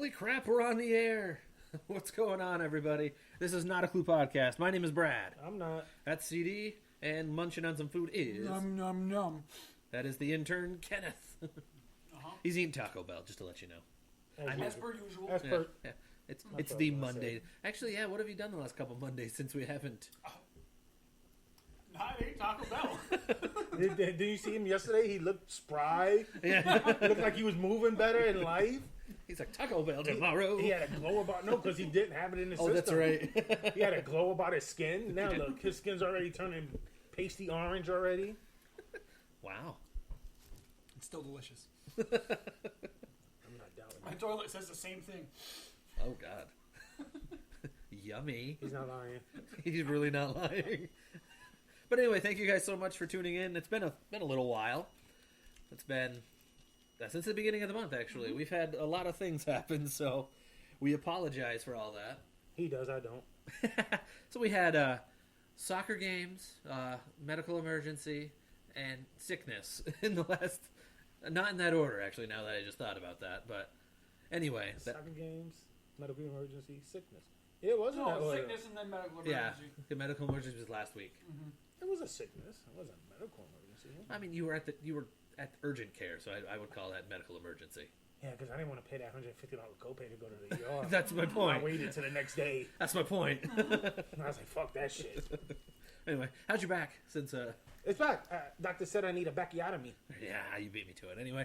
Holy crap, we're on the air. What's going on, everybody? This is Not a Clue Podcast. My name is Brad. I'm not. That's CD, and munching on some food is... Num, num, num. That is the intern, Kenneth. He's eating Taco Bell, just to let you know. As per usual. As per... Yeah. It's the Monday. Actually, yeah, what have you done the last couple Mondays since we haven't... Not a Taco Bell. Did you see him yesterday? He looked spry. Yeah. Looked like he was moving better in life. He's like, Taco Bell tomorrow. He had a glow about... No, because he didn't have it in his Oh, system. that's right. He had a glow about his skin. Now look, his skin's already turning pasty orange already. Wow. It's still delicious. I'm not doubting My it. toilet says the same thing. Oh, God. Yummy. He's not lying. He's really not lying. But anyway, thank you guys so much for tuning in. It's been a little while. It's been since the beginning of the month, actually. We've had a lot of things happen, so we apologize for all that. He does, I don't. So we had soccer games, medical emergency, and sickness in the last... Not in that order, actually, now that I just thought about that. But anyway. Soccer games, medical emergency, sickness. It wasn't that No, order. sickness and then medical Yeah, emergency. the medical emergency was last week. Mm-hmm. It was a sickness. It wasn't a medical emergency. I mean, you were at urgent care, so I would call that medical emergency. Yeah, because I didn't want to pay that $150 copay to go to the ER. That's my I point. waited till the next day. That's my point. And I was like, fuck that shit. Anyway, how's your back since... It's back. Doctor said I need a backiotomy. Yeah, you beat me to it. Anyway,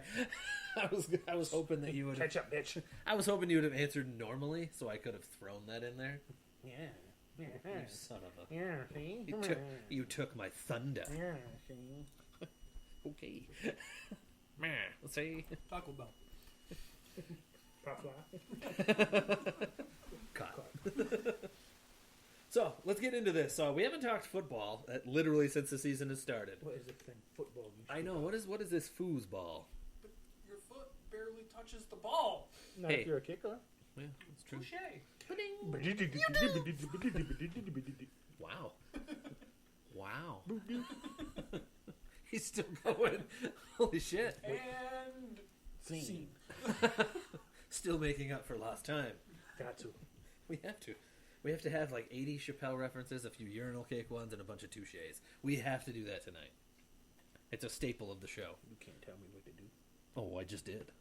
I was hoping that you would... Catch up, bitch. I was hoping you would have answered normally, so I could have thrown that in there. Yeah. You Yeah. son of a... Yeah, see? You took my thunder. Yeah, see? Okay. Let's see. Taco Bell. Pop fly. Cut. So, let's get into this. We haven't talked football literally since the season has started. What is this thing? Football. I know. What is this foosball? But your foot barely touches the ball. Not Hey. if you're a kicker. Yeah, that's true. Touche. Wow. Wow. He's still going. Holy shit. And Scene. Still making up for lost time. Got to. We have to. We have to have like 80 Chappelle references, a few urinal cake ones, and a bunch of touches. We have to do that tonight. It's a staple of the show. You can't tell me what to do. Oh, I just did.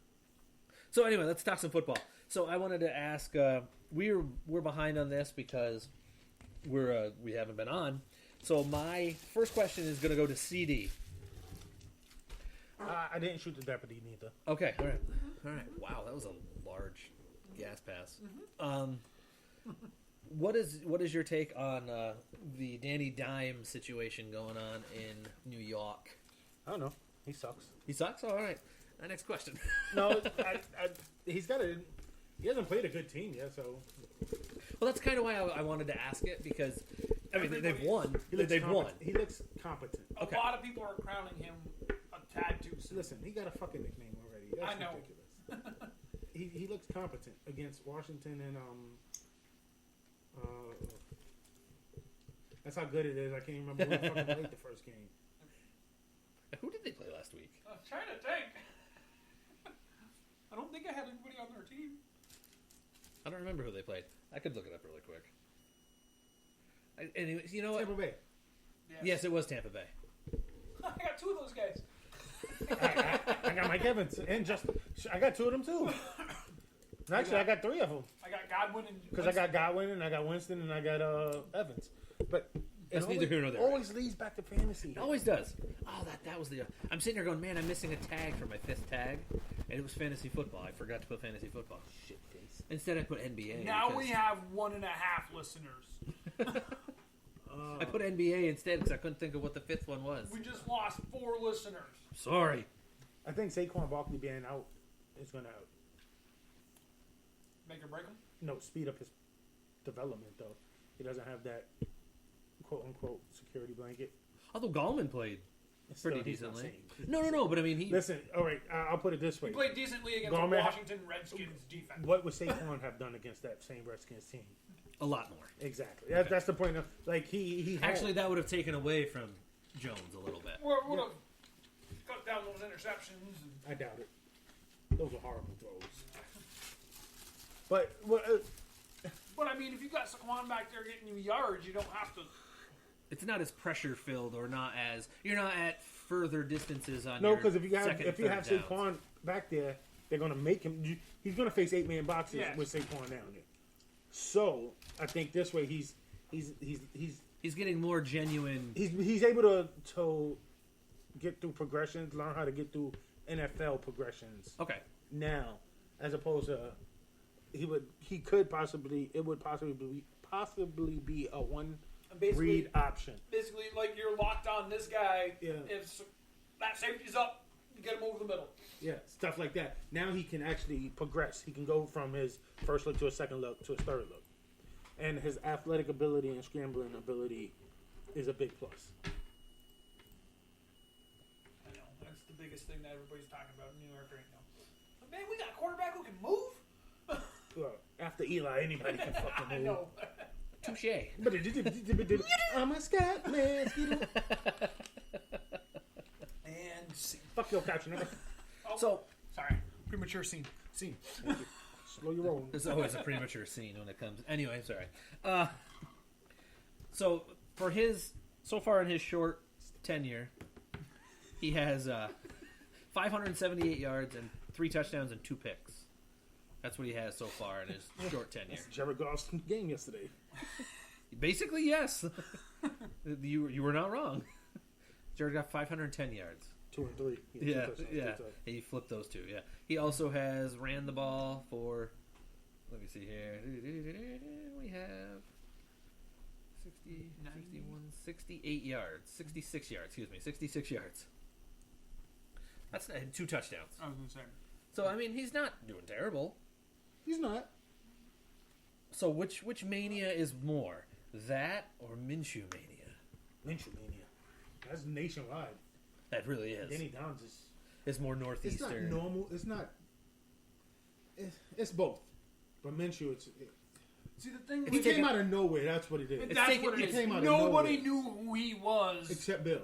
So anyway, let's talk some football. So I wanted to ask, we're behind on this because we haven't been on. So my first question is going to go to CD. I didn't shoot the deputy neither. Okay, all right. Wow, that was a large gas pass. What is your take on the Danny Dime situation going on in New York? I don't know. He sucks. He sucks. Oh, all right. Next question. No, he hasn't played a good team yet, so. Well, that's kind of why I wanted to ask it because I mean they've won. He looks They've won. He looks competent. a lot of people are crowning him a tad too soon. Listen, he got a fucking nickname already. That's I know. ridiculous. he looks competent against Washington and that's how good it is. I can't remember who fucking played the first game. Who did they play last week? I was trying to think. I don't think I had anybody on their team. I don't remember who they played. I could look it up really quick. Anyways, you know what? Tampa Bay. Yes, it was Tampa Bay. I got two of those guys. I got Mike Evans and I got two of them too. Actually, I got three of them I got Godwin and because I got Godwin and I got Winston and I got Evans. But That's neither here nor there. Always leads back to fantasy. It always does. Oh, that was the... I'm sitting here going, man, I'm missing a tag for my fifth tag. And it was fantasy football. I forgot to put fantasy football. Shit face. Instead, I put NBA. now because we have 1.5 listeners. I put NBA instead because I couldn't think of what the fifth one was. We just lost 4 listeners. Sorry. I think Saquon Barkley being out is going to Make or break them? speed up his development though. He doesn't have that quote unquote security blanket. Although Gallman played Still, pretty he's not decently. saying. No, but I mean, he... Listen, all right, I'll put it this way. He played decently against Gallman- the Washington Redskins defense. What would Saquon have done against that same Redskins team? A lot more. Exactly. That's the point of, like, he had, Actually, that would have taken away from Jones a little bit. Would have cut down those interceptions. And I doubt it. Those are horrible throws. But But I mean, if you got Saquon back there getting you yards, you don't have to. It's not as pressure filled, or not as you're not at further distances on. no, your because if you second, have third downs. Saquon back there, they're gonna make him. He's gonna face 8-man boxes Yes. with Saquon down there. So I think this way he's getting more genuine. he's able to get through progressions, learn how to get through NFL progressions Okay, now, as opposed to it would possibly be a one Basically, read option. basically, like you're locked on this guy. Yeah. If that safety's up, you get him over the middle. Yeah, stuff like that. Now he can actually progress. He can go from his first look to a second look to a third look. And his athletic ability and scrambling ability is a big plus. I know that's the biggest thing that everybody's talking about in New York right now. But man, we got a quarterback who can move. Well, after Eli, anybody can fucking move. I know. touche. I'm a scat man. And scene. Fuck your caption. Oh, So sorry, premature scene. Scene. Thank you. Slow your roll. there's always a premature scene when it comes. Anyway, sorry. So so far in his short tenure, he has 578 yards and 3 touchdowns and 2 picks. That's what he has so far in his short tenure. Jared Goff's game yesterday. Basically, yes. You were not wrong. Jared got 510 yards. 2 and 3. Yeah, two touchdowns, yeah. 2 touchdowns. He flipped those 2. Yeah. He also has ran the ball for. Let me see here. We have 60, 61, 68 yards. 66 yards. Excuse me. 66 yards. That's 2 touchdowns. I was gonna say. So I mean, he's not doing terrible. He's not. So which mania is more, that or Minshew mania? Minshew mania. That's nationwide. That really is. Danny Downs is. It's more It's northeastern. not normal. It's not. It's both. But Minshew, See, the thing he with came out of nowhere. That's what he did. that's taken- what it it came is. out of Nobody nowhere. knew who he was Except Bill.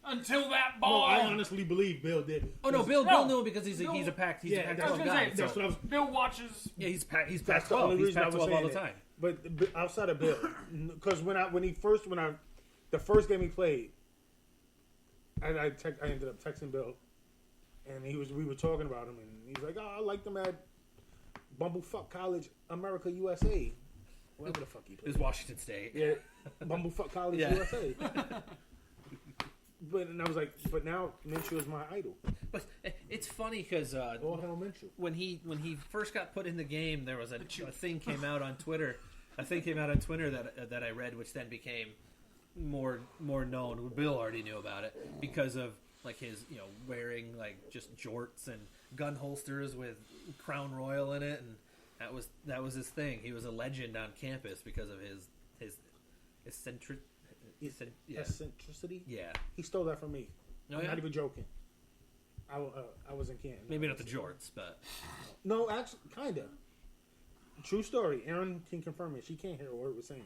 until that No, ball. I honestly believe Bill did. Oh no, Bill No. knew him because he's a No. Pac-12 Yeah, I was guy. gonna say, So- That's what I was. Bill watches. yeah, he's That's the Pac-12. only He's reason I was Pac-12 all saying the it. time. But outside of Bill, because the first game he played, I ended up texting Bill, and we were talking about him, and he's like, "Oh, I liked him at Bumblefuck College, America, USA, whatever the fuck he It played." was Washington State. Yeah, Bumblefuck College, Yeah. USA. And I was like, but now Minshew is my idol. But it's funny because All hell Minshew. when he first got put in the game, there was a thing came out on Twitter. A thing came out on Twitter that I read, which then became more known. Bill already knew about it because of like his wearing like just jorts and gun holsters with Crown Royal in it, and that was his thing. He was a legend on campus because of his Eccentricity. Yeah. He stole that from me. Oh, I'm yeah? not even joking. I was in Canton. Maybe not the jorts, but No, actually, kinda. True story. Erin can confirm it. She can't hear a word we're saying.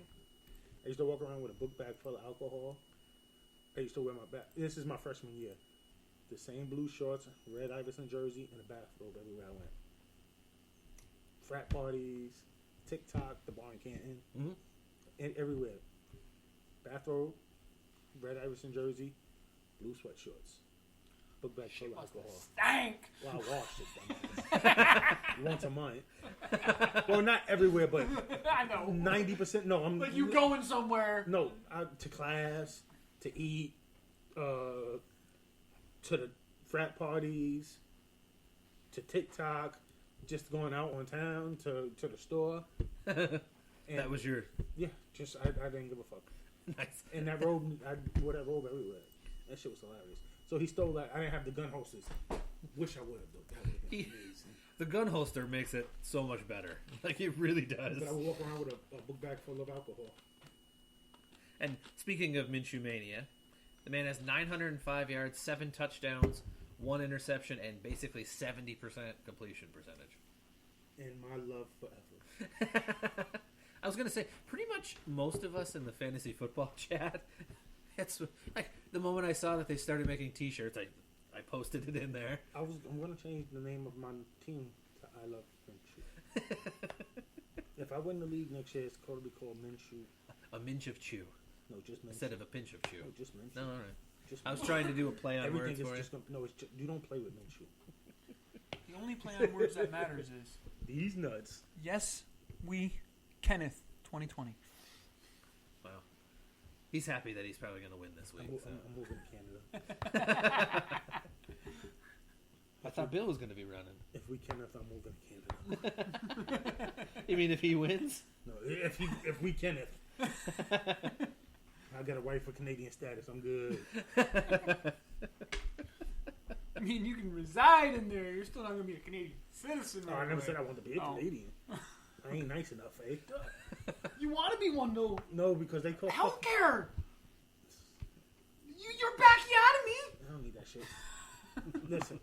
I used to walk around with a book bag full of alcohol. I used to wear my back. This is my freshman year. The same blue shorts, red Iverson jersey, and a bathrobe everywhere I went. Frat parties, TikTok, the bar in Canton, and everywhere. Bathrobe, red Iverson jersey, blue sweatshorts. Book bag full of alcohol. Stank. Well, I washed it dumbass. Once a month. Well, not everywhere, but I know. 90%. No, I'm. Like you going somewhere. No, to class, to eat, to the frat parties, to TikTok, just going out on town, to the store. And that was your yeah. Just I didn't give a fuck. nice. And that robe, I wore that robe everywhere. That shit was hilarious. So he stole that. I didn't have the gun holsters. Wish I would have though. That would have been amazing. The gun holster makes it so much better. Like it really does. But I would walk around with a book bag full of alcohol. And speaking of Minshew mania, the man has 905 yards, 7 touchdowns, 1 interception, and basically 70% completion percentage. And my love forever. I was going to say, pretty much most of us in the fantasy football chat, it's like the moment I saw that they started making T-shirts, I posted it in there. I'm going to change the name of my team to I Love Minshew. If I win the league next year, it's going to be called Minshew. A minch of chew No, just Minshew. instead of a pinch of chew. No, just Minshew. No, all right. Just I was Minshew. trying to do a play on Everything words is for you. just no. It's just, you don't play with Minshew. The only play on words that matters is These nuts. yes, we Kenneth 2020. Wow. He's happy that he's probably going to win this week. I'm so. moving to Canada. I thought Bill was going to be running. If we Kenneth, I'm moving to Canada. You mean if he wins? No, if we Kenneth. I got a wife with Canadian status. I'm good. I mean, you can reside in there. You're still not going to be a Canadian citizen. Oh, I right never away. said I wanted to be a Oh. Canadian. I ain't nice enough, eh? You want to be one though. No, because they call Healthcare. You're backing out of me. I don't need that shit. Listen,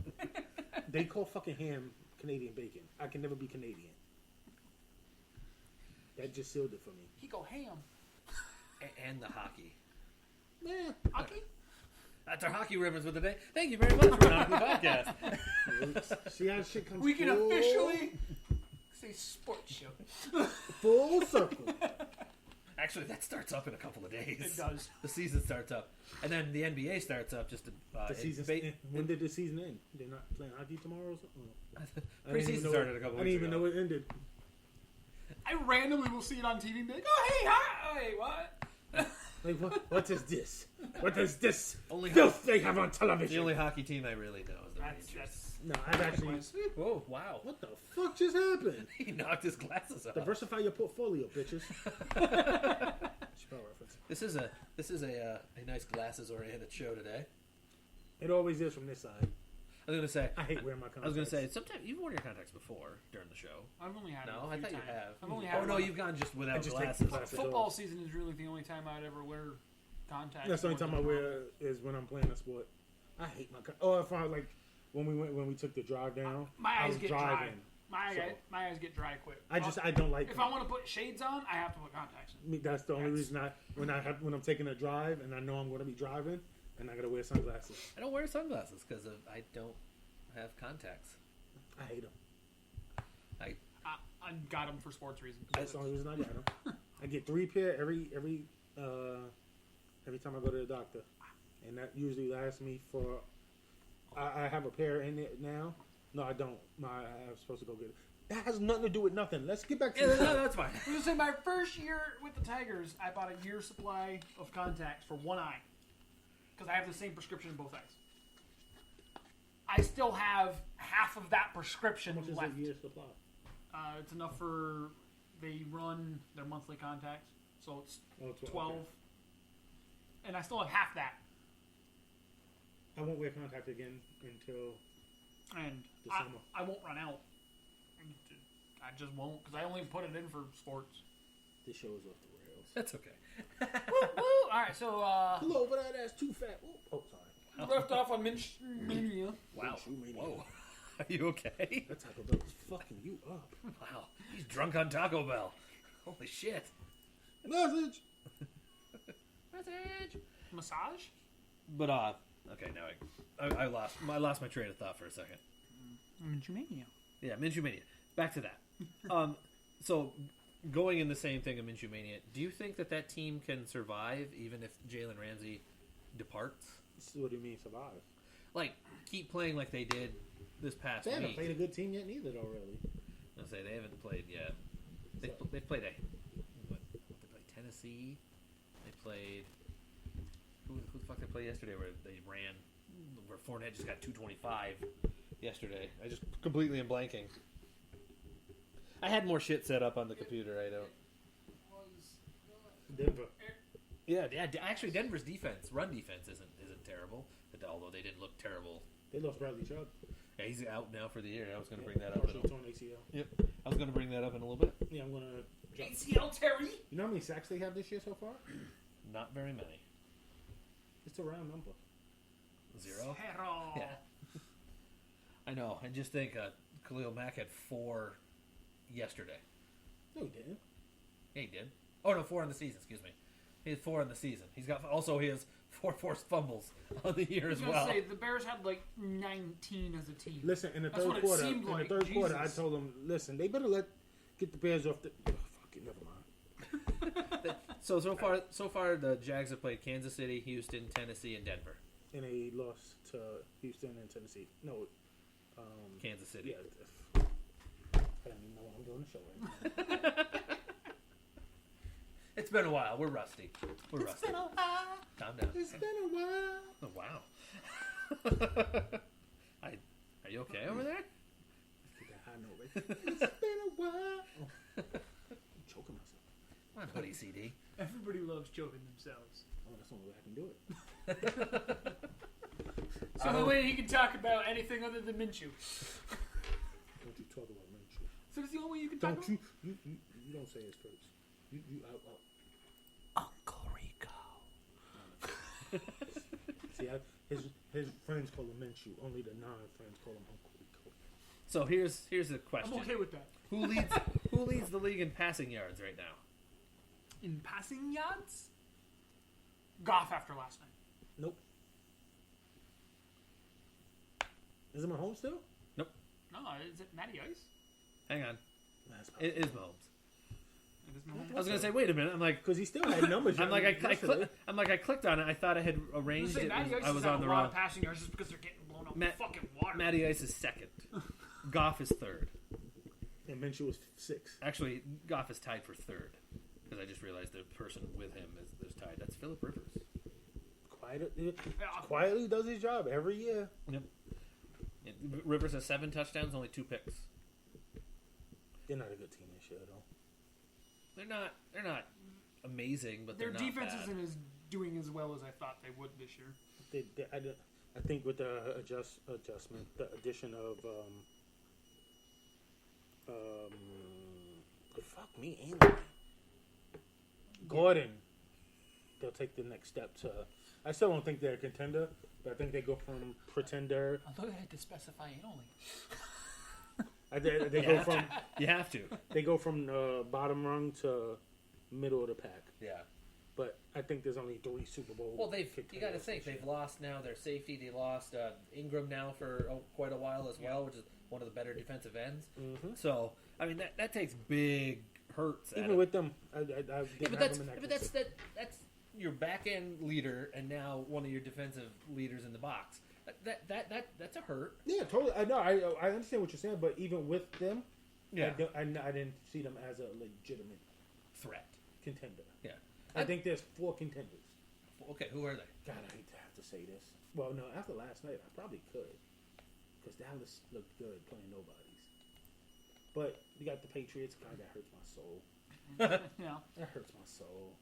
they call fucking ham Canadian bacon. I can never be Canadian. That just sealed it for me. He go ham. And the hockey. Yeah. Hockey. That's our hockey ribbons for the day. Thank you very much for coming on the podcast. See how shit comes We can full, officially say sports show. full circle. Actually, that starts up in a couple of days. It does. The season starts up. And then the NBA starts up just to... The season. When did the season end? They're not playing hockey tomorrow or something? Oh. Preseason started a couple I weeks didn't even ago. know it ended. I randomly will see it on TV and be like, "Oh, hey, hi, wait, what?" Like, what is this? What is this Only filth they have on television? The only hockey team I really know is the Rangers. That's No, I've actually. Whoa, wow. What the fuck just happened? He knocked his glasses off. Diversify your portfolio, bitches. Spell reference. This is a nice glasses-oriented show today. It always is from this side. I was gonna say. I hate wearing my contacts. I was gonna say. Sometimes you've worn your contacts before during the show. I've only had it No, a I few thought you times. have. I've only had Oh it no, on- you've gone just I without just take glasses. the glasses Football off. season is really the only time I'd ever wear contacts. That's the only more time I than wear normal. is when I'm playing a sport. I hate my. Oh, if I like when we took the drive down. My I eyes was get dry. driving. My So- eyes get dry quick. I don't like. If I want to put shades on, I have to put contacts in. That's the only That's- reason when I'm taking a drive and I know I'm going to be driving and I got to wear sunglasses. I don't wear sunglasses because I don't have contacts. I hate them. I got them for sports reasons. That's the only reason I got them. I get 3 pair every time I go to the doctor, and that usually lasts me for. I have a pair in it now. No, I don't. I'm supposed to go get it. That has nothing to do with nothing. Let's get back to Yeah, the no, show. that's fine. I was gonna say my first year with the Tigers, I bought a year's supply of contacts for one eye because I have the same prescription in both eyes. I still have half of that prescription How much is left. a year's supply? It's enough for they run their monthly contacts, so it's Oh, 12, okay. and I still have half that. I won't wear contact again until And the I, summer. I won't run out. I just won't because I only put it in for sports. This show is off the rails. That's okay. Woo, woo. All right, so Hello, but that's too fat. Oh, sorry. left off on Mania. Wow. Shoe-mania. Whoa. Are you okay? That Taco Bell is fucking you up. Wow. He's drunk on Taco Bell. Holy shit. Message. Message. Massage? But okay, now I lost my train of thought for a second. Mania. Yeah, Minshew Mania. Back to that. So going in the same thing of Minshew Mania, do you think that team can survive even if Jalen Ramsey departs? What do you mean survive? Like keep playing like they did this past They haven't week. played a good team yet, neither, though. Really. I'll say they haven't played yet. They played they played Tennessee. They played who the fuck they played yesterday? Where they ran where Fournette just got 225 yesterday. I just completely am blanking. I had more shit set up on the computer. I don't. Denver. Yeah. Actually, Denver's run defense, isn't terrible. Although they didn't look terrible. They lost Bradley Chubb. Yeah, he's out now for the year. I was going to bring that up. Partially torn ACL. Yep. I was going to bring that up in a little bit. Yeah, I'm gonna. ACL Terry? You know how many sacks they have this year so far? Not very many. It's a round number. 0. Terrell. Yeah. I know. And just think, Khalil Mack had 4 yesterday. No, he didn't. Yeah, he did. Oh no, 4 in the season. Excuse me. He had 4 in the season. He has 4 forced fumbles on the year I was as gonna well. say the Bears had like 19 as a team. Listen, in the That's third what it quarter, seemed like. quarter, I Jesus. told them, listen, they better get the Bears off the Never mind. So far, the Jags have played Kansas City, Houston, Tennessee, and Denver. And they lost to Houston and Tennessee. No, Kansas City. Yeah. I don't even know what I'm doing the show right now. It's been a while. We're rusty. It's been a while. Calm down. It's been a while. Oh, wow. Are you okay over there? Get that high note, right? It's been a while. Oh. I'm choking myself. Come on, buddy, CD. Everybody loves choking themselves. Oh, that's the only way I can do it. It's the only way he can talk about anything other than Minshew. Don't you talk about Minshew. So it's the only way you can talk Don't about you don't say his first. You Uncle Rico. See, his friends call him Minshew. Only the non-friends call him Uncle Rico. So here's the question. I'm okay with that. Who leads the league in passing yards right now? In passing yards? Goff after last night. Nope. Is it Mahomes still? Nope. No, is it Matty Ice? Hang on. That's It is Mahomes. It is Mahomes. I was gonna say, wait a minute. I'm like, because he still had numbers. I clicked on it. I thought I had arranged it. Matty Ice I was has on the a lot wrong. of passing yards just because they're getting blown out Matt- with fucking water. Matty Ice is second. Goff is third. And Minshew was 6. Actually, Goff is tied for third because I just realized the person with him is tied. That's Phillip Rivers. Quietly does his job every year. Yep. Rivers has 7 touchdowns, only 2 picks. They're not a good team this year, though. They're not amazing, but Their they're not defense bad. isn't as doing as well as I thought they would this year. I think with the adjustment, the addition of fuck me, Andy. Gordon, they'll take the next step to. I still don't think they're a contender, but I think they go from pretender. I thought I had to specify anally. They go from You have to. they go from bottom rung to middle of the pack. Yeah. But I think there's only 3 Super Bowl. Well, you got to contenders think this they've year. lost now their safety. They lost Ingram now for quite a while as well, which is one of the better defensive ends. Mhm. So I mean that takes big hurts. Even with them, I didn't but have that's them in that. but that's your back end leader and now one of your defensive leaders in the box. That's a hurt. Yeah, totally. I know. I understand what you're saying, but even with them, Yeah. I didn't see them as a legitimate Threat. contender. Yeah. I think there's 4 contenders. Okay, who are they? God, I hate to have to say this. Well, no, after last night, I probably could. Because Dallas looked good playing nobodies. But you got the Patriots. God, that hurts my soul. Yeah. That hurts my soul.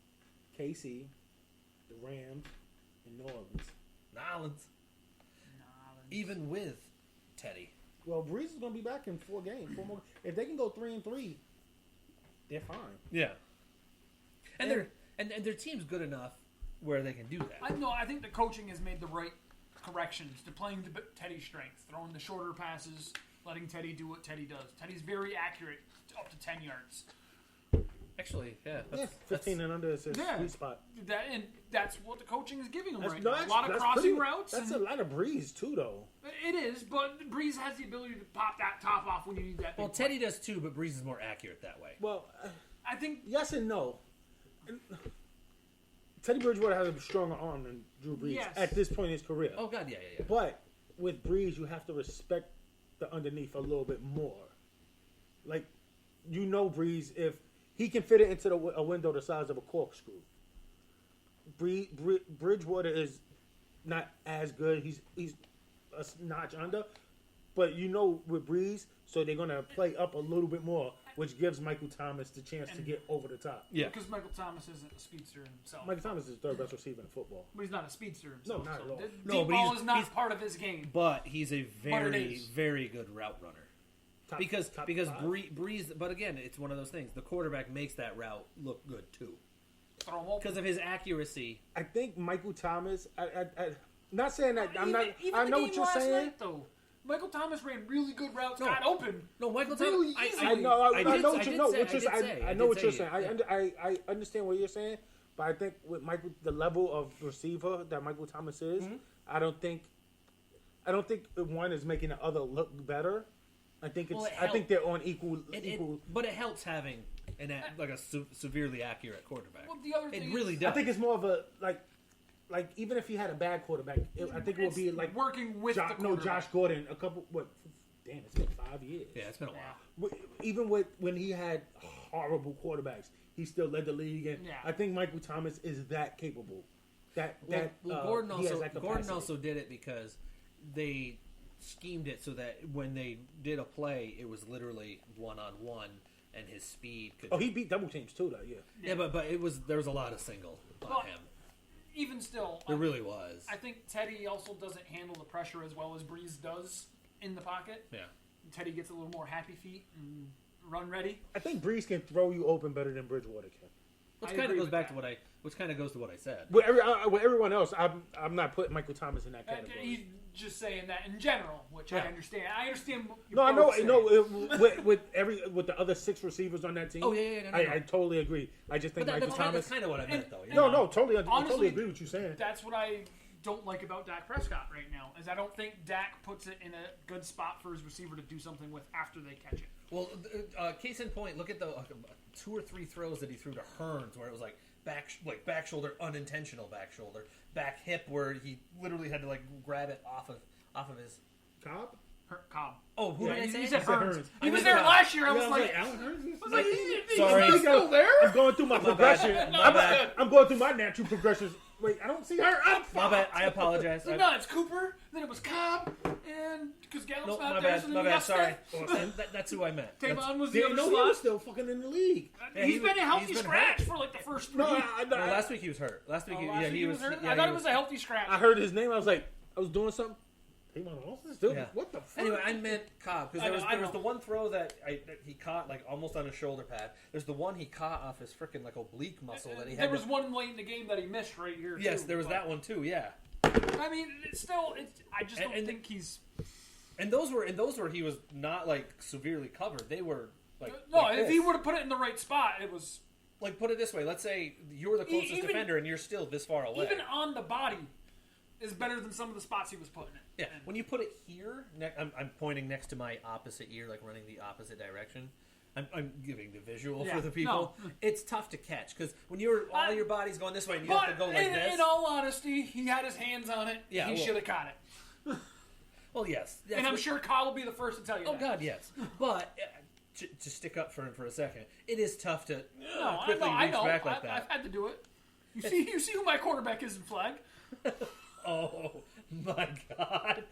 KC, the Rams, and New Orleans. Nolans. Even with Teddy. Well, Breeze is going to be back in 4 games. 4 more. If they can go 3-3, they're fine. Yeah. And their team's good enough where they can do that. I think the coaching has made the right corrections to playing to Teddy's strengths, throwing the shorter passes, letting Teddy do what Teddy does. Teddy's very accurate up to 10 yards. Actually, yeah. Yeah, 15 and under is his sweet spot. That's what the coaching is giving him right No, now. A lot of crossing routes. That's a lot of Breeze, too, though. It is, but Breeze has the ability to pop that top off when you need that. Well, big Teddy play. does too, but Breeze is more accurate that way. Well, I think yes and no. Teddy Bridgewater has a stronger arm than Drew Brees Yes. at this point in his career. Oh God, yeah. But with Breeze, you have to respect the underneath a little bit more. Like, Breeze, if he can fit it into a window the size of a corkscrew. Bridgewater is not as good. He's a notch under. But with Breeze, so they're going to play up a little bit more, which gives Michael Thomas the chance to get over the top. Yeah. because Michael Thomas isn't a speedster himself. Michael Thomas is the third best receiver in football. But he's not a speedster himself. No, not at all. No, Deep but ball he's- is not he's- part of his game. But he's a very, is. very good route runner. Top Because five. Breeze, but again, it's one of those things. The quarterback makes that route look good too Throw him open. because of his accuracy. I think Michael Thomas. I not saying that. I'm not. Even I the know game what you're last saying. night, though. Michael Thomas ran really good routes, No. got open. No, Michael Really Thomas. easy. I know. I did- know I what you did know. say- What you're I did saying. say- I know what did you're say saying. it, I understand what you're saying, but I think with Michael, the level of receiver that Michael Thomas is, Mm-hmm. I don't think one is making the other look better. I think it's. Well, it I think helped. they're on equal. But it helps having and like a severely accurate quarterback. Well, the other It thing really is, does. I think it's more of a like even if he had a bad quarterback, I think it would be like working with the quarterback. Josh Gordon. It's been 5 years. Yeah, it's been a while. Even when he had horrible quarterbacks, he still led the league, and I think Michael Thomas is that capable. Gordon he has that Gordon capacity. also did it because they schemed it so that when they did a play, it was literally 1-on-1, and his speed could. Oh, he beat double teams too, though. Yeah, but there was a lot of single on him. Even still, There really was. I think Teddy also doesn't handle the pressure as well as Breeze does in the pocket. Yeah. Teddy gets a little more happy feet and run ready. I think Breeze can throw you open better than Bridgewater can. Which kind of goes back to which kind of goes to what I said. With everyone else, I'm not putting Michael Thomas in that category. He's just saying that in general, which I understand. I understand. What No, I you're know. both saying. With the other 6 receivers on that team. Oh yeah. No. I totally agree. I just think Michael Thomas. That's kind of what I meant, though. No, totally. I Honestly, totally agree with what you're saying. That's what I don't like about Dak Prescott right now. Is I don't think Dak puts it in a good spot for his receiver to do something with after they catch it. Well, case in point, look at the 2 or 3 throws that he threw to Hearns, where it was like back shoulder, unintentional back shoulder, back hip, where he literally had to like grab it off of his Cobb. Cobb. Oh, who did I say? He said Hearns. Hearns. He was there last year. I was like, Alan Hearns? I was like, Sorry. he's still there? I'm going through my progression. My bad. I'm going through my natural progressions. Wait, I don't see her. My bad. I apologize. No, it's Cooper. Then it was Cobb, and because Gallup's No, not my there, bad. so then My you bad. got Sorry. Steph. That's who I meant. Tavon was the Didn't other know he was slot. still fucking in the league. He's been a healthy he's been scratch hurt. for like the first 3 No, weeks. Last week he was hurt. Last week, he was hurt. Yeah, I thought it was a healthy scratch. I heard his name. I was like, I was doing something. Tavon Austin still. Yeah. What the fuck? Anyway, I meant Cobb because I there was know. the one throw that he caught like almost on his shoulder pad. There's the one he caught off his freaking like oblique muscle that he had. There was one late in the game that he missed right here. Yes, too, there was but- that one too. Yeah. I mean, I just don't think he's. And those were he was not like severely covered. They were like If he would have put it in the right spot, it was like put it this way. Let's say you're the closest even- defender and you're still this far away. even on the body is better than some of the spots he was putting it. Yeah, when you put it here, I'm pointing next to my opposite ear, like running the opposite direction. I'm giving the visual Yeah, for the people. no. It's tough to catch because when all your body's going this way and you But have to go like this. in all honesty, he had his hands on it. Yeah, he well- should have caught it. Well, yes, And I'm sure Kyle will be the first to tell you Oh that. God, yes. But to stick up for him for a second, it is tough to No, quickly I reach know. back like I've that. had to do it. You see who my quarterback is in flag. Oh my God!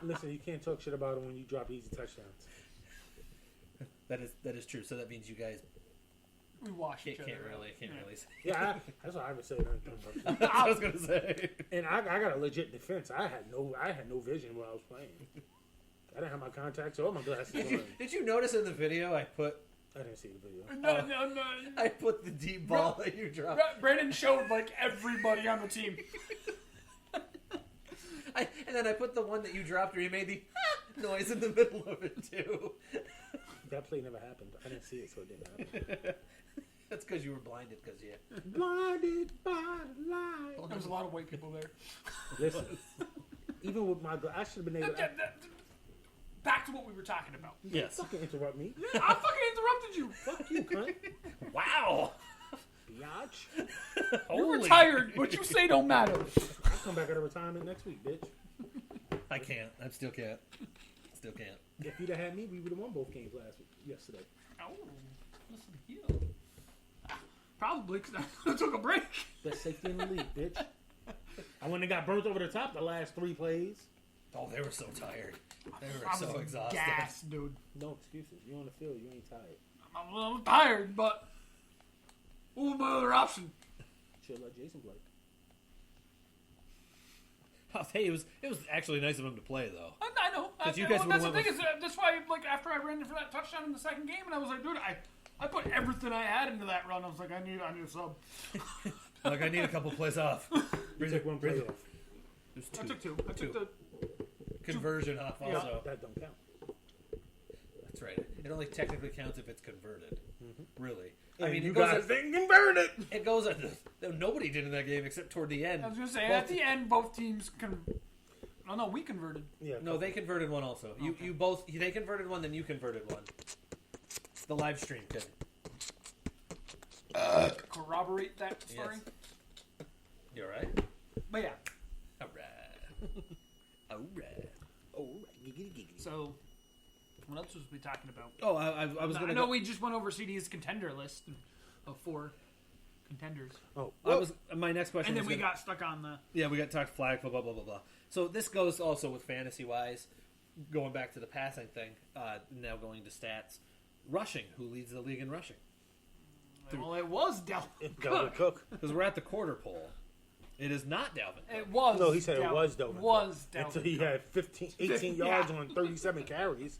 Listen, you can't talk shit about him when you drop easy touchdowns. that is true. So that means you guys We watch each can't other. really say. Yeah, that's what I haven't said anything about. That's what I was gonna say. And I got a legit defense. I had no vision while I was playing. I didn't have my contacts or my glasses on. Did you notice in the video I didn't see the video. No. I put the deep ball that you dropped. Brandon showed like everybody on the team. And then I put the one that you dropped where you made the noise in the middle of it too. That play never happened. I didn't see it, so it didn't happen. That's because you were blinded. Because Blinded by the light. There was a lot of white people there. Listen, even with my I should have been able to. Back to what we were talking about. yes. Fucking interrupt me. I fucking interrupted you. Fuck you, cunt. Wow. Biatch. You're retired. What you say don't matter. I'll come back out of retirement next week, bitch. I can't. I still can't. Still can't. If you'd have had me, we would have won both games yesterday. Oh, listen to you. Probably because I took a break. Best safety in the league, bitch. I wouldn't have got burnt over the top the last 3 plays. Oh, they were so tired. They were I so was exhausted. gas, dude. No excuses. You're on the field. You ain't tired. I'm tired, but what was my other option? Chill like Jason Blake. I'll tell you, it was actually nice of him to play though. I know. Because you I guys know, that's the would've thing went is that's why like after I ran for that touchdown in the second game, and I was like, dude, I put everything I had into that run. I was like, I need a sub. Like I need a couple plays off. You took one play off. There's I took 2. I Two. took the Conversion off Yeah. also. That don't count. That's right. It only technically counts if it's converted. Really. And I mean, you it goes guys at, didn't convert it. it goes at nobody did in that game except toward the end. I was gonna say Both- at the end, both teams Oh no, we converted. Yeah. No, they converted one also. Okay. They converted one, then you converted one. The live stream did. corroborate that story. Yes. You all right? But yeah, All right. All right. so what else was we talking about? Oh, I was going I to know we just went over CD's contender list of 4 contenders. Oh, my next question And then was we gonna- got stuck on the... Yeah, we got talked flag football, blah, blah, blah. So this goes also with fantasy-wise, going back to the passing thing, now going to stats. Rushing, who leads the league in rushing? Well, it was Dalvin Dalvin Cook. Because we're at the quarter pole. It is not Dalvin Cook. It was. No, he said it was Dalvin. Was Cook. Dalvin. Until he had 18 Yeah. yards on 37 carries.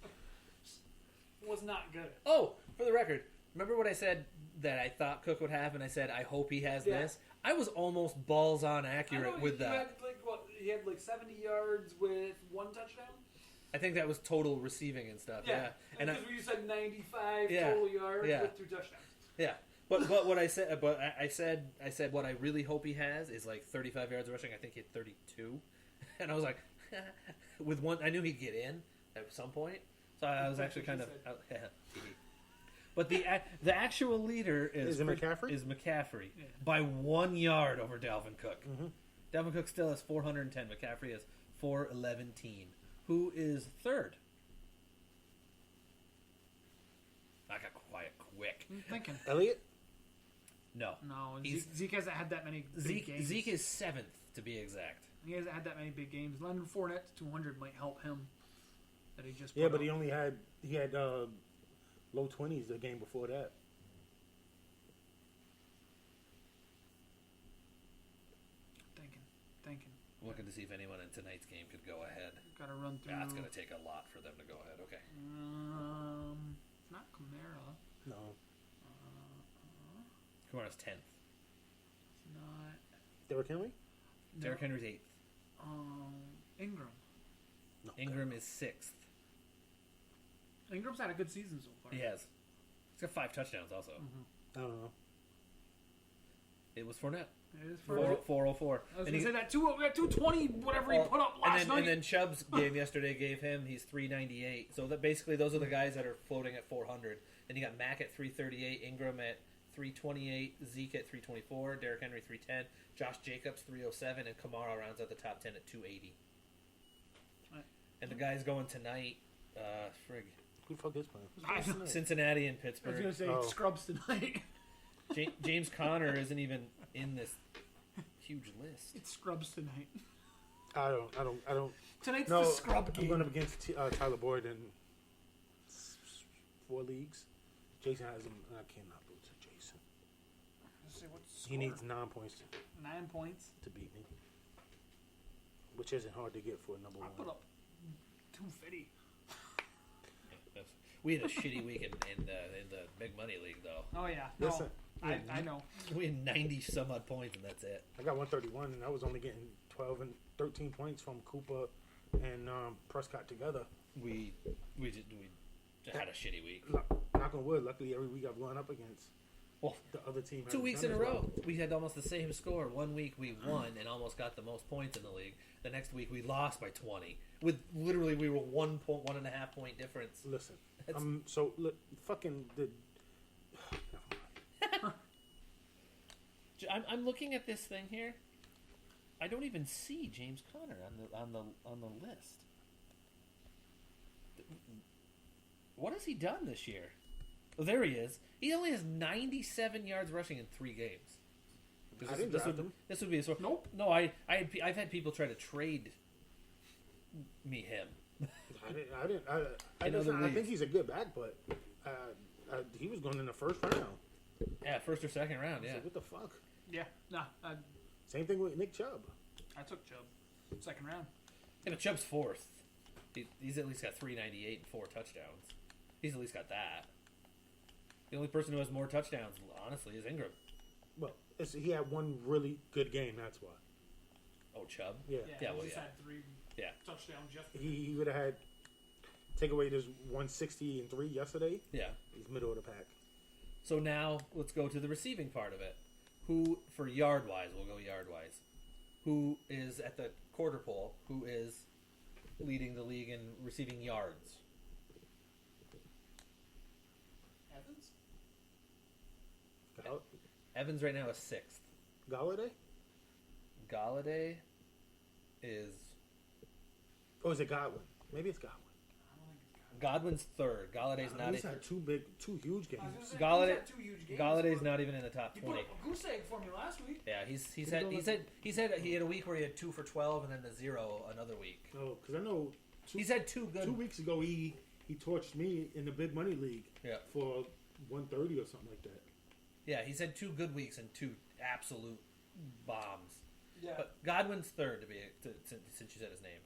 Was not good. Oh, for the record, remember what I said that I thought Cook would have, and I said, I hope he has Yeah. this? I was almost balls-on accurate with that. He had like 70 yards with 1 touchdown? I think that was total receiving and stuff, yeah. And because you said 95 Yeah. total yards Yeah. with 2 touchdowns. Yeah. But what I said, I said what I really hope he has is like 35 yards rushing. I think he had 32, and I was like, with one, I knew he'd get in at some point, so I was actually kind of. But the actual leader Is it McCaffrey? Is McCaffrey by 1 yard over Dalvin Cook. Mm-hmm. Dalvin Cook still has 410. McCaffrey has 411. Who is third? I got quiet quick. I'm thinking. Elliott? No. No, He's- Zeke hasn't had that many big games. Zeke is 7th, to be exact. He hasn't had that many big games. Leonard Fournette 200 might help him. That he just Yeah, put but up. he only had low 20s the game before that. Thinking. Looking to see if anyone in tonight's game could go ahead. Got to run through. That's going to take a lot for them to go ahead. Okay. Not Kamara. No. Kamara's 10th. Not Derrick Henry? Derrick Henry's 8th. Ingram. No. Ingram is 6th. Ingram's had a good season so far. He has. He's got 5 touchdowns also. I don't know. It was Fournette. It is for 404. I was And going to he- say that 220 whatever he put up last night. And then Chubb's game yesterday gave him, he's 398. So that basically those are the guys that are floating at 400. Then you got Mack at 338, Ingram at 328, Zeke at 324, Derrick Henry 310, Josh Jacobs 307, and Kamara rounds out the top 10 at 280. Right. And the guys going tonight, frig, Who the fuck is playing? I know. Cincinnati and I was Pittsburgh. going to say Oh. Scrubs tonight. James Conner isn't even in this huge list. It's Scrubs tonight. I don't. Tonight's No, the Scrub I'm game. going up against Tyler Boyd in 4 leagues. Jason has him. I cannot lose to Jason. Let's see what's He needs 9 points 9 points. to beat me, which isn't hard to get for a number I put one. up 250. We had a shitty week in the Big Money League, though. Oh yeah. No, Listen, I know. We had 90 some odd points, and that's it. I got 131, and I was only getting 12 and 13 points from Cooper and Prescott together. We had a shitty week. Knock on wood. Luckily, every week I've gone up against Well, the other team. 2 hasn't weeks done in a as well. row, we had almost the same score. 1 week we won and almost got the most points in the league. The next week we lost by 20. With literally we were 1.5 point difference. Listen, That's- so look, fucking the. I'm looking at this thing here. I don't even see James Conner on the list. What has he done this year? Oh, there he is. He only has 97 yards rushing in 3 games. I didn't draft him. This would be a sort. Nope. No, I've had people try to trade me him. I know the think league. he's a good back, but he was going in the first round. Yeah, first or second round. I was Yeah. like, what the fuck? Yeah. Nah. Same thing with Nick Chubb. I took Chubb. Second round. And Chubb's 4th. He's at least got 398 and 4 touchdowns. He's at least got that. The only person who has more touchdowns, honestly, is Ingram. Well, he had one really good game. That's why. Oh, Chubb. Yeah, Yeah, he well, just yeah. had 3 Yeah. touchdowns yesterday. he would have had take away this 160 and 3 yesterday. Yeah. He's middle of the pack. So now let's go to the receiving part of it. Who, for yard wise, we'll go yard wise. Who is at the quarter pole? Who is leading the league in receiving yards? Evans? Evans right now is 6th. Galladay? Galladay is... Or is it Godwin? Maybe it's Godwin. Godwin's 3rd. Galladay's not... He's had two huge games. Galladay, two huge games. Galladay's not even in the top He 20. put up a goose egg for me last week. Yeah, he said he had a week where he had 2 for 12 and then the 0 another week. Oh, because I know He's had 2 good... 2 weeks ago he torched me in the big money league for 130 or something like that. Yeah, he's had 2 good weeks and 2 absolute bombs. Yeah. But Godwin's 3rd since you said his name.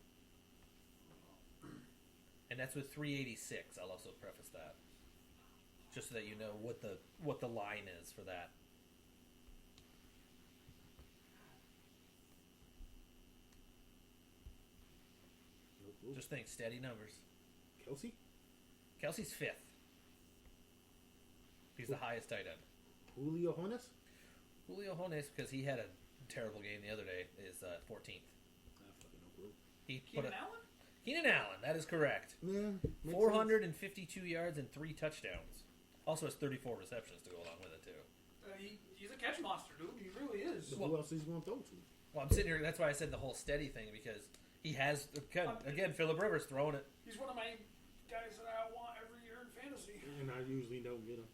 And that's with 386. I'll also preface that, just so that you know what the line is for that. Just think, steady numbers. Kelsey's 5th. He's the highest tight end. Julio Jones, because he had a terrible game the other day, is 14th. Keenan Allen? Keenan Allen, that is correct. Yeah, 452 yards and 3 touchdowns. Also has 34 receptions to go along with it, too. He's a catch monster, dude. He really is. But who else is he going to throw to? Well, I'm sitting here, that's why I said the whole steady thing, because he has, again, Phillip Rivers throwing it. He's one of my guys that I want every year in fantasy. And I usually don't get him.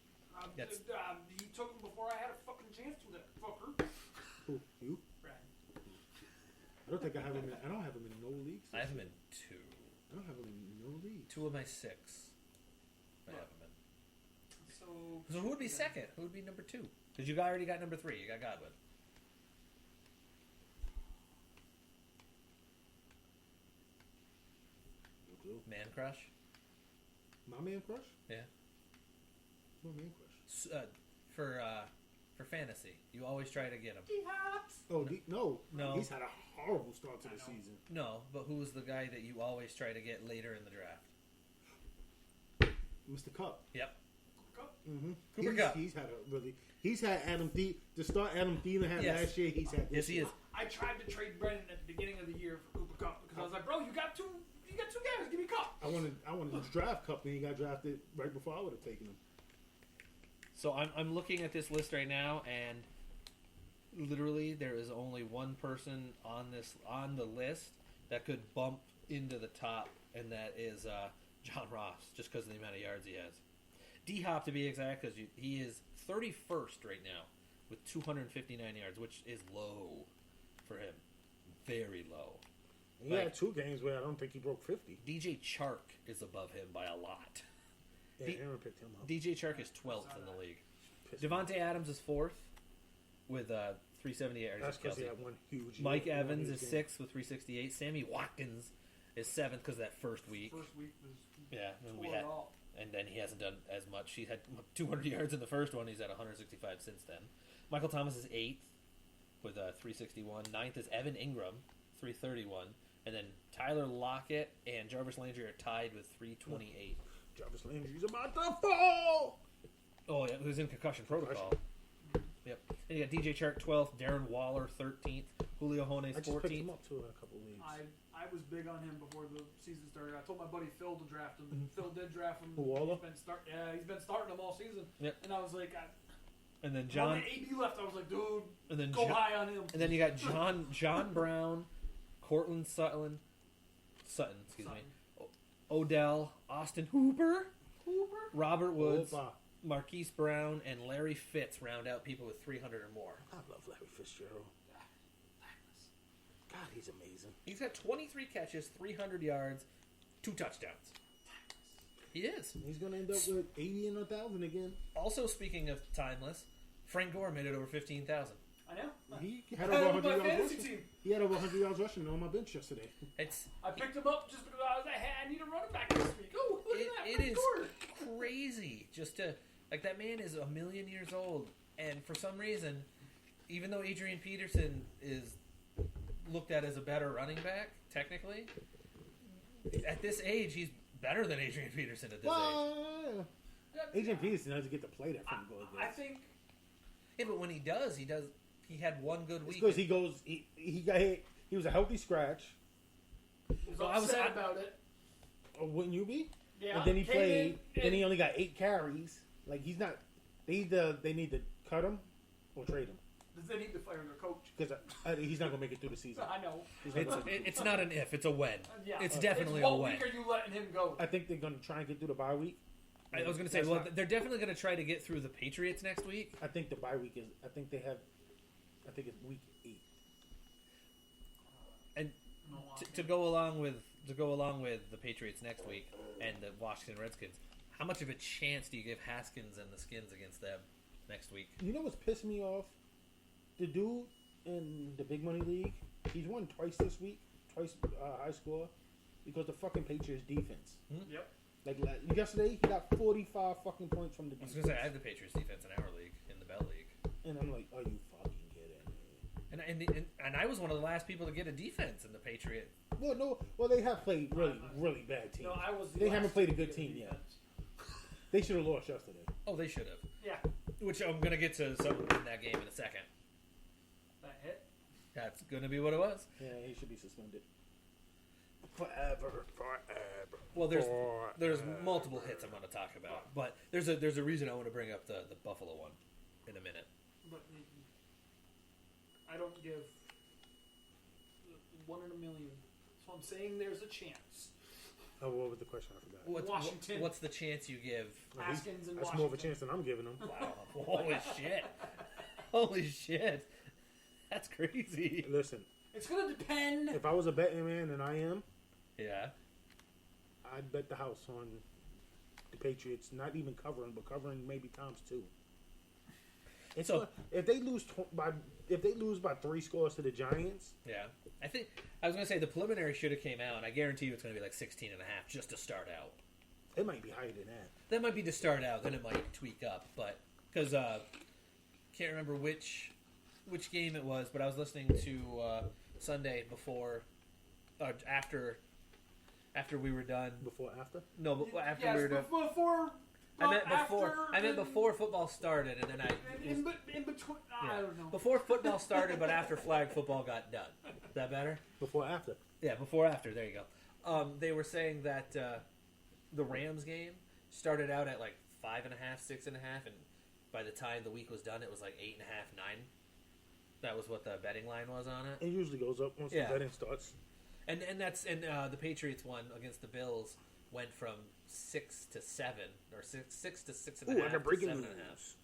He took him before I had a fucking chance with that fucker. Who? You? Brad. I don't think I have him. I don't have him in no leagues. I have him in 2. I don't have him in no leagues. 2 of my 6. I have him in. So who would be second? Who would be number 2? Because you already got number 3. You got Godwin. Man crush? My man crush? Yeah. My man crush. For fantasy, you always try to get him. Oh, no. No. He's had a horrible start to the season. No, but who's the guy that you always try to get later in the draft? Mr. Cup. Yep. Mm-hmm. Cooper Kupp. He's had Adam Thielen. The start Adam Thielen had last year, he's had this year. Yes, he is. I tried to trade Brennan at the beginning of the year for Cooper Kupp because I was like, bro, you got two guys. Give me Kupp. I wanted to draft Cup, and he got drafted right before I would have taken him. So I'm looking at this list right now, and literally there is only one person on the list that could bump into the top, and that is John Ross, just because of the amount of yards he has. D-Hop, to be exact, because he is 31st right now with 259 yards, which is low for him. Very low. He had 2 games where I don't think he broke 50. DJ Chark is above him by a lot. Yeah, Aaron picked him up. DJ Chark is 12th in the league. Devontae Adams is 4th with 378 yards. That's because he had one huge. Mike Evans is 6th with 368. Sammy Watkins is 7th because of that first week. First week was and then he hasn't done as much. He had 200 yards in the first one. He's at 165 since then. Michael Thomas is 8th with 361. 9th is Evan Ingram, 331. And then Tyler Lockett and Jarvis Landry are tied with 328. Jarvis Landry's about to fall! Oh, yeah, who's in concussion protocol. Yep. And you got DJ Chark 12th, Darren Waller 13th, Julio Jones 14th. I just picked him up too in a couple leagues. I was big on him before the season started. I told my buddy Phil to draft him. Phil did draft him. Waller? He's been starting him all season. Yep. And I was like, and then when AB left, I was like, dude, and then go high on him. And then you got John Brown, Cortland Sutton, excuse me, Odell, Austin Hooper, Robert Woods, Marquise Brown, and Larry Fitz round out people with 300 or more. I love Larry Fitzgerald. God, he's amazing. He's got 23 catches, 300 yards, 2 touchdowns. He is. He's going to end up with 80 and 1,000 again. Also, speaking of timeless, Frank Gore made it over 15,000. I know. He had over 100 yards rushing. He had over 100 yards rushing on my bench yesterday. I picked him up just because I was like, hey, I need a running back this week. Oh, look at that. It is crazy. Just to, like, that man is 1,000,000 years old. And for some reason, even though Adrian Peterson is looked at as a better running back, technically, at this age, he's better than Adrian Peterson at this age. Adrian Peterson doesn't get to play that from goal. I think. Yeah, but when he does. He had one good week. Because he got hit. He was a healthy scratch. He was upset about it. Wouldn't you be? Yeah. And then he played, and he only got 8 carries. Like, he's not. They need to cut him or trade him. They need to fire their coach. Because he's not going to make it through the season. I know. It's not an if, it's a when. Yeah. It's definitely it's a what when. week are you letting him go? I think they're going to try and get through the bye week. I was going to say, they're definitely going to try to get through the Patriots next week. I think the bye week is. I think it's week 8. And to go along with the Patriots next week and the Washington Redskins, how much of a chance do you give Haskins and the Skins against them next week? You know what's pissed me off? The dude in the big money league, he's won twice this week, high score, because the fucking Patriots defense. Yep. Like yesterday, he got 45 fucking points from the defense. I was going to say, I have the Patriots defense in our league, in the Bell League. And I'm like, are you fucking kidding me? And I was one of the last people to get a defense in the Patriot. Well, they have played really bad teams. No, I was. They haven't played a good team yet. They should have lost yesterday. Oh, they should have. Yeah. Which I'm going to get to some in that game in a second. That hit. That's going to be what it was. Yeah, he should be suspended. Forever. Well, there's multiple hits I'm going to talk about, but there's a reason I want to bring up the Buffalo one in a minute. But I don't give 1 in a million. So I'm saying there's a chance. Oh, what was the question? I forgot. Washington. What's the chance you give? Haskins and That's Washington. more of a chance than I'm giving him. Wow! Holy shit! Holy shit! That's crazy. Listen, It's going to depend. if I was a betting man, and I am, Yeah. I'd bet the house on the Patriots, not even covering, but covering maybe times 2. So if they lose by 3 scores to the Giants, yeah, I think I was going to say the preliminary should have came out, and I guarantee you it's going to be like 16.5 just to start out. it might be higher than that. That might be to start out, then it might tweak up, but because can't remember which game it was, but I was listening to Sunday before, after we were done. Before, after? No, but after yes, we were done. before. I meant before football started, and then In between. yeah. I don't know. Before football started, but after flag football got done. Is that better? Before, after. Yeah, before after. There you go. They were saying that the Rams game started out at like 5.5, 6.5, and by the time the week was done, it was like 8.5, 9. That was what the betting line was on it. It usually goes up once the betting starts. And the Patriots one against the Bills went from 6 to 7 or 6 to 6.5. Ooh, I got breaking news.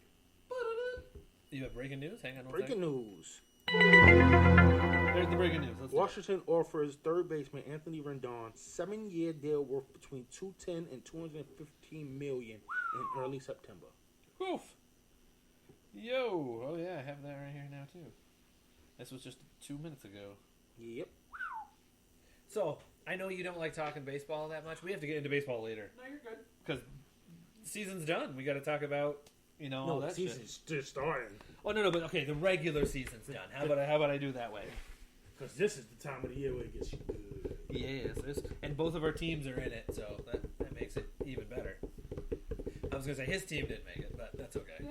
You have breaking news? Hang on. Breaking news. There's the breaking news. Washington offers third baseman Anthony Rendon 7-year deal worth between $210 and $215 million in early September. Oof. Yo. Oh yeah, I have that right here now too. This was just 2 minutes ago. Yep. So I know you don't like talking baseball that much. We have to get into baseball later No, you're good. because season's done. We got to talk about all No, the that season's just starting. Oh no, but okay, the regular season's done. How about I do it that way? Because this is the time of the year where it gets good. Yes, and both of our teams are in it, so that makes it even better. I was gonna say his team didn't make it, but that's okay.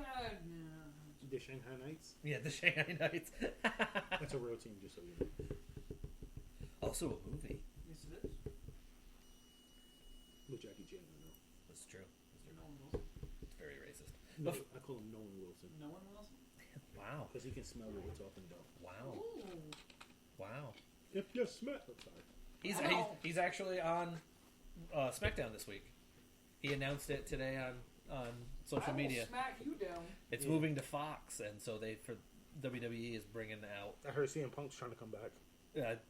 The Shanghai Knights? Yeah, the Shanghai Knights. That's a real team, just so you know. Also a movie. Yes, it is. With Jackie Chan, I know. That's true. No one Wilson. It's very racist. No, I call him Nolan Wilson. No one Wilson? Wow. Because he can smell what we're talking about. Wow. Ooh. Wow. If you smell... I'm sorry. He's actually on SmackDown this week. He announced it today on social I will media. smack you down. It's moving to Fox, and so WWE is bringing out. I heard CM Punk's trying to come back.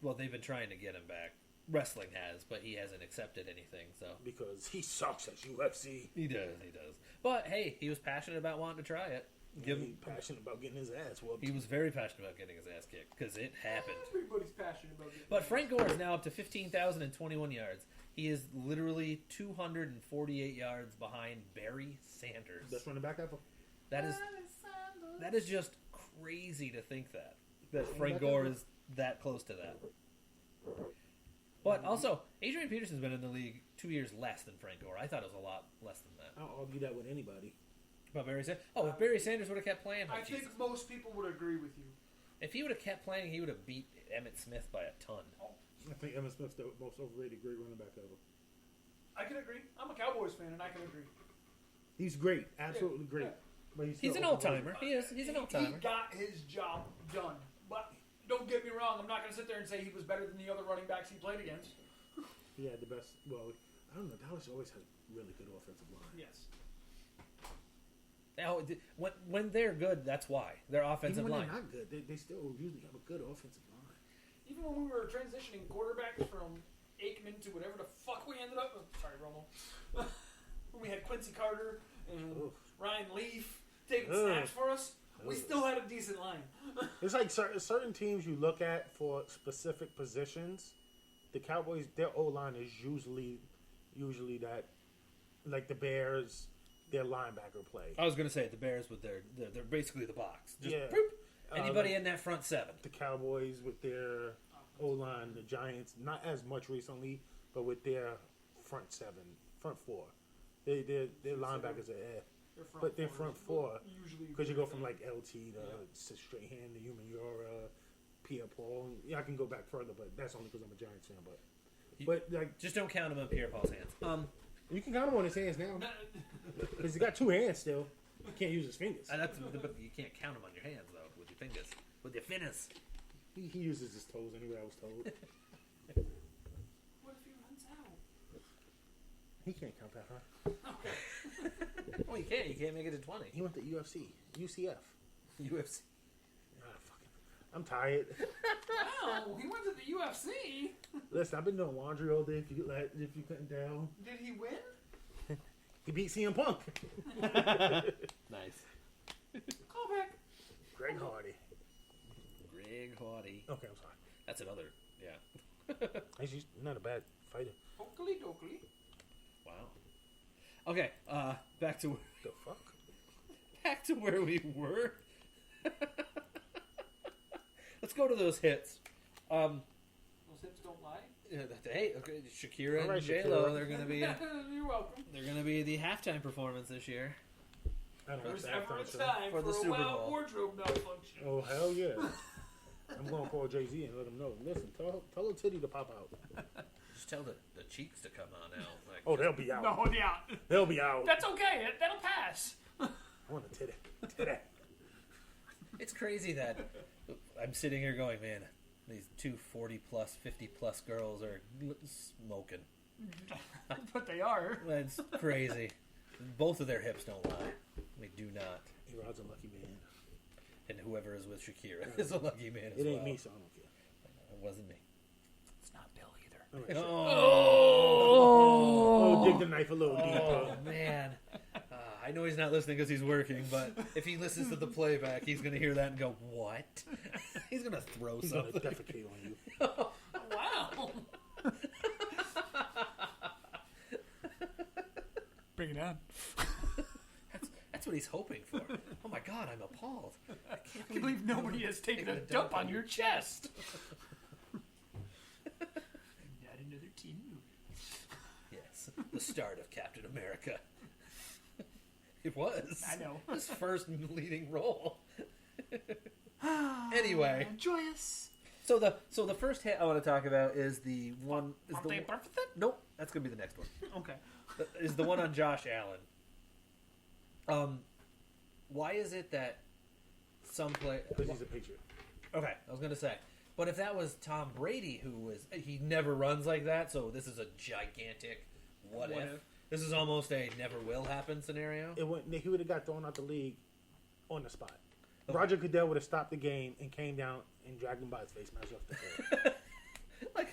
Well, they've been trying to get him back. Wrestling has, but he hasn't accepted anything. So Because he sucks at UFC. he does. But hey, he was passionate about wanting to try it. He's passionate about getting his ass whooped. He was very passionate about getting his ass kicked because it happened. Everybody's passionate about it. But Frank Gore is now up to 15,021 yards. He is literally 248 yards behind Barry Sanders. Best running back ever. That is just crazy to think that Frank Gore is that close to that. But also, Adrian Peterson's been in the league 2 years less than Frank Gore. I thought it was a lot less than that. I'll argue that with anybody. About Barry Sanders? Oh, if Barry Sanders would have kept playing, I think most people would agree with you. if he would have kept playing, he would have beat Emmitt Smith by a ton. I think Emmitt Smith's the most overrated great running back ever. I can agree. I'm a Cowboys fan, and I can agree. He's great. Absolutely great. Yeah. But He's an old timer. He is. He's an old He timer. got his job done. But don't get me wrong, I'm not going to sit there and say he was better than the other running backs he played against. He had the best. Well, I don't know. Dallas always has really good offensive line. Yes. Now, when they're good, that's why their offensive Even when line. they're not good, they still usually have a good offensive line. Even when we were transitioning quarterbacks from Aikman to whatever the fuck we ended up with. Sorry, Romo. When we had Quincy Carter and Ryan Leaf taking snaps for us, we still had a decent line. It's like certain teams you look at for specific positions. The Cowboys, their O-line is usually that, like the Bears, their linebacker play. I was going to say the Bears with they're basically the box. Just Yeah. boop, anybody in that front seven. The Cowboys with their O-line, the Giants, not as much recently, but with their front four. Their linebackers are but their front four, because you go from like LT to Strahan to Humaniora, Pierre-Paul. Yeah, I can go back further, but that's only because I'm a Giants fan. But like, Just don't count him in Pierre-Paul's hands. you can count him on his hands now because he's got two hands still. He can't use his fingers. But you can't count him on your hands though with your fingers. With your fingers. He uses his toes anyway. I was told. What if he runs out? He can't count that, huh? Okay. Oh, you can't. You can't make it to 20. He went to UCF. UFC. I'm tired. Wow, he went to the UFC. Listen, I've been doing laundry all day. If you couldn't tell, Did he win? he beat CM Punk. Nice. Call back. Greg Hardy. Greg Hardy. Okay, I'm sorry. That's another. Yeah. He's not a bad fighter. Oakley dokley. Wow. Okay. Back to The fuck? where we were. Let's go to those hits. Those hips don't lie. Hey, okay, Shakira All right, and J-Lo, Shakira. they're gonna be You're welcome. they're gonna be the halftime performance this year. I don't There's watch that ever a show. time For for, the a Super wild Bowl. wardrobe malfunction. Oh hell yeah! I'm gonna call Jay-Z and let him know. Listen, tell a titty to pop out. Just tell the cheeks to come on out. Like, Oh, they'll be out. No, yeah. They'll be out. That's okay. That'll pass. I want a titty. Titty. it's crazy that I'm sitting here going, man, these 40 plus, 50 plus girls are smoking. But they are. That's crazy. Both of their hips don't lie. They do not. Rod's a lucky man. And whoever is with Shakira is a lucky man as It ain't well. me, so I don't care. It wasn't me. It's not Bill either. All right, Oh, dig the knife a little oh deeper. man. I know he's not listening because he's working, but if he listens to the playback, he's going to hear that and go, what? He's going to throw He's gonna something. defecate on you. Wow. Bring it on. That's what he's hoping for. Oh my God, I'm appalled. I can't I believe nobody has taken a Taking dump on your chest. Not another teen movie. Yes, the start of Captain America. It was. I know. His first leading role. Anyway, Joyous. so the first hit I want to talk about is the one. Is Aren't the they one- perfect? Nope, that's gonna be the next one. Okay. Is the one on Josh Allen. Why is it that some play? Because he's a Patriot. Okay, I was gonna say, but if that was Tom Brady, he never runs like that, so this is a gigantic what if. This is almost a never will happen scenario. He would have got thrown out the league on the spot. Roger Goodell would have stopped the game and came down and dragged him by his face mask off the floor.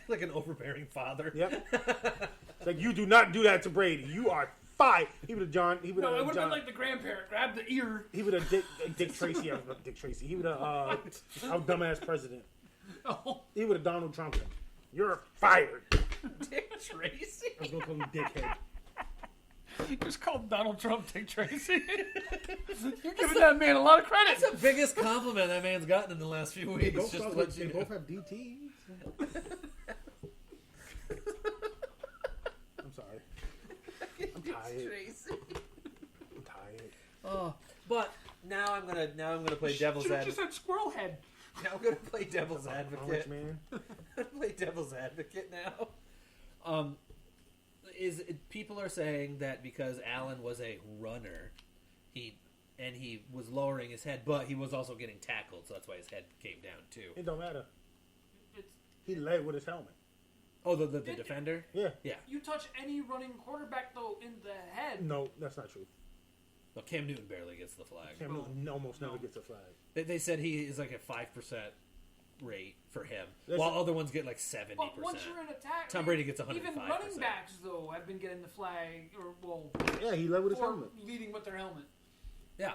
like an overbearing father. Yep. It's like, you do not do that to Brady. You are fired. He would have No, it would have been like the grandparent. Grab the ear. He would have Dick Tracy. Dick Tracy. He would have our dumbass president. Oh, He would have Donald Trump him. You're fired. Dick Tracy. I was gonna call him Dickhead. he just called Donald Trump Dick Tracy. You're giving that man a lot of credit. That's the biggest compliment that man's gotten in the last few weeks. Both Just to of let them- you they know. both have DTs. I'm sorry. I'm tired. Tracy. I'm tired. Oh, but now I'm gonna play devil's Should have advocate. just said squirrel head. Now I'm gonna play devil's Orange advocate. man. Play devil's advocate now. People are saying that because Allen was a runner, and he was lowering his head, but he was also getting tackled, so that's why his head came down too. It don't matter. It's, He led with his helmet. Oh, the defender? Yeah. Yeah. you touch any running quarterback, though, in the head. No, that's not true. Well, Cam Newton barely gets the flag. Cam Newton almost never gets a flag. They said he is like a 5% rate for him, That's while other ones get like 70%. But once you're in attack, Tom Brady gets 105%. Even running backs, though, have been getting the flag, Yeah, he led with his or helmet. leading with their helmet. Yeah.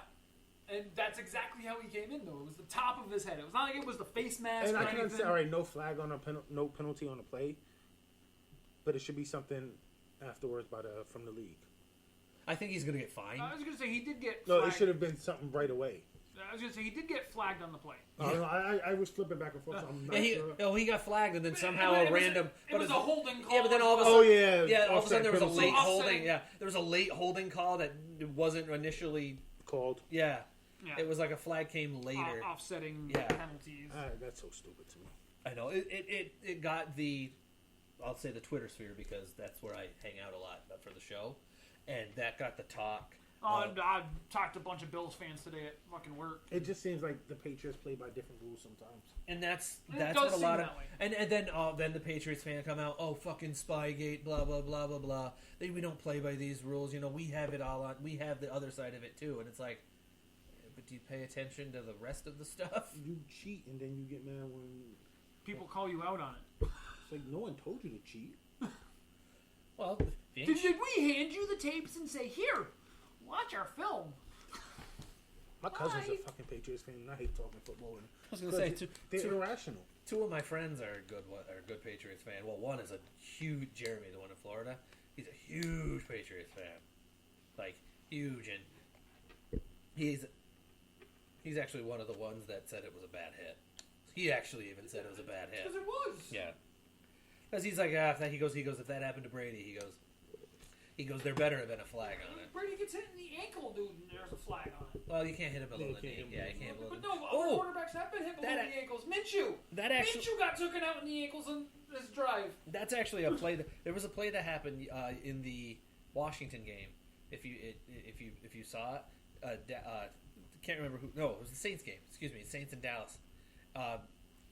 And that's exactly how he came in, though. It was the top of his head. It was not like it was the face mask And or I can anything. understand, all right, no flag on no penalty on the play, but it should be something afterwards from the league. I think he's going to get fined. I was going to say, he did get No, flagged. it should have been something right away. I was going to say, he did get flagged on the play. I was flipping back and forth. So I'm not sure. He got flagged, and then somehow It a was random. It was a holding call. Yeah, but then all of a Oh sudden, yeah, all of a sudden there was a penalty. late holding. Offsetting. Yeah, there was a late holding call that wasn't initially. Called. Yeah, Yeah. it was like a flag came later. Offsetting Yeah. penalties. That's so stupid to me. I know it got the, I'll say the Twitter sphere because that's where I hang out a lot for the show, and that got the talk. I talked to a bunch of Bills fans today at fucking work. It just seems like the Patriots play by different rules sometimes. And that's does what a seem lot of that way. and then the Patriots fan come out, oh fucking Spygate, blah blah blah blah blah. We don't play by these rules, we have it all on. We have the other side of it too, and it's like, but do you pay attention to the rest of the stuff? You cheat and then you get mad when People call you out on it. it's like no one told you to cheat. Well, Did we hand you the tapes and say, here, watch our film? My cousin's a Why? fucking Patriots fan, and I hate talking football. I was gonna say They're irrational. two of my friends are good Patriots fan. Well, one is a huge Jeremy, the one in Florida. He's a huge Patriots fan, like huge, and he's actually one of the ones that said it was a bad hit. He actually even said it was a bad hit. Because it was. Yeah, because he's like, he goes, if that happened to Brady, he goes, there better have been a flag on it. Brady gets hit in the ankle, dude, and there's a flag on it. Well, you can't hit him below You the can't knee. hit him Yeah, you below can't below But the no, knee. other quarterbacks have been hit below the ankles. Minshew got taken out in the ankles in this drive. That's actually a play. There was a play that happened in the Washington game. If you saw it, can't remember who. No, it was the Saints game. Excuse me, Saints in Dallas.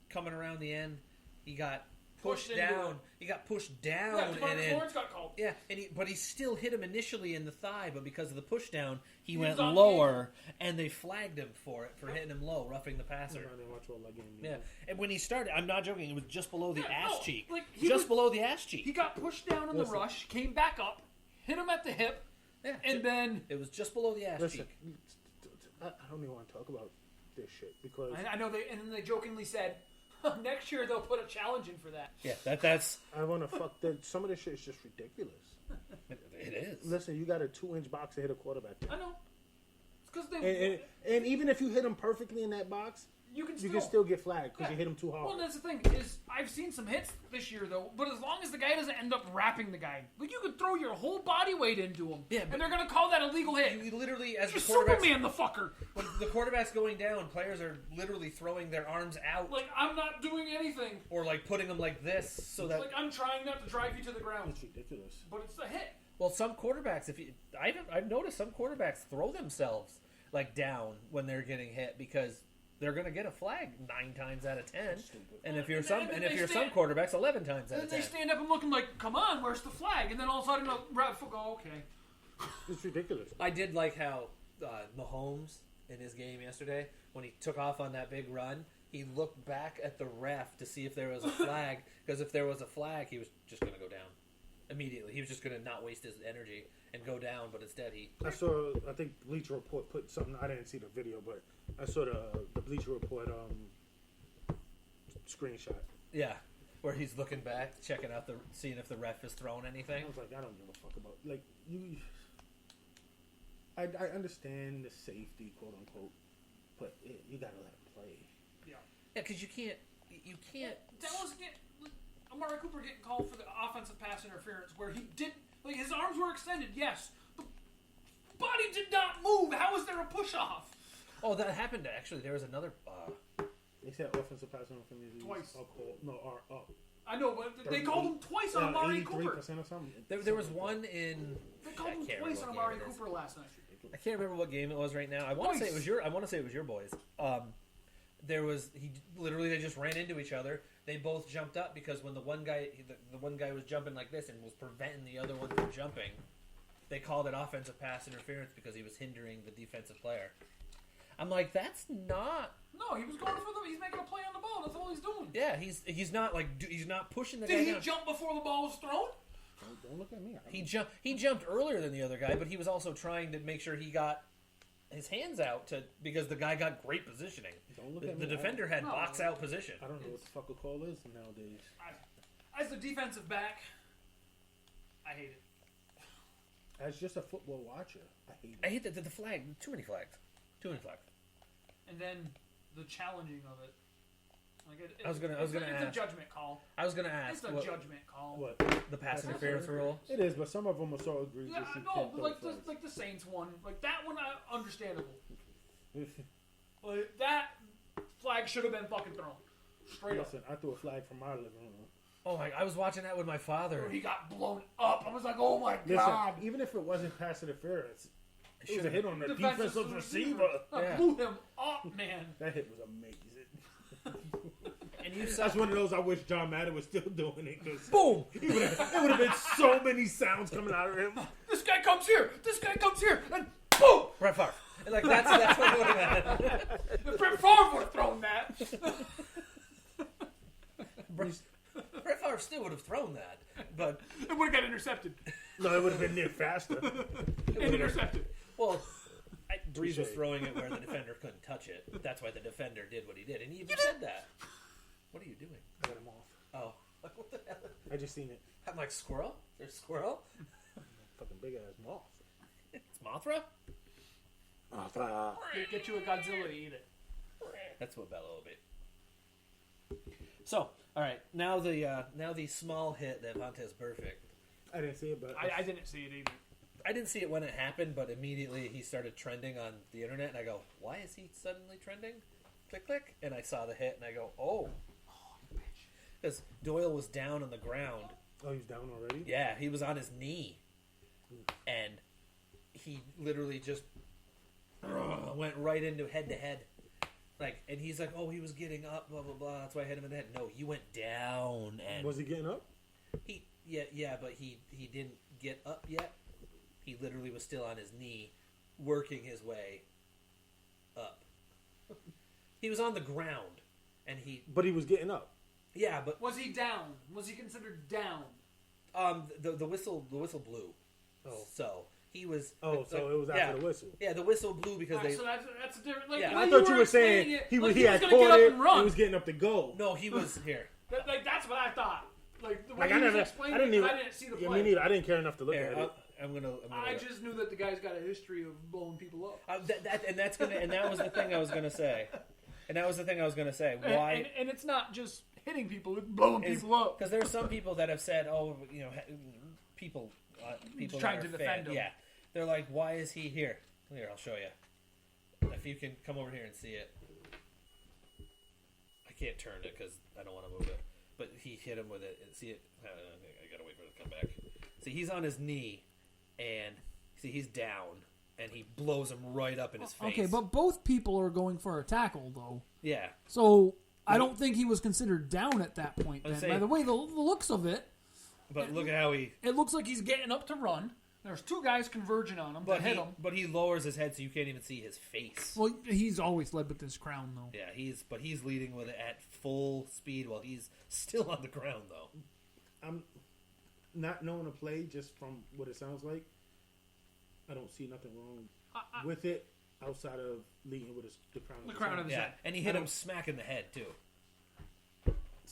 Coming around the end, he got pushed down. He got pushed down, Yeah, and then Lawrence got called. yeah, but he still hit him initially in the thigh. But because of the push down, he was went on lower, and they flagged him for hitting him low, roughing the passer. I didn't watch all that game. Yeah, and when he started, I'm not joking. It was just below the Yeah, ass no, cheek, like, he just was- below the ass cheek. He got pushed down in the Listen. rush, came back up, hit him at the hip, Yeah, and then it was just below the ass Listen, cheek. I don't even want to talk about this shit because I know and then they jokingly said, next year they'll put a challenge in for that. Yeah, that's I want to fuck that. Some of this shit is just ridiculous. it is. Listen, you got a 2-inch box to hit a quarterback. I know. It's because they And even if you hit him perfectly in that box, you can you can still get flagged because you hit him too hard. Well, that's the thing is I've seen some hits this year though, but as long as the guy doesn't end up wrapping the guy, like you could throw your whole body weight into him, Yeah, but- and they're gonna call that a legal hit. You literally, as You're the quarterback, Superman, the fucker. when the quarterback's going down, players are literally throwing their arms out Like I'm not doing anything. or like putting them like this so that. Like I'm trying not to drive you to the ground, It's ridiculous. but it's a hit. Well, some quarterbacks, I've noticed some quarterbacks throw themselves like down when they're getting hit because they're going to get a flag 9 times out of 10, and if you're And some then if they you're some stand- quarterbacks, 11 times out And of then 10. they stand up and looking like, "Come on, where's the flag?" And then all of a sudden, the ref will go, "Okay." It's ridiculous. I did like how Mahomes in his game yesterday, when he took off on that big run, he looked back at the ref to see if there was a flag, because if there was a flag, he was just going to go down immediately. He was just going to not waste his energy and go down, but instead I think Bleacher Report put something. I didn't see the video, but I saw the Bleacher Report screenshot. yeah, where he's looking back, checking out seeing if the ref is throwing anything. I was like, I don't give a fuck about like you. I understand the safety, quote unquote, but you gotta let him play. Yeah. Yeah, because you can't. Dallas Amari Cooper getting called for the offensive pass interference where he did, like his arms were extended, yes. The body did not move. How is there a push off? Oh, that happened actually. There was another. They said offensive pass interference Twice. I I know, but they called him twice on Amari Cooper. 83% or something. There was one in. They called him I can't twice remember on what Amari game it is. Cooper last night. I can't remember what game it was right now. I want to say it was your. I want to say it was your boys. They just ran into each other. They both jumped up because when the one guy was jumping like this and was preventing the other one from jumping, they called it offensive pass interference because he was hindering the defensive player. I'm like, that's not. No, he was going for them. He's making a play on the ball. That's all he's doing. Yeah, he's not he's not pushing the guy Did he down. jump before the ball was thrown? Don't look at me. He jumped earlier than the other guy, but he was also trying to make sure he got his hands out because the guy got great positioning. Don't look at me. The defender had box out position. I don't know what the fuck a call is nowadays. As a defensive back, I hate it. As just a football watcher, I hate it. I hate the flag. Too many flags. And then the challenging of it. Like I was gonna it's ask. a judgment call. I was gonna ask. It's a judgment call. What? The pass interference rule? It is, but some of them are so egregious. Yeah, you no, can't throw like flags. the Saints one, like that one, understandable. Like that flag should have been fucking thrown. Straight Listen, I threw a flag from my living room. Oh my! I was watching that with my father. up. He got blown up. I was like, oh my Listen, god. even if it wasn't pass interference, it was a should've- hit on the Defensive defensive receiver. I Yeah. blew him up, man. That hit was amazing. And you saw That's one of those I wish John Madden was still doing it. Cause boom. it would have been so many sounds coming out of him. This guy comes here. This guy comes here, and boom. Brett Favre. Like that's what it would have been. If Brett Favre would have thrown that. Brett Favre still would have thrown that, but It would have got intercepted. No, it would have been near faster. And intercepted. well, Breeze was Touche. throwing it where the defender couldn't touch it. That's why the defender did what he did, and he even said that. What are you doing? I got him off. Oh, like, what the hell? I just seen it. I'm like squirrel. There's squirrel. Fucking big ass moth. It's Mothra. Get you a Godzilla to eat it. That's what Bella will be. So, all right, now the small hit that Vontaze perfect. I didn't see it, but I didn't see it either. I didn't see it when it happened, but immediately he started trending on the internet, and I go, "Why is he suddenly trending?" Click, click, and I saw the hit, and I go, "Oh, because Doyle was down on the ground. Oh, he's down already? Yeah, he was on his knee, and he literally just went right into head to head, like, and he's like, "Oh, he was getting up, blah blah blah. That's why I hit him in the head." No, you went down, and Was he getting up? but he didn't get up yet. He literally was still on his knee, working his way up. He was on the ground, and But he was getting up. yeah, but Was he down? Was he considered down? the whistle blew. Oh. So he was. Oh, so it was after the whistle. Yeah, the whistle blew because Alright, they. so that's a different. Like, Yeah. the I way thought you were saying explaining it, he like, had was caught gonna get it. up and run. He was getting up to go. No, he was here. Like that's what I thought. Like the way Like he I was never, explaining I didn't it, even. I didn't see the Yeah, play. me neither. I didn't care enough to look Here, at it. I'm gonna. I just knew that the guy's got a history of blowing people up. That was the thing I was gonna say. And that was the thing I was gonna say. Why? And it's not just hitting people; it's blowing people up. Because there's some people that have said, "Oh, people Trying that to are defend him. Yeah, they're like, "Why is he here?" Here, I'll show you. If you can come over here and see it. I can't turn it because I don't want to move it. But he hit him with it. And see it? I gotta wait for it to come back. See, he's on his knee, and see, he's down, and he blows him right up in his face. Okay, but both people are going for a tackle, though. Yeah. So I don't think he was considered down at that point. Let's Then. say- By the way, the looks of it, But look at how he. It looks like he's getting up to run. There's two guys converging on him to hit him. But he lowers his head so you can't even see his face. well, he's always led with this crown, though. Yeah, he's leading with it at full speed while he's still on the ground though. I'm not knowing a play just from what it sounds like. I don't see nothing wrong with it outside of leading with the crown. The crown of his Yeah, head. and he hit him smack in the head too.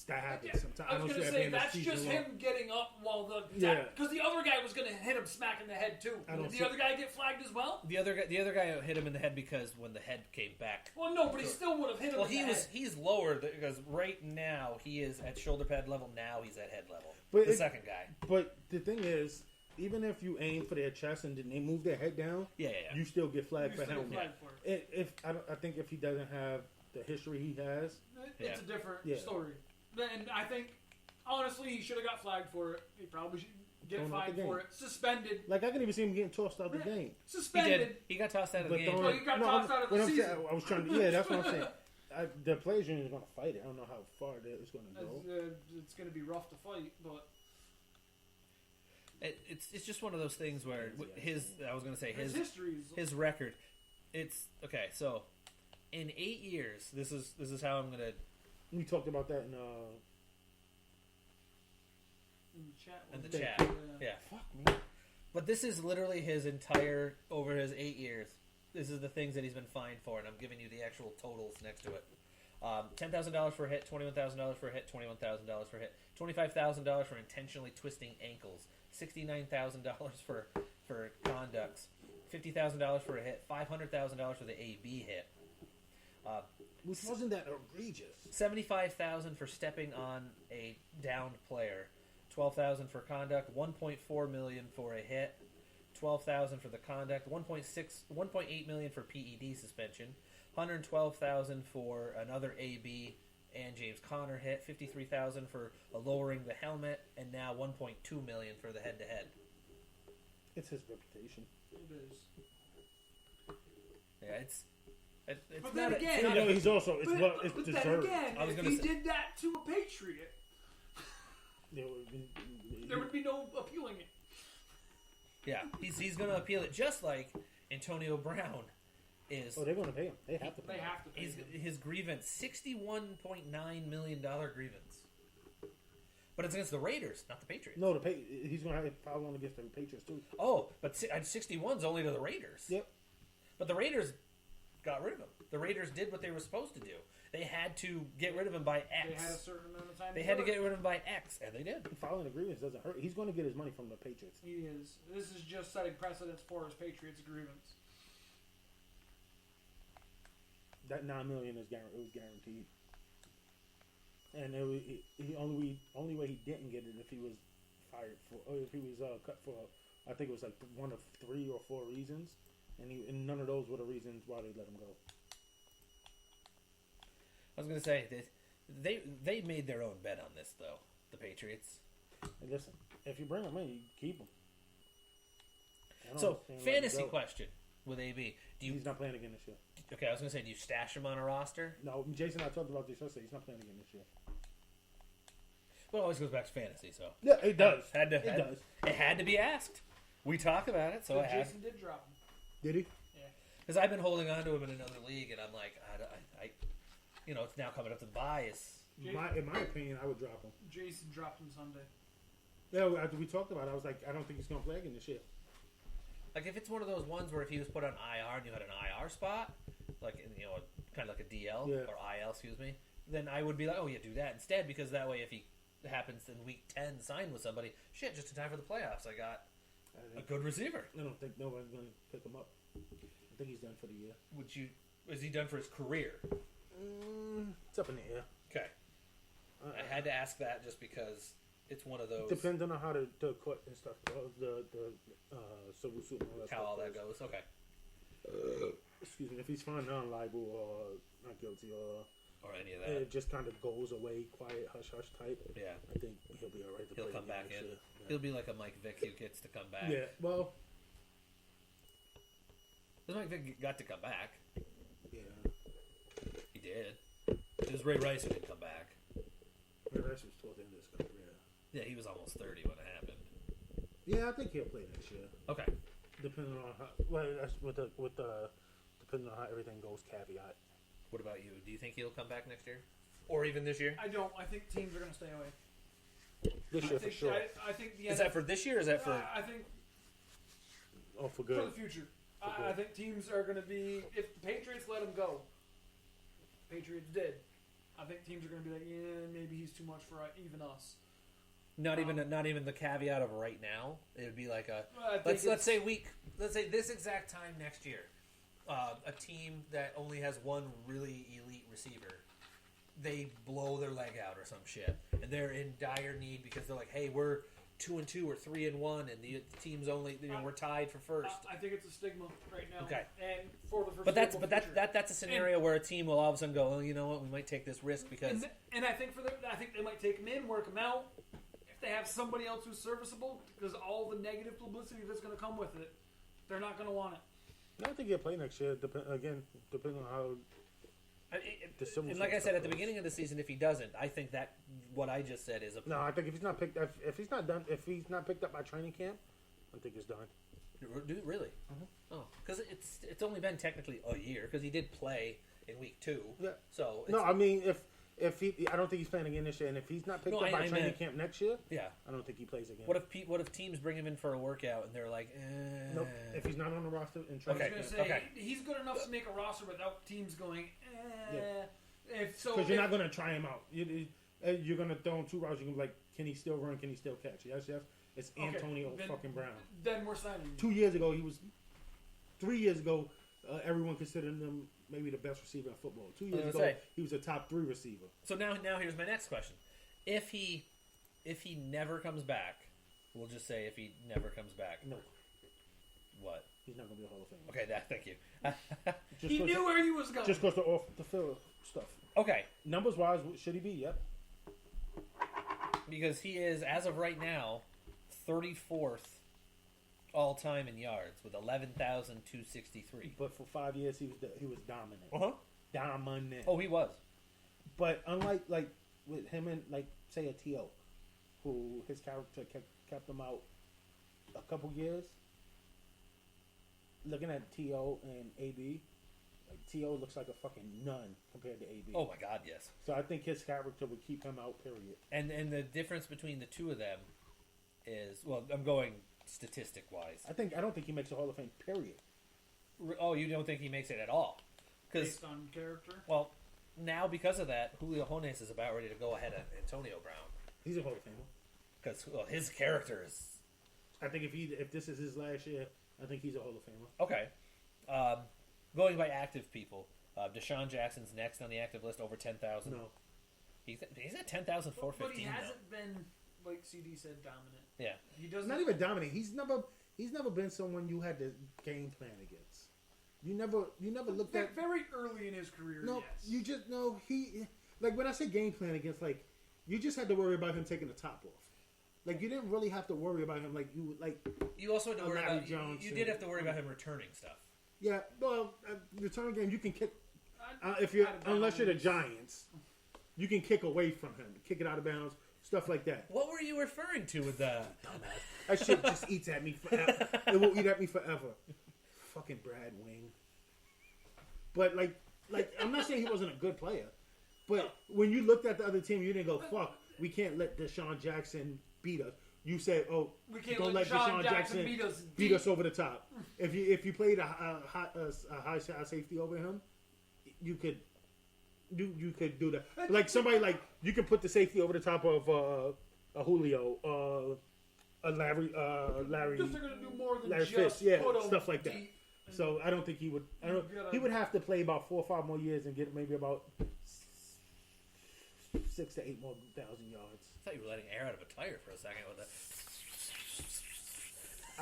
That happens Yeah, sometimes. I was don't going see to that say, being a that's season just long. him getting up while the... Yeah. Because the other guy was going to hit him smack in the head, too. I don't Did see- the other guy get flagged as well? The other guy hit him in the head because when the head came back. Well, no, but he still would have hit him Well, in the head. he's lower because right now he is at shoulder pad level. Now he's at head level. But The it- second guy. But the thing is, even if you aim for their chest and then they move their head down, Yeah. you still get flagged You for still him. get flagged for it. I think if he doesn't have the history he has, It's a different Yeah. story. And I think, honestly, he should have got flagged for it. He probably should. Get thrown out the fined game. for it. Suspended. Like, I can even see him getting tossed out the game. He Suspended. did. He got tossed out of the But game. throwing- Well, he got no, tossed out of the what I'm season. saying, I was trying to. Yeah, that's what I'm saying. The players union is going to fight it. I don't know how far it's going to go. It's going to be rough to fight, but It's just one of those things where I was going to say his history is his record. It's okay. So in 8 years, this is how I'm going to. We talked about that in in the chat. In the chat. Yeah. fuck me. But this is literally his entire, over his 8 years. This is the things that he's been fined for, and I'm giving you the actual totals next to it. $10,000 for a hit, $21,000 for a hit, $21,000 for a hit, $25,000 for intentionally twisting ankles, $69,000 for conducts, $50,000 for a hit, $500,000 for the AB hit, Which wasn't that egregious. $75,000 for stepping on a downed player, $12,000 for conduct, $1.4 million for a hit, $12,000 for the conduct, $1.8 million for PED suspension, $112,000 for another AB and James Conner hit, $53,000 for lowering the helmet, and now $1.2 million for the head-to-head. It's his reputation. It is. Yeah, it's But not then a- again, it's not No, a- he's also it's but then deserved. again, I was if gonna he say- did that to a Patriot, There would be- there would be no appealing it. yeah, he's going to appeal it just like Antonio Brown is. Oh, they're going to pay him. They have to pay They him. have to pay him. His grievance, $61.9 million grievance. But it's against the Raiders, not the Patriots. No, he's going to have file one against the Patriots too. Oh, but 61's only to the Raiders. Yep. But the Raiders got rid of him. The Raiders did what they were supposed to do. They had to get rid of him by X. They had a certain amount of time. They had to do it. get rid of him by X, and they did. Filing agreements doesn't hurt. He's going to get his money from the Patriots. He is. This is just setting precedents for his Patriots grievance. That $9 million is guaranteed. And it was, he only way he didn't get it if he was fired for, or if he was cut for, I think it was like one of 3 or 4 reasons, and none of those were the reasons why they let him go. I was going to say, they made their own bet on this, though, the Patriots. And listen, if you bring him in, you keep him. I don't So, understand why fantasy you go. question with AB. He's not playing again this year. Okay, I was going to say, do you stash him on a roster? No, Jason and I talked about this yesterday. He's not playing again this year. Well, it always goes back to fantasy, so. Yeah, it does. It had to be asked. We talked about it, so I had. Jason did drop him. Did he? Because I've been holding on to him in another league, and I'm like, I it's now coming up to the bye. In my opinion, I would drop him. Jason dropped him Sunday. Yeah, after we talked about it, I was like, I don't think he's going to play again this year. Like, if it's one of those ones where if he was put on IR and you had an IR spot, like, kind of like a DL, Yeah. or IL, excuse me, then I would be like, oh, yeah, do that instead, because that way if he happens in week 10 sign with somebody, shit, just in time for the playoffs, I got a good receiver. I don't think nobody's going to pick him up. I think he's done for the year. Is he done for his career? It's up in the air. Okay. I had to ask that just because it's one of those. Depends on how the court and stuff, the civil suit and all that How stuff all that goes. Okay. Excuse me. If he's found non-liable or not guilty Or any of that. it just kind of goes away, quiet, hush-hush type, Yeah. I think he'll be all right to He'll play come again back next in. year. He'll be like a Mike Vick who gets to come back. Yeah, well, Mike Vick got to come back. yeah. He did. It was Ray Rice who didn't come back. The rest was towards the end of his career. Yeah, he was almost 30 when it happened. Yeah, I think he'll play next year. Okay. Depending on how, that's depending on how everything goes. Caveat. What about you? Do you think he'll come back next year? Or even this year? I don't. I think teams are going to stay away. This year for sure. I think the Is that for this year or is that for. I think Oh, for for good. the future. For I good. think teams are going to be, if the Patriots let him go, Patriots did. I think teams are going to be like, yeah, maybe he's too much for even us. Not even the caveat of right now. It would be like a. I think Let's say this exact time next year, a team that only has one really elite receiver, they blow their leg out or some shit, and they're in dire need because they're like, hey, we're 2-2 or 3-1, and the team's only we're tied for first. I think it's a stigma right now. Okay. And for the But that's foreseeable future. that's a scenario where a team will all of a sudden go, oh, you know what, we might take this risk because And I think I think they might take him in, work him out. If they have somebody else who's serviceable, because all the negative publicity that's going to come with it, they're not going to want it. I don't think he'll play next year. Depending on how. And like I said at the beginning of the season, if he doesn't, I think that what I just said is a No, I think if he's not picked, if he's not done, if he's not picked up by training camp, I think it's done. Really? Oh, because it's only been technically a year because he did play in week 2. Yeah. So no, I mean if he, I don't think he's playing again this year, and if he's not picked up by training camp next year, yeah, I don't think he plays again. What if teams bring him in for a workout and they're like, nope. If he's not on the roster in training I was going to say he's good enough to make a roster without teams going. Because you're not going to try him out. You're going to throw him 2 routes. You're going to be like, can he still run? Can he still catch? Yes. It's Antonio fucking Brown. Then we're signing him. 2 years ago, 3 years ago, everyone considered him maybe the best receiver in football. 2 years ago, he was a top 3 receiver. So now here's my next question: If he never comes back, we'll just say if he never comes back, no, what? He's not going to be a Hall of Famer. Okay, thank you. He knew where he was going. Just goes to off the field stuff. Okay, numbers wise, should he be? Yep. Because he is, as of right now, 34th all time in yards with 11,263. But for 5 years, he was dominant. Dominant. Oh, he was. But unlike with him and say a T.O., who his character kept him out a couple years. Looking at T.O. and A.B., T.O. looks like a fucking nun compared to A.B. Oh my God, yes. So I think his character would keep him out. Period. And the difference between the two of them is, well, I'm going statistic wise. I don't think he makes a Hall of Fame. Period. Oh, you don't think he makes it at all? Based on character. Well, now because of that, Julio Jones is about ready to go ahead of Antonio Brown. He's a Hall of Famer. Because his character is. I think if this is his last year, I think he's a Hall of Famer. Okay. Going by active people, Deshaun Jackson's next on the active list, over 10,000. No. He's at 10,415. But he hasn't been, like CD said, dominant. Yeah. He doesn't. Not even dominant. He's never been someone you had to game plan against. You never looked at very early in his career. No, yes. you just know he when I say game plan against, you just had to worry about him taking the top off. You didn't really have to worry about him You also had to worry Larry about Jones you did have to worry about him returning stuff. Yeah, well, return game you can kick unless you're the Giants, you can kick away from him, kick it out of bounds, stuff like that. What were you referring to with that? That shit just eats at me forever. It will eat at me forever. Fucking Brad Wing. But I'm not saying he wasn't a good player, but when you looked at the other team, you didn't go, "Fuck, we can't let Deshaun Jackson beat us." You said, "Oh, we can't don't let Deshaun Jackson beat us over the top." If you played a high safety over him, you could do that. Like somebody you could put the safety over the top of a Julio, a Larry. Just they're gonna do more than Larry just Fitz, put him stuff like that. deep. So I don't think he would. He would have to play about 4 or 5 more years and get maybe about 6 to 8 more thousand yards. I thought you were letting air out of a tire for a second with that.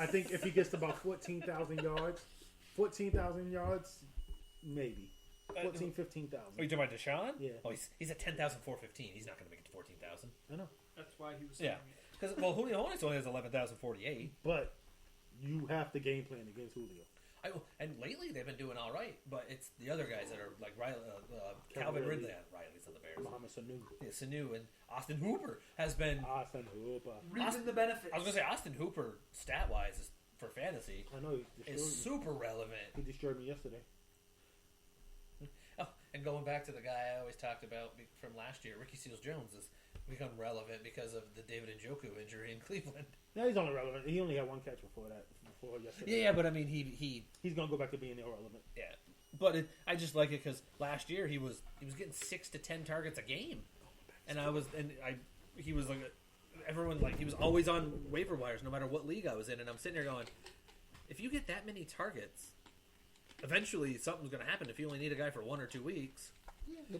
I think if he gets to about 14,000 yards, maybe 15,000. Are you talking about Deshaun? Yeah. Oh, he's at 10,415. He's not going to make it to 14,000. I know. That's why he was saying it. Because Julio Jones only has 11,048. But you have to game plan against Julio. And lately they've been doing all right, but it's the other guys that are like Riley, Calvin Ridley. Riley's on the Bears. Muhammad Sanu. Yeah, Sanu and Austin Hooper has been Reaping the benefits. I was going to say Austin Hooper, stat wise, for fantasy, I know is super relevant. He destroyed me yesterday. Oh, and going back to the guy I always talked about from last year, Ricky Seals-Jones has become relevant because of the David Njoku injury in Cleveland. No, he's only relevant. He only had 1 catch before yesterday. Yeah, but I mean, he's gonna go back to being irrelevant. Yeah, but I just like it because last year he was getting 6 to 10 targets a game, he was like everyone he was always on waiver wires no matter what league I was in, and I'm sitting there going, if you get that many targets, eventually something's gonna happen. If you only need a guy for 1 or 2 weeks.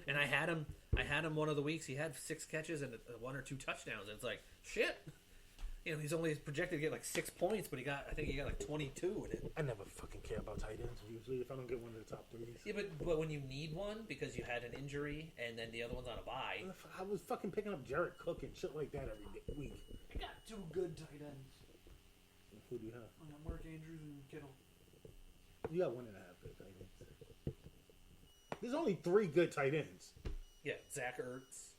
And I had him one of the weeks. He had 6 catches and 1 or 2 touchdowns. And it's like, shit. he's only projected to get like 6 points, but I think he got like 22 in it. I never fucking care about tight ends usually if I don't get one of the top threes. Yeah, but when you need one because you had an injury and then the other one's on a bye. I was fucking picking up Jared Cook and shit like that every week. I got 2 good tight ends. Who do you have? I got Mark Andrews and Kittle. You got 1.5 good tight ends. There's only 3 good tight ends. Yeah, Zach Ertz,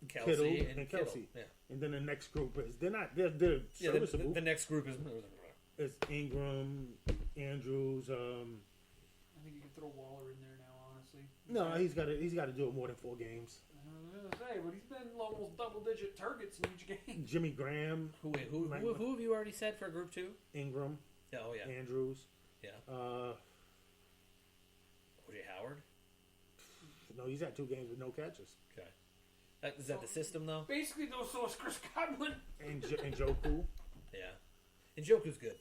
Kelsey, Kittle and Kelsey. Kittle. Yeah. And then the next group is they're serviceable. The next group is It's Ingram, Andrews. I think you can throw Waller in there now, honestly. No, he's got to do it more than 4 games. I was gonna say, but he's been almost double-digit targets in each game. Jimmy Graham. Who have you already said for group 2? Ingram. Oh yeah. Andrews. Yeah. O.J. Howard. No, he's had 2 games with no catches. Okay. Is that the system though? Basically, though, so is Chris Godwin. And Njoku. Yeah. Njoku's good.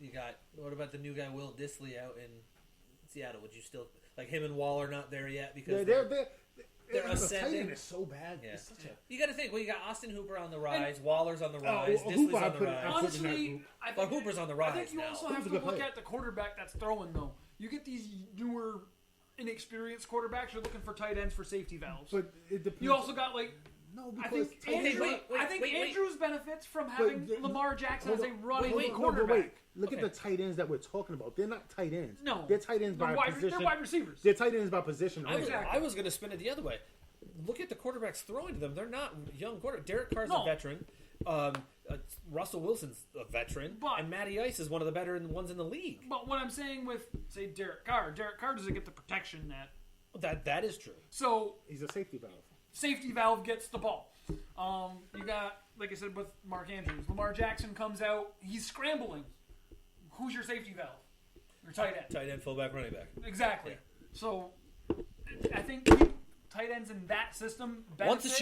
You got, what about the new guy Will Dissly out in Seattle? Would you still like him and Waller not there yet because they're ascending? The tight end is so bad. Yeah. It's such a, You got to think. Well, you got Austin Hooper on the rise, Waller's on the rise, Dissly's Hooper, on the rise. Honestly, I But think Hooper's on the rise I think you now. also Hooper's have a to good look player. at the quarterback that's throwing, though. You get these newer, inexperienced quarterbacks. You're looking for tight ends for safety valves. but it depends. You also got like. no, I because think tight ends- Andrews benefits from having But- Lamar Jackson hold as a on, running hold on, no, but quarterback. wait. Look Okay. at the tight ends that we're talking about. They're not tight ends. No, they're tight ends by position. They're wide receivers. They're tight ends by position. I was, Exactly. I was going to spin it the other way. Look at the quarterbacks throwing to them. They're not young quarterbacks. Derek Carr's No. a veteran. Russell Wilson's a veteran. But- and Matty Ice is one of the better ones in the league. But what I'm saying with, say, Derek Carr doesn't get the protection That is true. So He's a safety valve. safety valve gets the ball. You got, like I said, with Mark Andrews. Lamar Jackson comes out. He's scrambling. Who's your safety valve? Your tight end. Tight end, fullback, running back. Exactly. Yeah. So I think tight ends in that system Once benefit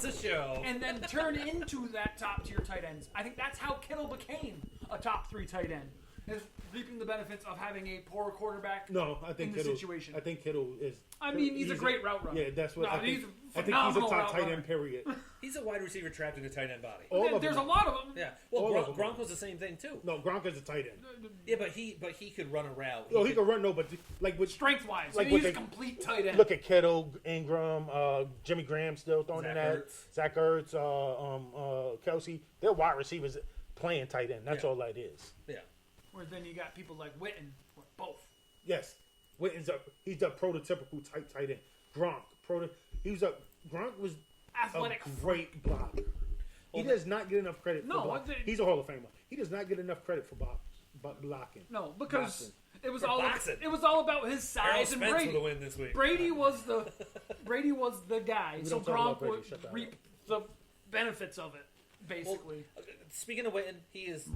a show. and then turn into that top tier tight ends. I think that's how Kittle became a top 3 tight end. Is reaping the benefits of having a poor quarterback. No, I think in the Kittle. situation. I think Kittle is. I mean, he's a great route runner. Yeah, that's what No, I think. he's a I think he's a phenomenal top route tight runner. end. Period. He's a wide receiver trapped in a tight end body. All of There's them. a lot of them. Yeah. Well, All of them. Gronk was the same thing too. No, Gronk is a tight end. Yeah, but he could run a route. No, he can run. No, but like with Strength wise, Like he's what a they- complete tight end. look at Kittle, Ingram, Jimmy Graham still throwing Zach in that. Ertz. Zach Ertz, Kelsey. They're wide receivers playing tight end. That's Yeah. all that is. Yeah. Where then you got people like Witten, or both. Yes, Witten's he's the prototypical tight end. Gronk, Gronk was Athletic. a great block. He Well, does not get enough credit. No, for block. I think- He's a Hall of Famer. He does not get enough credit for blocking. No, because Boxing. it was For all boxing. it was all about his Errol size and Spence with a Brady. win this week. Brady was the guy. We So don't talk about Gronk Brady, would shut that reap up. the benefits of it, basically. Speaking of Witten, he's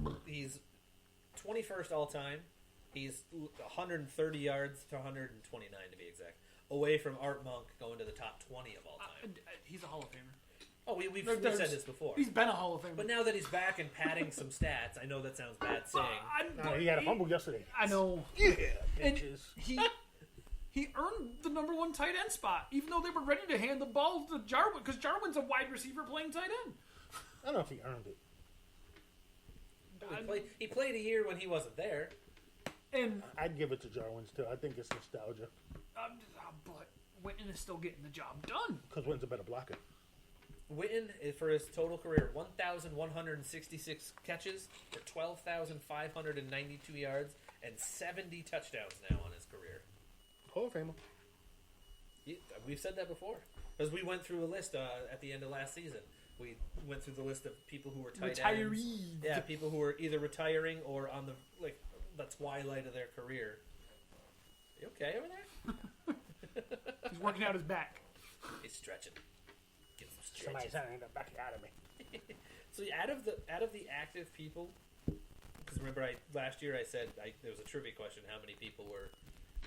21st all time. He's 130 yards to 129 to be exact, away from Art Monk going to the top 20 of all time. He's a Hall of Famer. Oh, we've There's- said this before. He's been a Hall of Famer. But now that he's back and padding some stats, I know that sounds bad saying. He had a fumble yesterday. I know. Yeah, And bitches. he earned the number 1 tight end spot, even though they were ready to hand the ball to Jarwin, because Jarwin's a wide receiver playing tight end. I don't know if he earned it. He played a year when he wasn't there. And I'd give it to Jarwin still. I think it's nostalgia but Witten is still getting the job done. because Witten's a better blocker. Witten, for his total career, 1,166 catches for 12,592 yards and 70 touchdowns now on his career. Hall of Famer. We've said that before. Because we went through a list at the end of last season. We went through the list of people who were tight ends. Retirees. Yeah, people who were either retiring or on the twilight of their career. You okay over there? He's working out his back. He's stretching. Give him some Somebody's stretches. trying to back out of me. So out of the active people, because remember last year I said there was a trivia question: how many people were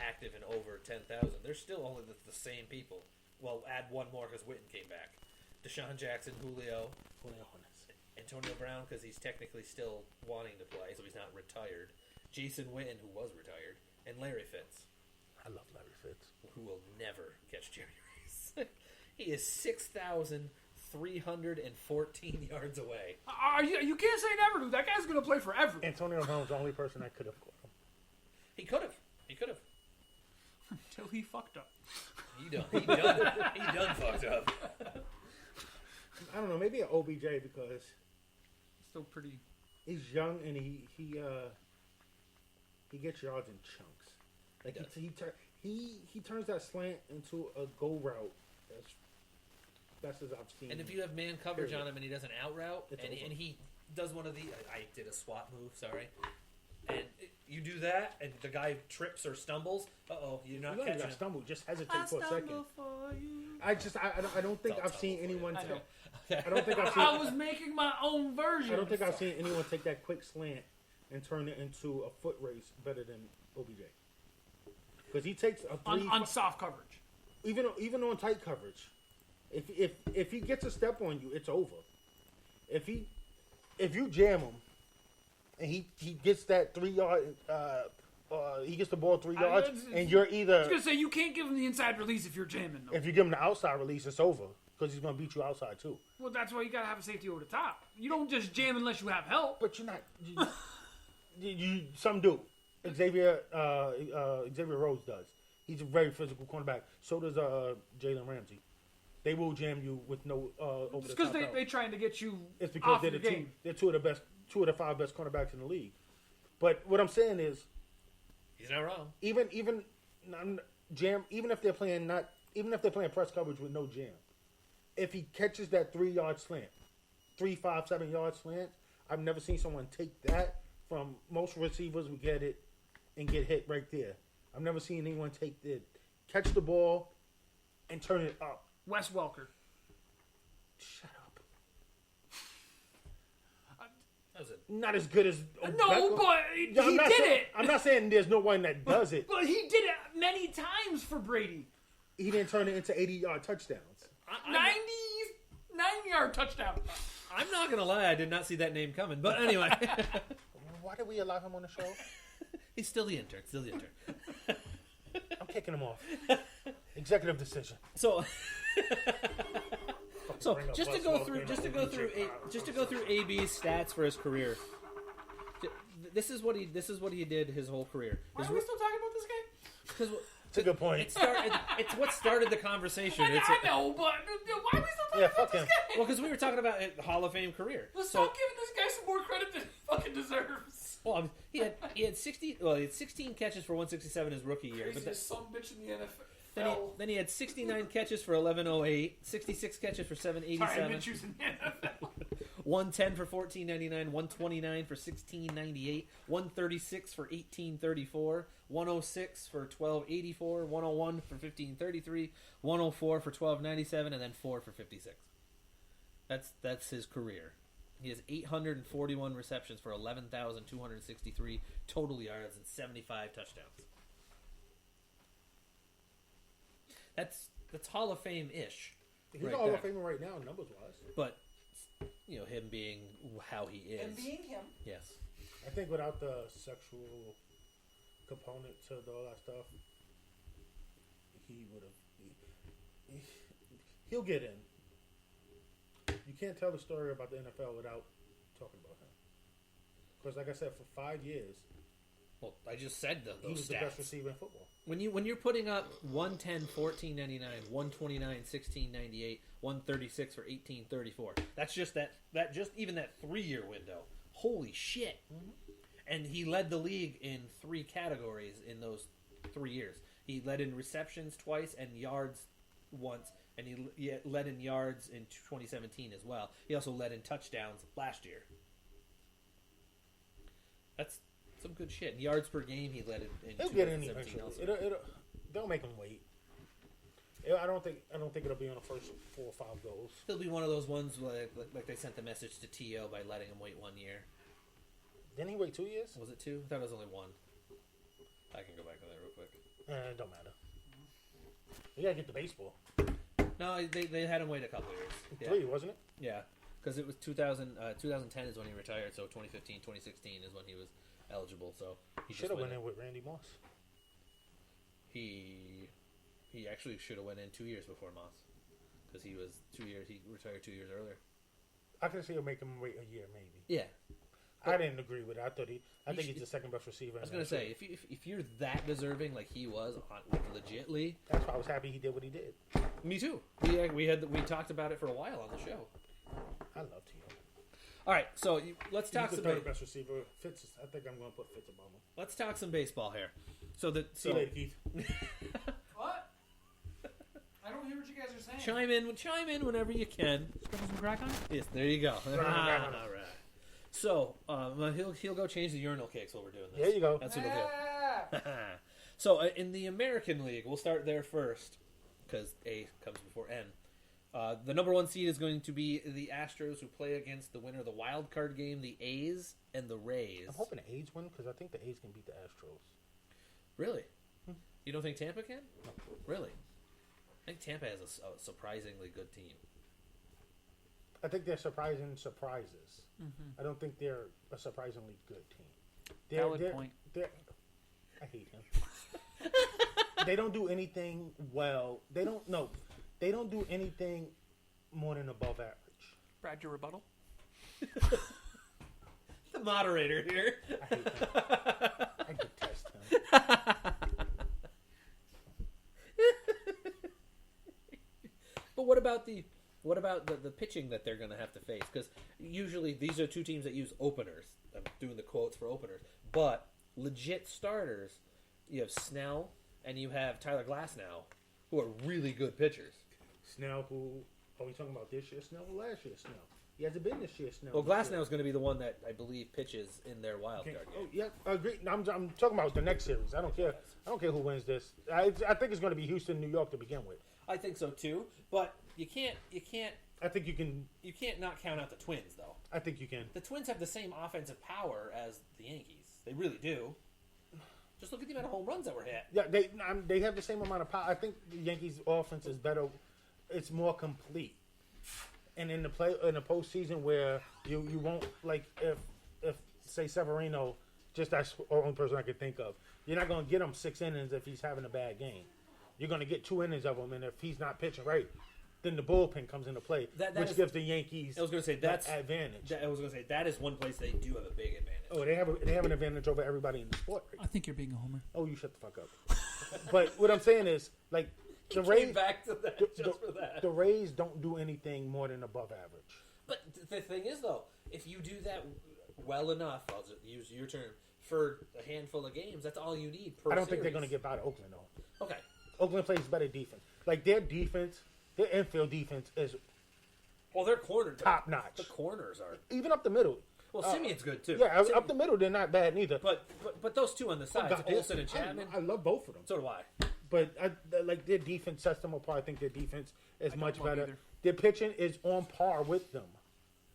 active and over 10,000? There's still only the same people. Well, add one more because Witten came back. Deshaun Jackson, Julio, Antonio Brown because he's technically still wanting to play, so he's not retired. Jason Witten, who was retired, and Larry Fitz, I love Larry Fitz. who will never catch Jerry Rice. He is 6,000 314 yards away. You can't say never, dude. That guy's gonna play forever. Antonio Brown's the only person that could have caught him. He could have. He could have. Until he fucked up. He done fucked up. I don't know. Maybe an OBJ because Still pretty. he's young and he gets yards in chunks. Like he turns that slant into a go route. That's best as I've seen. And if you have man coverage Period. on him and he does an out route, It's and over. he does one of the, I did a swap move, sorry, and you do that, and the guy trips or stumbles, you're not you catching got him. stumble. Just hesitate for a second. For you. I don't think Don't I've seen tumble for anyone. you. I don't think I've seen. I was making my own version. I don't think I've seen anyone take that quick slant and turn it into a foot race better than OBJ. Because he takes a on soft coverage. even on tight coverage. If he gets a step on you, it's over. If you jam him and he gets that 3 yard, he gets the ball 3 yards, and you're I was either gonna say you can't give him the inside release if you're jamming. Though. if you give him the outside release, it's over because he's gonna beat you outside too. Well, that's why you gotta have a safety over the top. You don't just jam unless you have help. But you're not. You some do. Xavier Rhodes does. He's a very physical cornerback. So does Jalen Ramsey. They will jam you with no over It's the because top. they're trying to get you It's because off they're your the game. they're two of the 5 best cornerbacks in the league. But what I'm saying is, He's not wrong. even if they're playing press coverage with no jam, if he catches that 3 yard slant, 3, 5, 7 yard slant, I've never seen someone take that from most receivers. We get it and get hit right there. I've never seen anyone catch the ball and turn it up. Wes Welker. Shut up. That was it. Not as good as No, Beckham. but he Yeah, I'm not did saying- it. I'm not saying there's no one that does it. But he did it many times for Brady. He didn't turn it into 80-yard touchdowns. 99-yard touchdown. I'm not gonna lie, I did not see that name coming. But anyway, Why did we allow him on the show? he's still the intern. I'm kicking him off. Executive decision. So Bring up just to Wes go Welker through, and just to OBJ go through AB's stats for his career. This is what he did his whole career. Why are we still talking about this game? Because It's a good point. it's what started the conversation. I know, but why are we still talking about fuck this him. game? Well, because we were talking about a Hall of Fame career. Let's So, stop giving this guy some more credit than he fucking deserves. well, he had 16 catches for 167 his rookie year, but Craziest son bitch in the NFL. then he had 69 catches for 1108, 66 catches for Sorry, I've 787, been choosing the NFL. 110 for 1499, 129 for 1698, 136 for 1834, 106 for 1284, 101 for 1533, 104 for 1297, and then 4 for 56. That's his career. He has 841 receptions for 11,263 total yards and 75 touchdowns. That's Hall of Fame-ish. He's right a Hall there. of Famer right now, numbers wise. But him being how he is. And being him. Yes. I think without the sexual component to all that stuff, he would have. He'll get in. You can't tell the story about the NFL without talking about him. Because, like I said, for 5 years, Well, I just said he those was the best stats. receiver in football. When you're putting up 110, 1499, 129, 1698, 136 for 1834. That's just that even that 3-year window. Holy shit! Mm-hmm. And he led the league in 3 categories in those 3 years. He led in receptions twice and yards once, and he led in yards in 2017 as well. He also led in touchdowns last year. That's some good shit. Yards per game, he led in He'll get in 2017 eventually. also. They'll make him wait. I don't think it'll be on the first 4 or 5 goals. He'll be one of those ones like they sent the message to T.O. by letting him wait 1 year. Didn't he wait 2 years? Was it 2? I thought it was only 1. I can go back to that real quick. It don't matter. You gotta get the baseball. No, they had him wait a couple years. Yeah. 3, wasn't it? Yeah, because it was 2010 is when he retired, so 2015, 2016 is when he was eligible. So he Should just have went in with Randy Moss. He actually should have went in 2 years before Moss, because he was 2 years. He retired 2 years earlier. I can see him making him wait a year, maybe. Yeah, I didn't agree with it. I think should- he's the second best receiver. I was gonna say if you're that deserving like he was, legitly. That's why I was happy he did what he did. Me too. We talked about it for a while on the show. I love T.O. All right, so let's talk He's the some. third best receiver. Fitz, I think I'm going to put Fitz above him. Let's talk some baseball here. So See you later, Keith. What? I don't hear what you guys are saying. chime in whenever you can. Sprinkle some crack on it? Yes, there you go. All right. So he'll go change the urinal cakes while we're doing this. There you go. That's what he'll do. Yeah. So in the American League, we'll start there first because A comes before N. The number 1 seed is going to be the Astros, who play against the winner of the wild card game, the A's and the Rays. I'm hoping the A's win because I think the A's can beat the Astros. Really? You don't think Tampa can? No. Really? I think Tampa has a surprisingly good team. I think they're surprising surprises. I don't think they're a surprisingly good team. Valid point. I hate him. They don't do anything well. They don't do anything more than above average. Brad, your rebuttal? The moderator here. I hate him. I detest him. But what about the pitching that they're going to have to face? Because usually these are two teams that use openers. I'm doing the quotes for openers. But legit starters, you have Snell and you have Tyler Glasnow, who are really good pitchers. Snell, who are we talking about this year? Snell or last year? Snell. He hasn't been this year. Snell. Well, Glasnow is going to be the one that I believe pitches in their wild card game. Oh yeah, I agree. I'm talking about the next series. I don't care. I don't care who wins this. I think it's going to be Houston, New York to begin with. I think so too, but you can't. I think you can. You can't not count out the Twins, though. I think you can. The Twins have the same offensive power as the Yankees. They really do. Just look at the amount of home runs that were hit. Yeah, they have the same amount of power. I think the Yankees' offense is better. It's more complete. And in the postseason where you won't, like, if say Severino, just that's the only person I could think of. You're not going to get him 6 innings if he's having a bad game. You're going to get 2 innings of him, and if he's not pitching right, then the bullpen comes into play, which gives the Yankees. I was going to say that's advantage. That is one place they do have a big advantage. Oh, they have an advantage over everybody in the sport. Right? I think you're being a homer. Oh, you shut the fuck up. But what I'm saying is, like, the Rays back to that just for that. The Rays don't do anything more than above average. But the thing is, though, if you do that well enough, I'll just use your term, for a handful of games, that's all you need per I don't think they're series. going to get by to Oakland, though. Okay. Oakland plays better defense. Like, their defense, their infield defense is Well, they're cornered. top notch. The corners are. Even up the middle. Well, Simeon's good, too. Yeah, Simeon, up the middle, they're not bad neither. But those two on the sides, God, Olsen and Chapman, I love both of them. so do I. But like their defense sets them apart. I think their defense is much better. either. Their pitching is on par with them.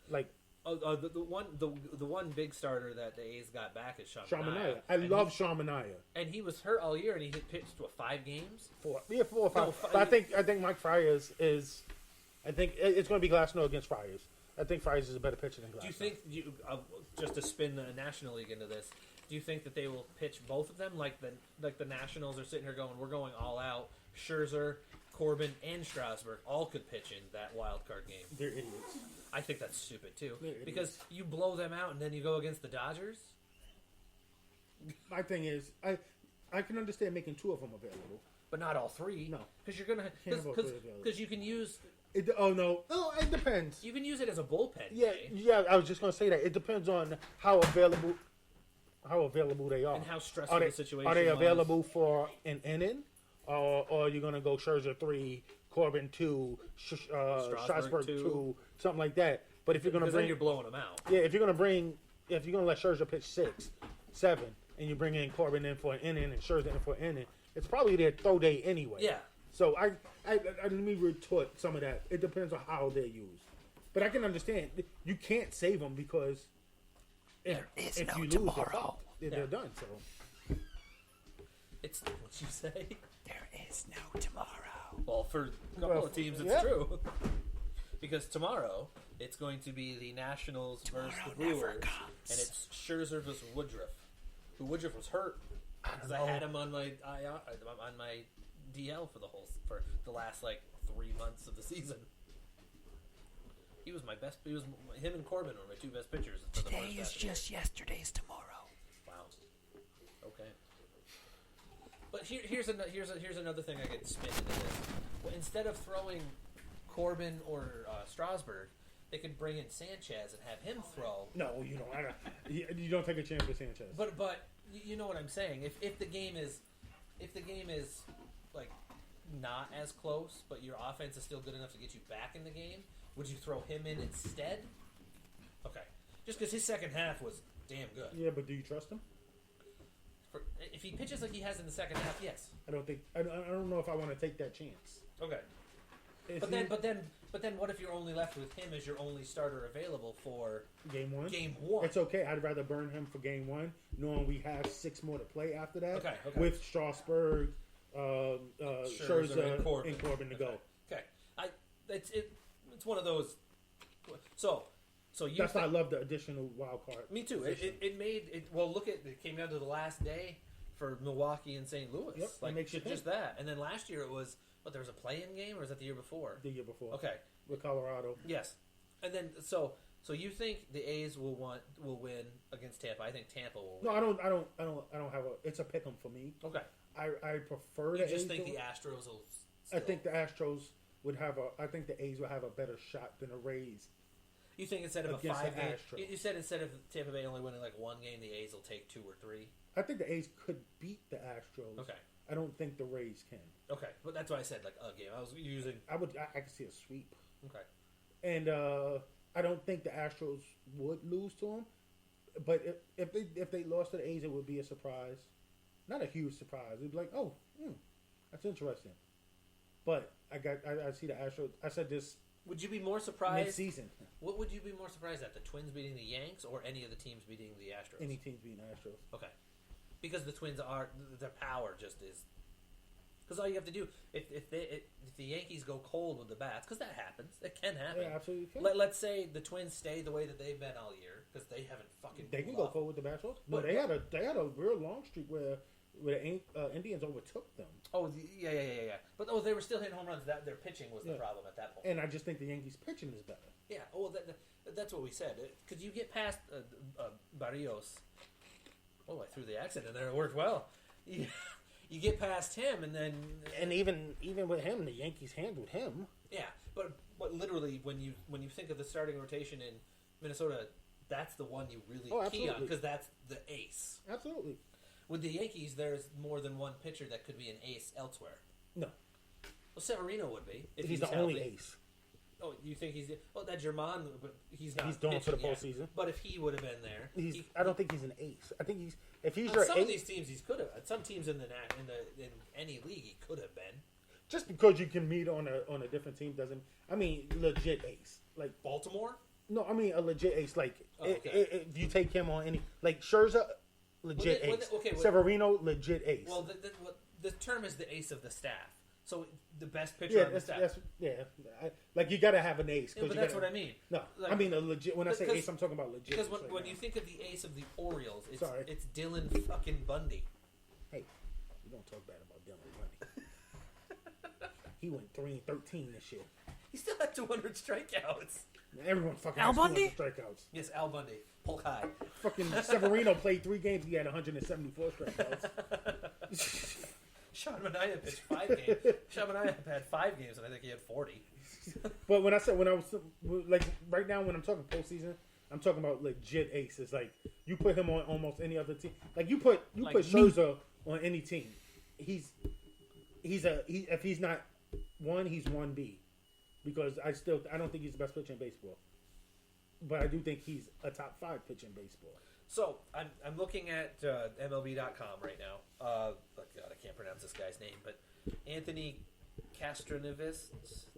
Like The one big starter that the A's got back is Sean Manaea. I And love Sean Manaea. And he was hurt all year, and he hit pitched 5 games. 4 or 5. No, But I think Mike Friars is. I think it's going to be Glasnow against Friars. I think Friars is a better pitcher than Glasnow. Do you think just to spin the National League into this? Do you think that they will pitch both of them like the Nationals are sitting here going, we're going all out? Scherzer, Corbin, and Strasburg all could pitch in that wild card game. They're idiots. I think that's stupid too, They're idiots. because you blow them out and then you go against the Dodgers. My thing is, I can understand making 2 of them available. But not all 3. No. Because you're gonna Can't have all 3 available. because you can use No, it depends. you can use it as a bullpen. Yeah, day, yeah. I was just going to say that it depends on how available they are. and how stressful the situation Are they was. available for an inning, or are you going to go Scherzer 3, Corbin 2, Strasburg 2, something like that? But if you're going to Because then bring, you're blowing them out. yeah, if you're going to let Scherzer pitch 6, 7, and you bring in Corbin in for an inning and Scherzer in for an inning, it's probably their throw day anyway. Yeah. So I let me retort some of that. It depends on how they're used, but I can understand you can't save them because if you lose, they're done. So It's what you say. There is no tomorrow. Well, for a couple of teams, it's yeah. true. Because tomorrow, it's going to be the Nationals versus the Brewers. And it's Scherzer versus Woodruff. Woodruff was hurt. Because I had him on my DL for the last 3 months of the season. He was my best. Him and Corbin were my two best pitchers. For the Today first is just yesterday's tomorrow. Wow. Okay. But here's another thing I could spin into this. Well, instead of throwing Corbin or Strasburg, they could bring in Sanchez and have him throw. No, you don't. You don't take a chance with Sanchez. But you know what I'm saying. If the game is like not as close, but your offense is still good enough to get you back in the game, would you throw him in instead? Okay. Just because his second half was damn good. Yeah, but do you trust him? If he pitches like he has in the second half, yes. I don't know if I want to take that chance. Okay. But then, what if you're only left with him as your only starter available for game one? Game one. It's okay. I'd rather burn him for game one, knowing we have 6 more to play after that. Okay. With Strasburg, Scherzer, and Corbin to go. Okay. It's one of those. So you. That's why I love the additional wild card. Me too. It made it. Well, look at it came down to the last day for Milwaukee and St. Louis. Yep, like it makes you just think. that. And then last year it was. What, there was a play-in game, or was that the year before? The year before. Okay. With Colorado. Yes. And then so you think the A's will win against Tampa? I think Tampa will win. No, I don't have a. It's a pick 'em for me. Okay. I prefer You the just A's think to- the Astros will. I think the Astros would have a. I think the A's will have a better shot than the Rays. You think instead of a against the 5-game, Astros. you said instead of Tampa Bay only winning like one game, the A's will take 2 or 3. I think the A's could beat the Astros. Okay. I don't think the Rays can. Okay, but that's why I said like a game. I was using. I could see a sweep. Okay. And I don't think the Astros would lose to them. But if they lost to the A's, it would be a surprise. Not a huge surprise. It'd be like, oh, that's interesting. But I see the Astros. I said this Would you be more surprised? mid-season. What would you be more surprised at? The Twins beating the Yanks or any of the teams beating the Astros? Any teams beating the Astros. Okay. Because the Twins are their power just is. Because all you have to do if the Yankees go cold with the bats, because that happens, it can happen. Yeah, absolutely can. Let's say the Twins stay the way that they've been all year, because they haven't fucking. They can cooled go off. forward with the Astros. No, But- they had a real long streak where the Indians overtook them, Oh yeah. But they were still hitting home runs. That their pitching was the problem at that point. and I just think the Yankees' pitching is better. Yeah. Oh, that's what we said. Because you get past Barrios. Oh, I threw the accent in there. It worked well. You get past him, and then And even with him, the Yankees handled him. yeah. But literally, when you think of the starting rotation in Minnesota, that's the one you really key on absolutely. because that's the ace. Absolutely. With the Yankees, there's more than one pitcher that could be an ace elsewhere. No, Well, Severino would be if he's the only healthy. ace. Oh, you think he's? Well, that German, but he's not. He's done for the pitching yet. postseason. But if he would have been there, I don't think he's an ace. I think if he's on your some of ace, these teams, he could have. At some teams in any league, he could have been. just because you can meet on a different team doesn't. I mean, legit ace. Like Baltimore. no, I mean a legit ace. Like Oh, okay. if you take him on any like Scherzer, legit Well, ace. okay, well- Severino, legit ace. Well, the term is the ace of the staff. So the best pitcher on the staff. Like you got to have an ace. Yeah, but that's what I mean. No, Like- I mean a legit. When I say because- ace, I'm talking about legit. Because ace right when now. you think of the ace of the Orioles, Sorry. it's Dylan fucking Bundy. Hey, you don't talk bad about Dylan Bundy. He went 3-13 this year. He still had 200 strikeouts. Everyone fucking Al has Bundy? 200 strikeouts. Yes, Al Bundy. Polk high. Fucking Severino played 3 games. He had 174 strikeouts. Sean Manaea pitched 5 games. Sean Manaea had 5 games, and I think he had 40. But when I was like right now when I'm talking postseason, I'm talking about legit aces. Like you put him on almost any other team. Like you put Like Scherzer on any team. If he's not 1, he's 1B. Because I don't think he's the best pitcher in baseball. But I do think he's a top 5 pitcher in baseball. So I'm looking at MLB.com right now. Oh God, I can't pronounce this guy's name, but Anthony Castroneves.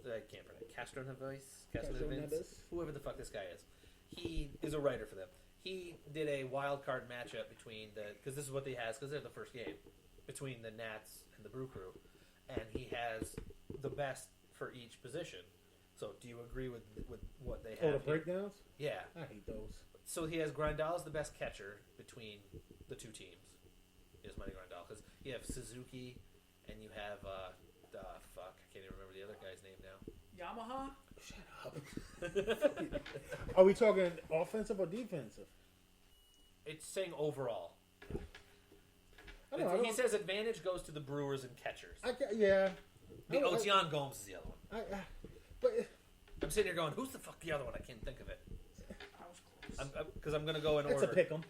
I can't pronounce Castroneves. Whoever the fuck this guy is. He is a writer for them. He did a wild card matchup between because this is what he has because they're the first game between the Nats and the Brew Crew, and he has the best for each position. So do you agree with what they have? Oh, the here? breakdowns? Yeah. I hate those. So he has Grandal as the best catcher between the two teams. Is Money Grandal because you have Suzuki and you have I can't even remember the other guy's name now. Yamaha? Are we talking offensive or defensive? It's saying overall. I don't know. He says advantage goes to the Brewers and catchers. Yeah. Otian Gomes is the other one. But I'm sitting here going, who's the fuck the other one? I can't think of it. I was close. Because I'm going to go in it's order. a pick 'em.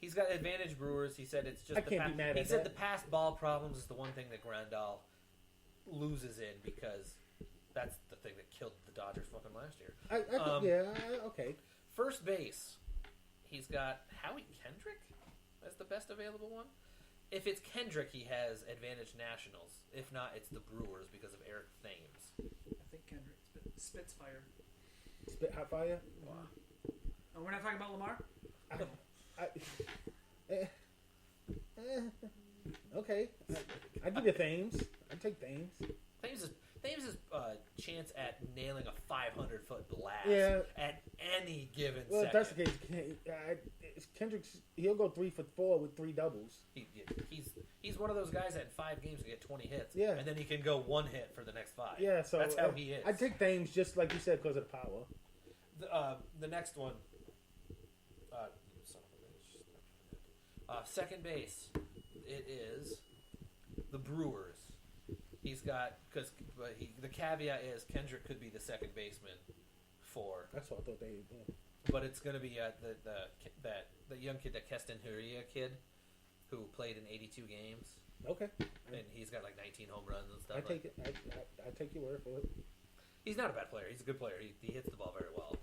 He's got advantage Brewers. He said it's just I can't be mad he at said that. the past ball problems is the one thing that Grandal loses in because that's the thing that killed the Dodgers fucking last year. Okay. First base, he's got Howie Kendrick as the best available one. If it's Kendrick, he has advantage Nationals. If not, it's the Brewers because of Eric Thames. I think Kendrick spits fire. Spit hot fire. Oh, we're not talking about Lamar? Okay. I give you Thames. I take Thames. Thames' chance at nailing a 500-foot blast at any given Well, second. if that's the case, Kendrick's he'll go 3 for 4 with 3 doubles. He's one of those guys that in 5 games can get 20 hits, Yeah. and then he can go 1 hit for the next 5. Yeah, so that's how he is. I take Thames just like you said because of the power. The next one, second base, it is the Brewers. He's got the caveat is Kendrick could be the second baseman for. That's what I thought they. But it's going to be the young kid, that Keston Huria kid, who played in 82 games. Okay. And he's got like 19 home runs and stuff. I take it. I take your word for it. He's not a bad player. He's a good player. He hits the ball very well.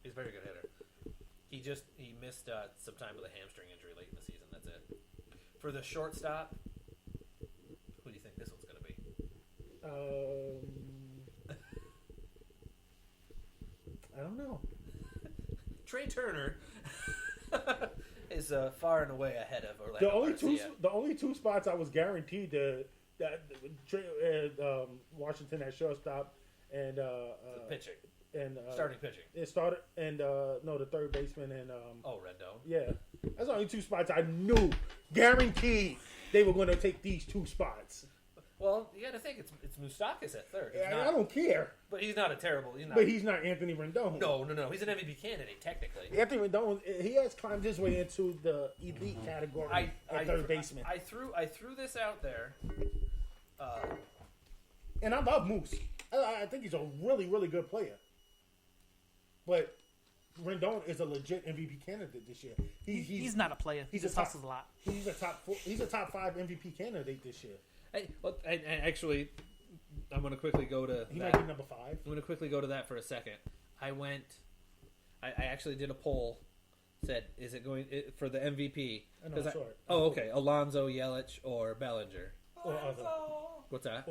He's a very good hitter. He missed some time with a hamstring injury late in the season. That's it. For the shortstop, who do you think this one's going to be? I don't know. Trey Turner is far and away ahead of Orlando Garcia. The only 2 spots I was guaranteed Washington at shortstop and pitching and starting pitching. It started and the third baseman and Rendon. Yeah, that's the only 2 spots I knew guaranteed they were going to take these 2 spots. Well, you got to think it's Moustakas at third. I don't care. But he's not a terrible. He's not Anthony Rendon. No. He's an MVP candidate technically. Anthony Rendon, he has climbed his way into the elite category at third baseman. I threw this out there. And I love Moose. I think he's a really, really good player. But Rendon is a legit MVP candidate this year. He's not a player. He just hustles a lot. He's a top 5 MVP candidate this year. Actually, I'm going to quickly go to. He might be number 5. I'm going to quickly go to that for a second. I actually did a poll. Said, is it going for the MVP? I saw it. Oh, okay. Alonso, Yelich, or Bellinger. Or other. What's that?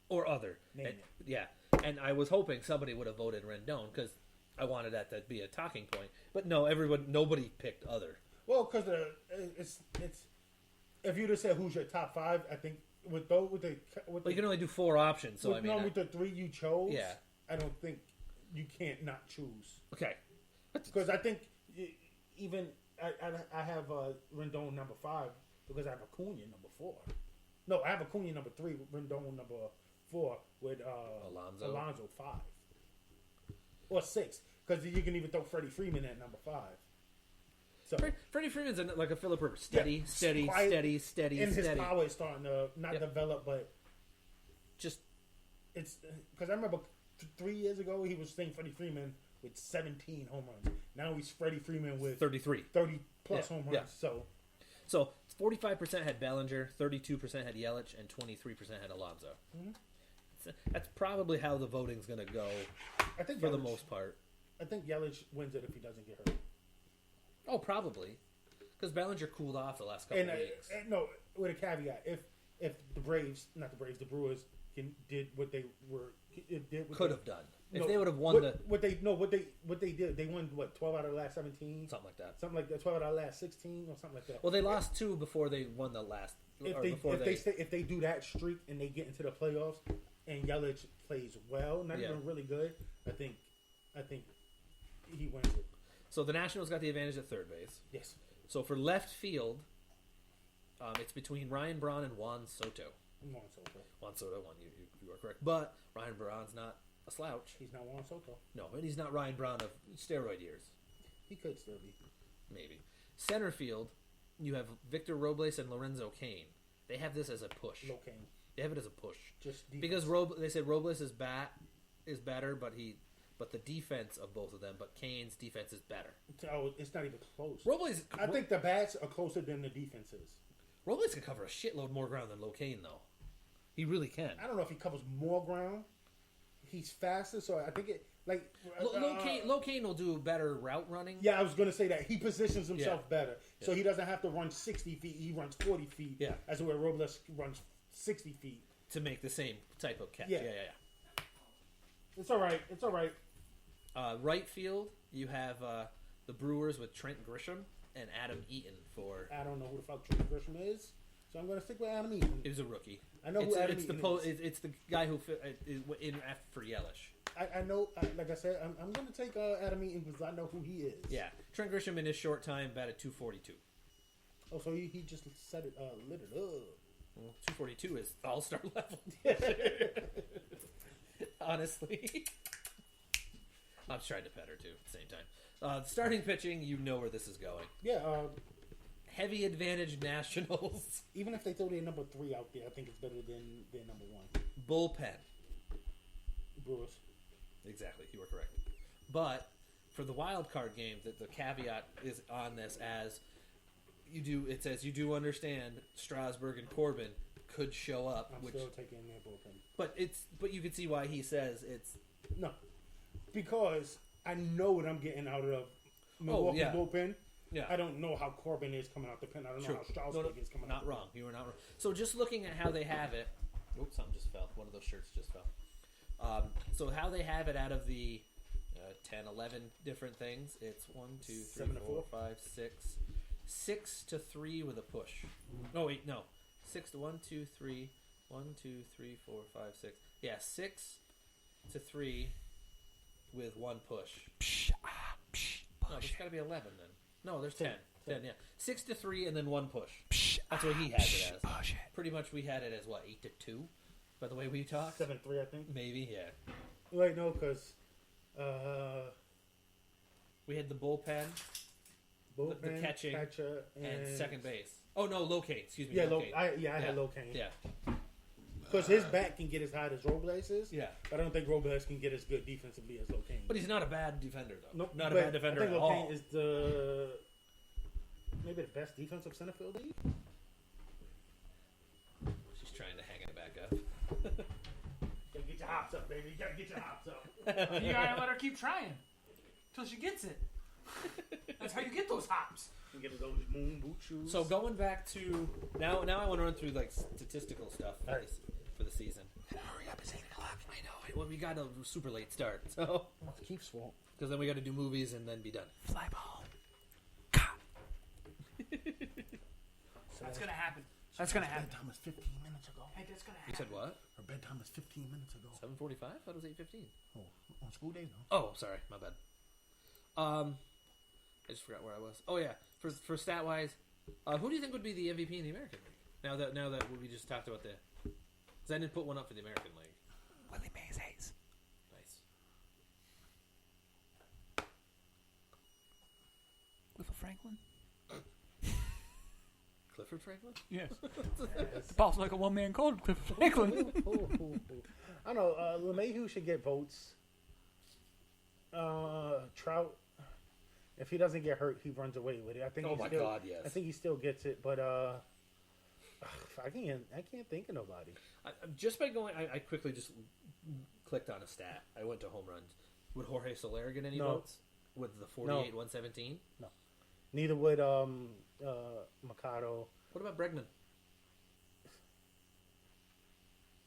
Or other. Name it. Yeah, and I was hoping somebody would have voted Rendon because I wanted that to be a talking point. But no, nobody picked other. Well, because it's if you just said who's your top 5, I think you can only do 4 options. So with the 3 you chose, yeah, I don't think you can't not choose. Okay, because I think even I have Rendon number 5 because I have Acuna number 4. No, I have Acuna number 3, Rendon number 4 with Alonso 5 or 6 because you can even throw Freddie Freeman at number 5. So Freddie Freeman's like a Phillip Rivers, steady. And his power is starting to not develop, but just it's because I remember 3 years ago he was saying Freddie Freeman with 17 home runs. Now he's Freddie Freeman with 30 plus home runs. Yeah. So 45% had Bellinger, 32% had Yelich, and 23% had Alonso. Mm-hmm. That's probably how the voting's going to go. I think for the most part. I think Yelich wins it if he doesn't get hurt. Oh, probably, because Bellinger cooled off the last couple of weeks. No, with a caveat: if the Brewers did what they could have done, if they would have won what they did, they won 12 out of the last 17, something like that, 12 out of the last 16 or something like that. Well, they lost 2 before they won the last. If they do that streak and they get into the playoffs and Yelich plays well, not even really good, I think he wins it. So the Nationals got the advantage at third base. Yes. So for left field, it's between Ryan Braun and Juan Soto. Juan Soto. Juan Soto won. You are correct. But Ryan Braun's not a slouch. He's not Juan Soto. No, and he's not Ryan Braun of steroid years. He could still be. Maybe. Center field, you have Victor Robles and Lorenzo Cain. They have this as a push. Locaine. They have it as a push. Just defense. Because they said Robles is better, but the defense of both of them, but Cain's defense is better. Oh, it's not even close. Robles, I think the bats are closer than the defenses. Robles can cover a shitload more ground than Locaine, though. He really can. I don't know if he covers more ground. He's faster, so I think it like Locaine will do better route running. Yeah, I was going to say that he positions himself better, so Yeah. he doesn't have to run 60 feet. He runs 40 feet. Yeah. As where Robles runs 60 feet. To make the same type of catch. Yeah. Yeah. It's all right. It's all right. Right field, you have the Brewers with Trent Grisham and Adam Eaton for. I don't know who the fuck Trent Grisham is, so I'm going to stick with Adam Eaton. It was a rookie. I know who Adam Eaton is. It's the guy who is in for Yelich. I know. Like I said, I'm going to take Adam Eaton because I know who he is. Yeah, Trent Grisham in his short time batted .242. Oh, so he just lit it up. Well, .242 is all-star level. Honestly. I'm trying to pet her too at the same time. Starting pitching, you know where this is going. Yeah. Heavy advantage Nationals. Even if they throw their number 3 out there, I think it's better than their number 1. Bullpen. Brewers. Exactly, you were correct. But for the wild card game, the caveat is on this as you do. It says you do understand Strasburg and Corbin could show up. I'm still taking their bullpen. But you can see why he says it's No, because I know what I'm getting out of Milwaukee bullpen. Yeah. I don't know how Corbin is coming out the pen. I don't know how Strasburg is coming out. Not wrong. You were not wrong. So just looking at how they have it. Oops, something just fell. One of those shirts just fell. So how they have it out of the 10, 11 different things, it's 1, 2, 3, 7 to 4, 4. 5, 6. 6 to 3 with a push. No, wait, no. 6 to 1, 2, 3. 1, 2, 3, 4, 5, 6. Yeah, 6 to 3 with one push. No, there's got to be 11 then. No, there's 10. 10, yeah. 6 to 3 and then one push. That's what he has it as. Pretty much we had it as, 8 to 2? By the way we talked? 7-3, I think. Maybe, yeah. Wait, no, because we had the bullpen, the catching, catcher, and second base. Oh, no, Locaine. Excuse me. Yeah, Locaine. I had Locaine. Yeah. Because his bat can get as high as Robles is. Yeah. But I don't think Robles can get as good defensively as Locaine. But he's not a bad defender, though. Nope, Not a bad defender I think at Locaine all. is maybe the best defensive center fielder. She's trying to hang it back up. Gotta get your hops up, baby. You gotta get your hops up. You gotta let her keep trying till she gets it. That's how you get those hops. You get those moon boot shoes. So going back to now I want to run through statistical stuff for the season. hurry up, it's 8 o'clock. I know. Well, we got a super late start, so Let's keep swamp. because then we got to do movies and then be done. Fly ball. That's gonna happen. That's gonna happen. Bedtime was 15 minutes ago. Hey, that's gonna You happen. said what? Her bedtime was 15 minutes ago. 7:45? I thought it was 8:15. Oh, on school days, no. Oh, sorry, my bad. I just forgot where I was. Oh yeah, for stat wise, who do you think would be the MVP in the American League? Now that we just talked about the, because I didn't put one up for the American League. Willie Mays Hayes. Nice. Clifford Franklin? Clifford Franklin? Yes. Boss like a one-man called Clifford Franklin. I don't know. LeMahieu should get votes. Trout, if he doesn't get hurt, he runs away with it. I think. Oh my still, God, yes. I think he still gets it, but I can't think of nobody. Just by going, I quickly just clicked on a stat. I went to home runs. Would Jorge Soler get any No. votes with the 48, 117? Neither would Mikado. What about Bregman?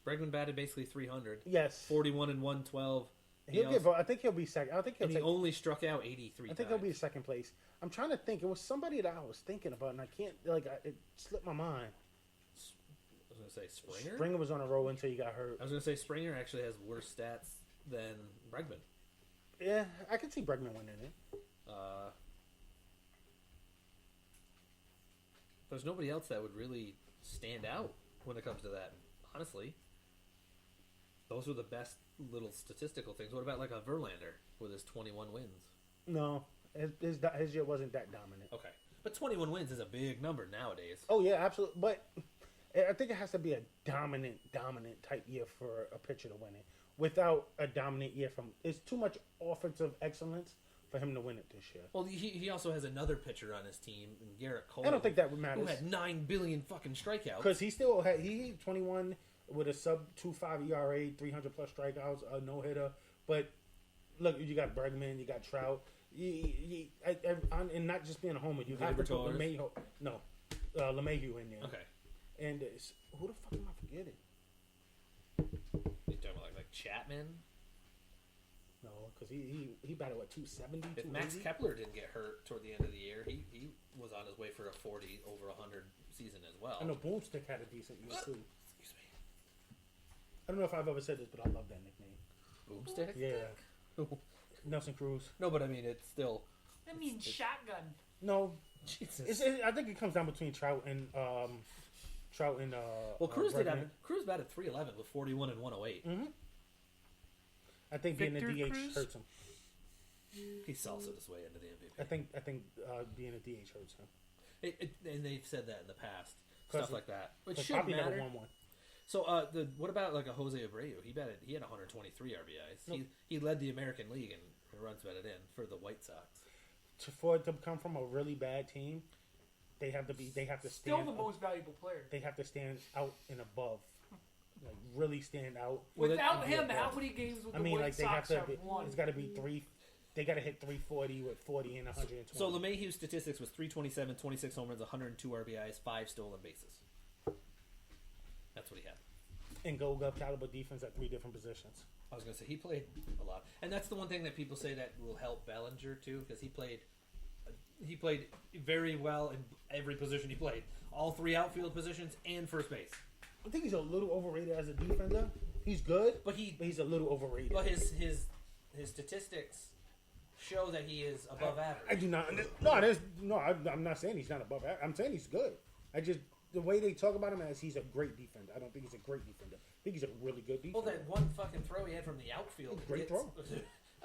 Bregman batted basically 300. Yes, 41 and 112. he'll get vote. I think he'll be second. I think he'll And he take. only struck out 83 I think times. he'll be second place. I'm trying to think. It was somebody that I was thinking about, and I can't. It slipped my mind. I was going to say Springer? Springer was on a roll until he got hurt. I was going to say Springer actually has worse stats than Bregman. Yeah, I can see Bregman winning it. There's nobody else that would really stand out when it comes to that. honestly, those were the best little statistical things. What about like a Verlander with his 21 wins? No, his year wasn't that dominant. Okay, but 21 wins is a big number nowadays. Oh yeah, absolutely. But I think it has to be a dominant type year for a pitcher to win it. Without a dominant year it's too much offensive excellence for him to win it this year. Well, he also has another pitcher on his team, Garrett Cole. I don't think that would matter. Who had 9 billion fucking strikeouts? Because he still had 21 with a sub 2.5 ERA, 300 plus strikeouts, a no hitter. But look, you got Bregman, you got Trout, and not just being a homer. You have to put LeMahieu. No, LeMahieu in there. Okay. And who the fuck am I forgetting? You talking about like Chapman? No, because he batted what 270. If Max Kepler didn't get hurt toward the end of the year, he was on his way for a 40 over 100 season as well. I know Boomstick had a decent year too. Excuse me. I don't know if I've ever said this, but I love that nickname. Boomstick? Yeah. Nelson Cruz. No, but I mean it's still. I mean, shotgun. No, Jesus. I think it comes down between Trout and Well, Cruz Bregman. Cruz batted 311 with 41 and 108. Mm-hmm. I think Victor being a DH Cruz? hurts him. He salsa'd his way into the MVP. I think being a DH hurts him. And they've said that in the past, 'Cause stuff like that. Which But should Poppy never matter. won one. So, what about like a Jose Abreu? He had 123 RBIs. Nope. He led the American League in runs batted in for the White Sox. For it to come from a really bad team, they have to Still stand the most valuable player. They have to stand out and above, like really stand out. Without and be him, above. how many games would I the mean, White like they have Sox to. have won? It's got to be three. They got to hit 340 with 40 and 120. So LeMahieu's statistics was 327, 26 home runs, 102 RBIs, 5 stolen bases. That's what he had. and Gold Glove caliber defense at 3 different positions. I was going to say he played a lot, and that's the one thing that people say that will help Bellinger too, because he played very well in every position he played, all 3 outfield positions and first base. I think he's a little overrated as a defender. He's good, But he's a little overrated. But his statistics show that he is above average. I do not. I'm not saying he's not above average. I'm saying he's good. The way they talk about him as he's a great defender. I don't think he's a great defender. I think he's a really good defender. Well, that one fucking throw he had from the outfield. Great throw.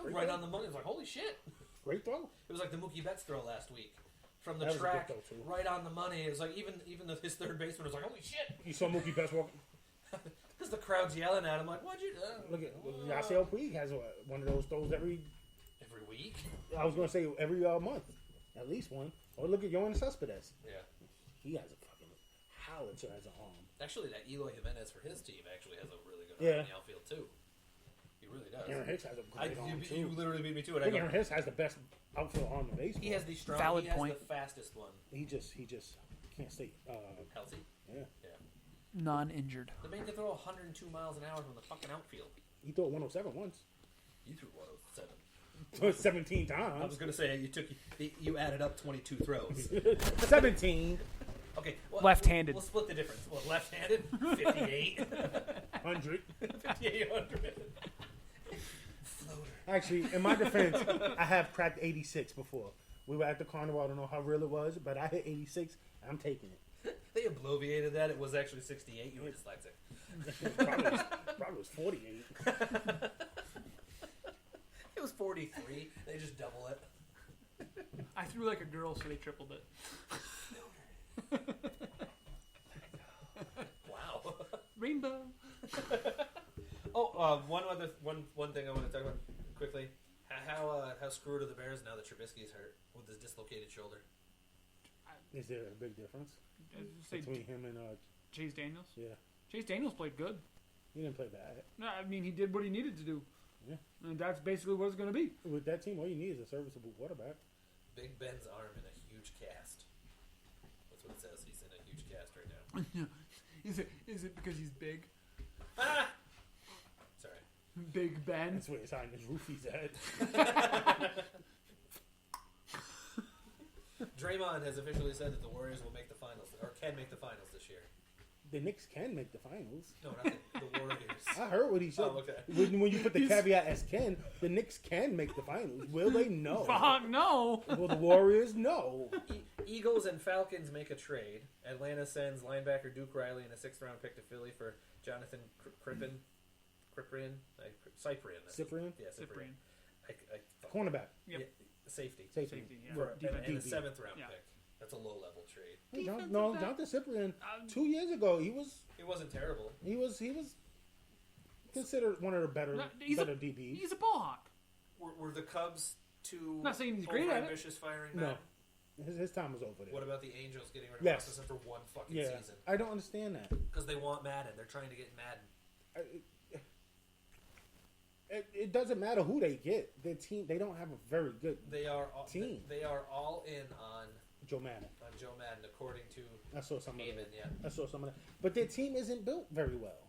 Right on the money. It was like, holy shit. Great throw. It was like the Mookie Betts throw last week. From the That was a good track, throw, too. right on the money. It was like, even his third baseman was like, holy shit. You saw Mookie Betts walk. Because the crowd's yelling at him like, what'd you do? Look at Yasiel Puig has one of those throws every week? I was going to say every month. At least one. Or look at Yoenis Cespedes. Yeah. He has a fucking howitzer as an arm. Actually, that Eloy Jimenez for his team actually has a really good Yeah. arm in the outfield, too. He really does. Aaron Hicks has a great arm, too. You literally beat me to it. I think Aaron Hicks has the best outfield arm in baseball. He has the strong. Valid he has point. the fastest one. He just can't stay. Healthy. Yeah. Yeah. Non-injured. The man can throw 102 miles an hour from the fucking outfield. He threw 107 once. You threw 107. So it's 17 I times. was gonna say you added up 22 throws. 17. Okay. Well, Left-handed. We'll split the difference. Well, left-handed, 58. 100. 5,800. Floater. Actually, in my defense, I have cracked 86 before. We were at the carnival. I don't know how real it was, but I hit 86. I'm taking it. They abbreviated that. It was actually 68. You were dyslexic. Probably was 48. It was 43. They just double it. I threw like a girl, so they tripled it. Wow. Rainbow. One thing I want to talk about quickly. How screwed are the Bears now that Trubisky's hurt with his dislocated shoulder? Is there a big difference Say between him and Chase Daniels. yeah? Chase Daniels played good. He didn't play bad. No, I mean he did what he needed to do. Yeah. And that's basically what it's going to be. With that team, all you need is a serviceable quarterback. Big Ben's arm in a huge cast. That's what it says. He's in a huge cast right now. Is it because he's big? Ah! Sorry. Big Ben. That's where his highness Roofy's at. Draymond has officially said that the Warriors will make the finals, or can make the finals this year. The Knicks can make the finals. No, not the Warriors. I heard what he said. Oh, okay. When you put the caveat as can, the Knicks can make the finals. Will they? No. Fuck no. Will the Warriors? No. Eagles and Falcons make a trade. Atlanta sends linebacker Duke Riley and a 6th-round pick to Philly for Jonathan Cyprian. Cyprian? Yeah, Cyprian. Cornerback. Yep. Yeah, safety. Safety, yeah. Right. And a DB. 7th-round Yeah. pick. That's a low-level trade. Hey, Defensive back. Jonathan Cyprian. 2 years ago, he was terrible. considered one of the better DBs. He's a ball hawk. Were the Cubs too Not saying he's great at it. ambitious firing No. Madden? His time was over there. What about the Angels getting rid of Yes. Russell for one fucking Yeah, season? I don't understand that. Because they want Madden. They're trying to get Madden. It doesn't matter who they get. Their team, they don't have a very good They are all, team. They are all in on Joe Madden. Joe Madden, according to I saw some of Heyman. that. Yeah, I saw some of that. But their team isn't built very well.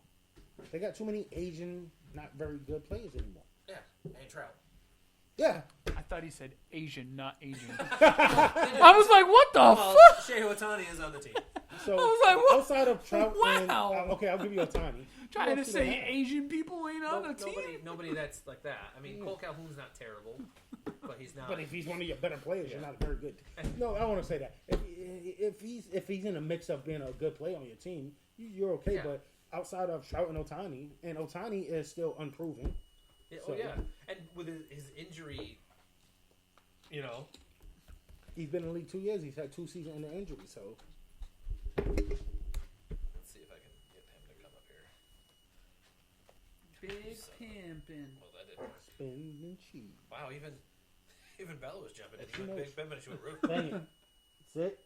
They got too many Asian, not very good players anymore. yeah, and Trout. Yeah. I thought he said Asian, not Asian. I was like, what the fuck? Shohei Ohtani is on the team. So I was like, what? outside of Trout and Wow. okay, I'll give you Ohtani. Trying Who to else do they say have? Asian people ain't on the team? Nobody that's like that. I mean, Cole Calhoun's not terrible, but he's not. But if he's one of your better players, you're not very good. No, I want to say that if he's in a mix of being a good player on your team, you're okay. Yeah. But outside of Trout and Ohtani is still unproven. Yeah, So, yeah, and with his injury, you know, He's been in the league 2 years. He's had 2 season-ending injuries. So let's see if I can get him to come up here. Big pimpin'. Well, that didn't work. spin and cheese. Wow, even Bella was jumping in. She He went knows. big Ben, but she went roof. Bang it. Sit.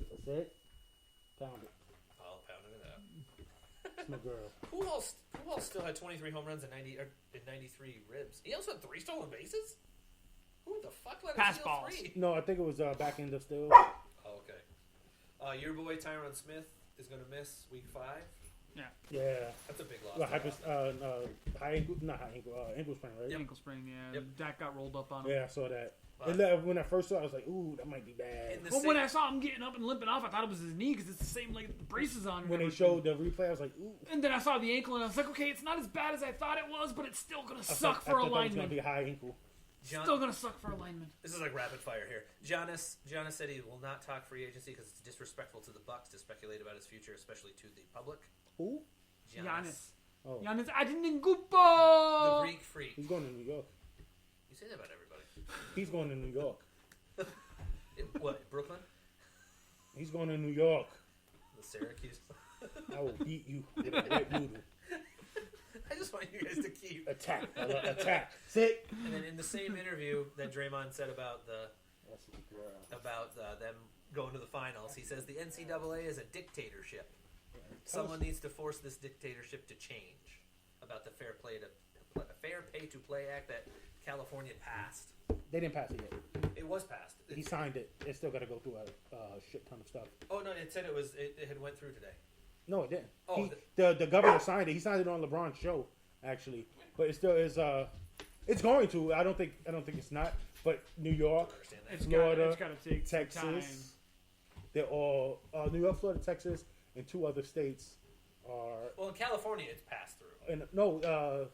That's it. Pound it. I'll pound it out. It's my girl. Who else still had 23 home runs and 93 ribs? He also had 3 stolen bases? Who the fuck let him Pass steal balls. 3? No, I think it was back end of still. Oh, okay. Your boy Tyron Smith is going to miss week 5. Yeah. That's a big loss. Well, to the offense. ankle sprain, right? Ankle sprain, yeah. Yep. That got rolled up on him. Yeah, I saw that. But- And then when I first saw it, I was like, ooh, that might be bad. In the But same- when I saw him getting up and limping off, I thought it was his knee because it's the same leg that the braces on. and When they everything. showed the replay, I was like, ooh. And then I saw the ankle and I was like, okay, it's not as bad as I thought it was, but it's still gonna I suck thought for that was going to alignment. be a high ankle. Still gonna suck for alignment. This is like rapid fire here. Giannis said he will not talk free agency because it's disrespectful to the Bucks to speculate about his future, especially to the public. Who? Giannis. Oh, Giannis The Adinengupo. Greek freak. he's going to New York. You say that about everybody. He's going to New York. What, Brooklyn? He's going to New York. The Syracuse? I will beat you with a wet noodle. I just want you guys to keep. Attack. Attack. Sit. And then in the same interview that Draymond said about That's my girl. them going to the finals, he says the NCAA is a dictatorship. Someone needs to force this dictatorship to change. About the Fair Pay to Play Act that California passed. They didn't pass it yet. It was passed. He signed it. It still got to go through a shit ton of stuff. Oh no! It said it had went through today. No, it didn't. Oh, The governor signed it. He signed it on LeBron's show, actually. But it still is. It's going to. I don't think it's not. But New York, I understand that. It's Florida, gotta take some time. Texas, they're all New York, Florida, Texas, and 2 other states are. Well, in California, it's passed through. And no,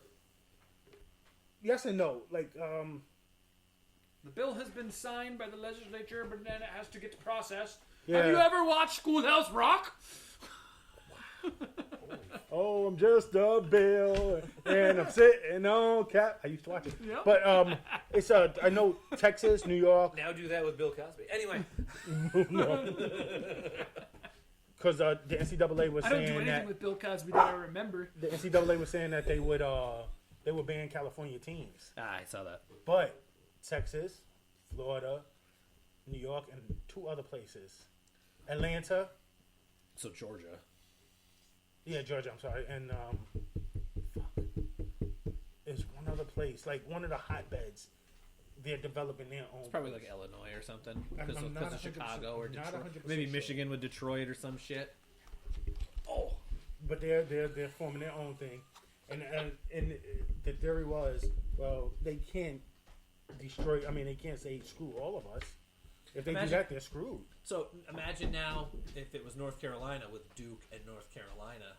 yes and no. Like, The bill has been signed by the legislature, but then it has to get processed. Yeah. Have you ever watched Schoolhouse Rock? oh, I'm just a bill, and I'm sitting on cap. I used to watch it, Yep. but it's I know Texas, New York, Now do that with Bill Cosby. Anyway, because the NCAA was I don't do saying anything that with Bill Cosby that I remember. the NCAA was saying that they would ban California teams, I saw that. but Texas, Florida, New York, and 2 other places, Atlanta. So Georgia. Yeah, Georgia. I'm sorry, and there's one other place, like one of the hotbeds. They're developing their own. Probably like Illinois or something. I'm Because not of 100% Chicago or not Detroit. 100% Maybe sure. Michigan with Detroit or some shit. Oh. But they're forming their own thing, and the theory was, well, they can't destroy. I mean, they can't say screw all of us. If they Imagine- do that, they're screwed. So imagine now if it was North Carolina with Duke and North Carolina,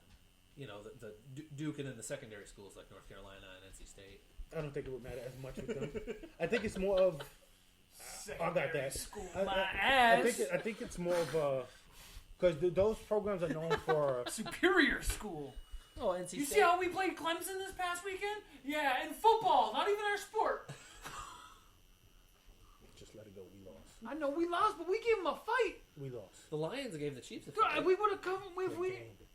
the Duke and then the secondary schools like North Carolina and NC State. I don't think it would matter as much with them. I think it's more of. I got that. School I my ass. think it's more of because those programs are known for. Superior school. Oh, NC State. You see how we played Clemson this past weekend? Yeah, in football, not even our sport. Just let it go. We lost. I know we lost, but we gave them a fight. We lost. The Lions gave the Chiefs a God, fight. we would have come if we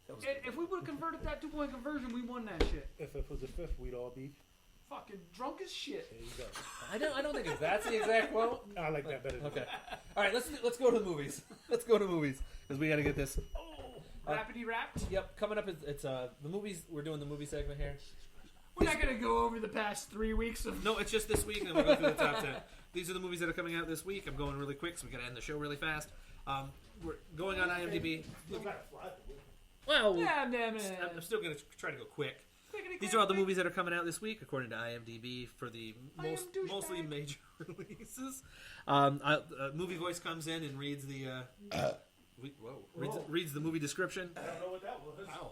That was if we would have converted that 2-point conversion, we won that shit. If it was a fifth, we'd all be. Fucking drunk as shit. There you go. I don't think if that's the exact quote. I like that better. Okay. All right, let's go to the movies. Let's go to movies because we got to get this. Rapidy wrapped. Yep, coming up it's the movies. We're doing the movie segment here. We're not gonna go over the past 3 weeks of. No, it's just this week, and then we'll go through the top 10. These are the movies that are coming out this week. I'm going really quick, so we got to end the show really fast. We're going on IMDb. Well, Yeah, damn it. I'm still going to try to go quick. These are all the movies that are coming out this week, according to IMDb, for the I am douchebag. mostly major releases. Movie Voice comes in and reads the reads the movie description. I don't know what that was. Wow,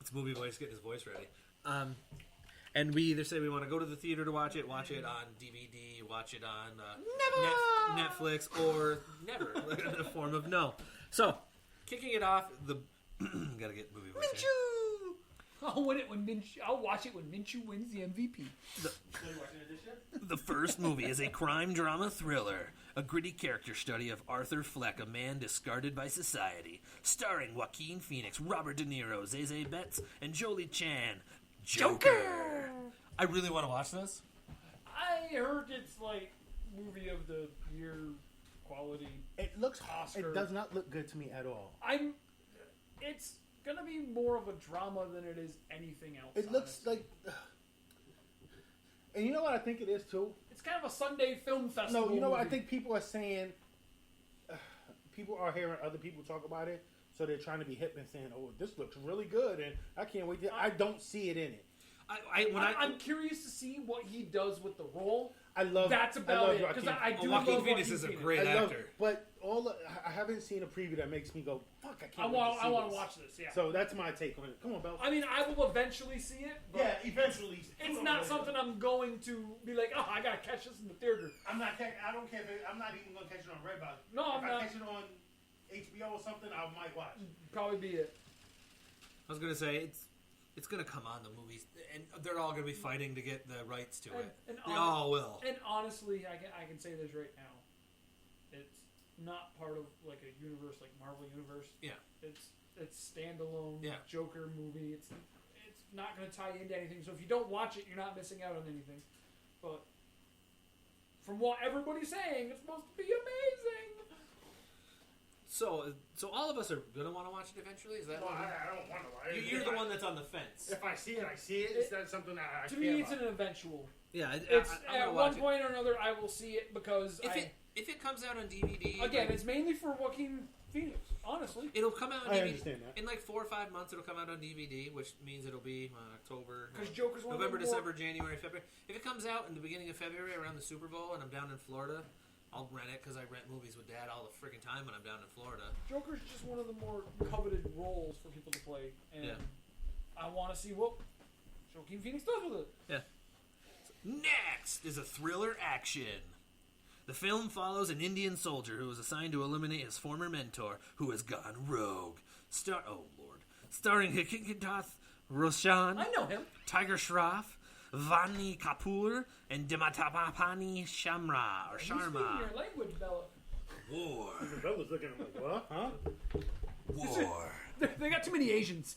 it's Movie Voice getting his voice ready. And we either say we want to go to the theater to watch it on DVD, watch it on Netflix, or never, in the form of no. So, kicking it off, gotta get Movie Voice here. I'll win it when Minshew. I'll watch it when Minshew wins the MVP. The first movie is a crime drama thriller, a gritty character study of Arthur Fleck, a man discarded by society, starring Joaquin Phoenix, Robert De Niro, Zazie Betts, and Jolie Chan. Joker! I really want to watch this. I heard it's like movie of the year quality. It looks. Oscar. It does not look good to me at all. It's gonna be more of a drama than it is anything else. It looks like. And you know what I think it is too? It's kind of a Sunday film festival. No, you know what I movie. think people are saying. People are hearing other people talk about it, so they're trying to be hip and saying, "Oh, this looks really good," and I can't wait. I don't see it in it. I'm curious to see what he does with the role. That's I about love it because Joaquin. I do Joaquin love Phoenix Joaquin is a Phoenix. great I love, actor. but I haven't seen a preview that makes me go, "Fuck, I I can't." want to wait to see watch this. Yeah. So that's my take on it. Come on, Bell. I mean, I will eventually see it. But Yeah, eventually. It's not something I'm going to be like, oh, I gotta catch this in the theater. I don't care. I'm not even gonna catch it on Redbox. No, I'm if not. I catch it on HBO or something, I might watch. Probably be it. I was gonna say it's gonna come on the movies, and they're all gonna be fighting to get the rights to it. And They all will. And honestly, I can say this right now. It's not part of like a universe like Marvel Universe. Yeah. It's standalone. Yeah. Joker movie. It's not going to tie into anything. So if you don't watch it, you're not missing out on anything. But from what everybody's saying, it's supposed to be amazing. So all of us are gonna want to watch it eventually. Is that? Well, I don't want to watch it. You're the one that's on the fence. If I see it, I see it. It's not something I To care me, it's about. an eventual. Yeah, I'm At gonna one watch it. point or another, I will see it because If it comes out on DVD again, it's mainly for Joaquin Phoenix. Honestly, it'll come out on I DVD. understand that. In like 4 or 5 months, it'll come out on DVD, which means it'll be October, because Joker's one November, of the more, December, January, February. If it comes out in the beginning of February around the Super Bowl and I'm down in Florida, I'll rent it because I rent movies with Dad all the freaking time when I'm down in Florida. Joker's just one of the more coveted roles for people to play, and Yeah. I want to see what Joaquin Phoenix does with it. Yeah. Next is a thriller action. The film follows an Indian soldier who is assigned to eliminate his former mentor, who has gone rogue. Starring Hikikatath Roshan, I know him. Tiger Shroff, Vani Kapoor, and Dimatapani Sharma or He's speaking Sharma. your language, Bella. War. Bella's looking at me like, what? Huh? War. They got too many Asians.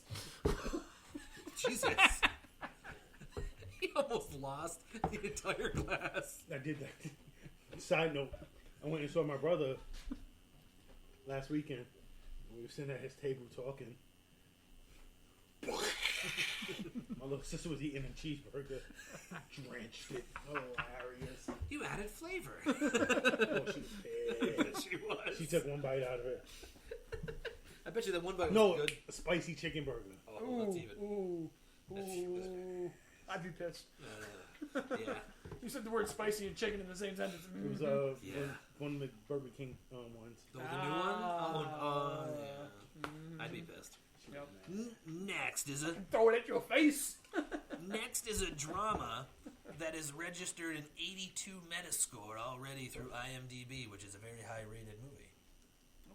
Jesus. He almost lost the entire class. I did that. Side note, I went and saw my brother last weekend. We were sitting at his table talking. My little sister was eating a cheeseburger. Drenched it. Hilarious. You added flavor. Oh, she was pissed. She was. She took one bite out of it. I bet you that one bite was No, good. a spicy chicken burger. Oh, that's even. Ooh. She was- I'd be pissed. Yeah. You said the word spicy and chicken in the same sentence. It was Yeah. one of the Burger King ones. The new one? Oh, yeah. I'd be pissed. Yep. Next is a Throw it at your face. Next is a drama that is registered an 82 Metascore already through IMDb, which is a very high-rated movie.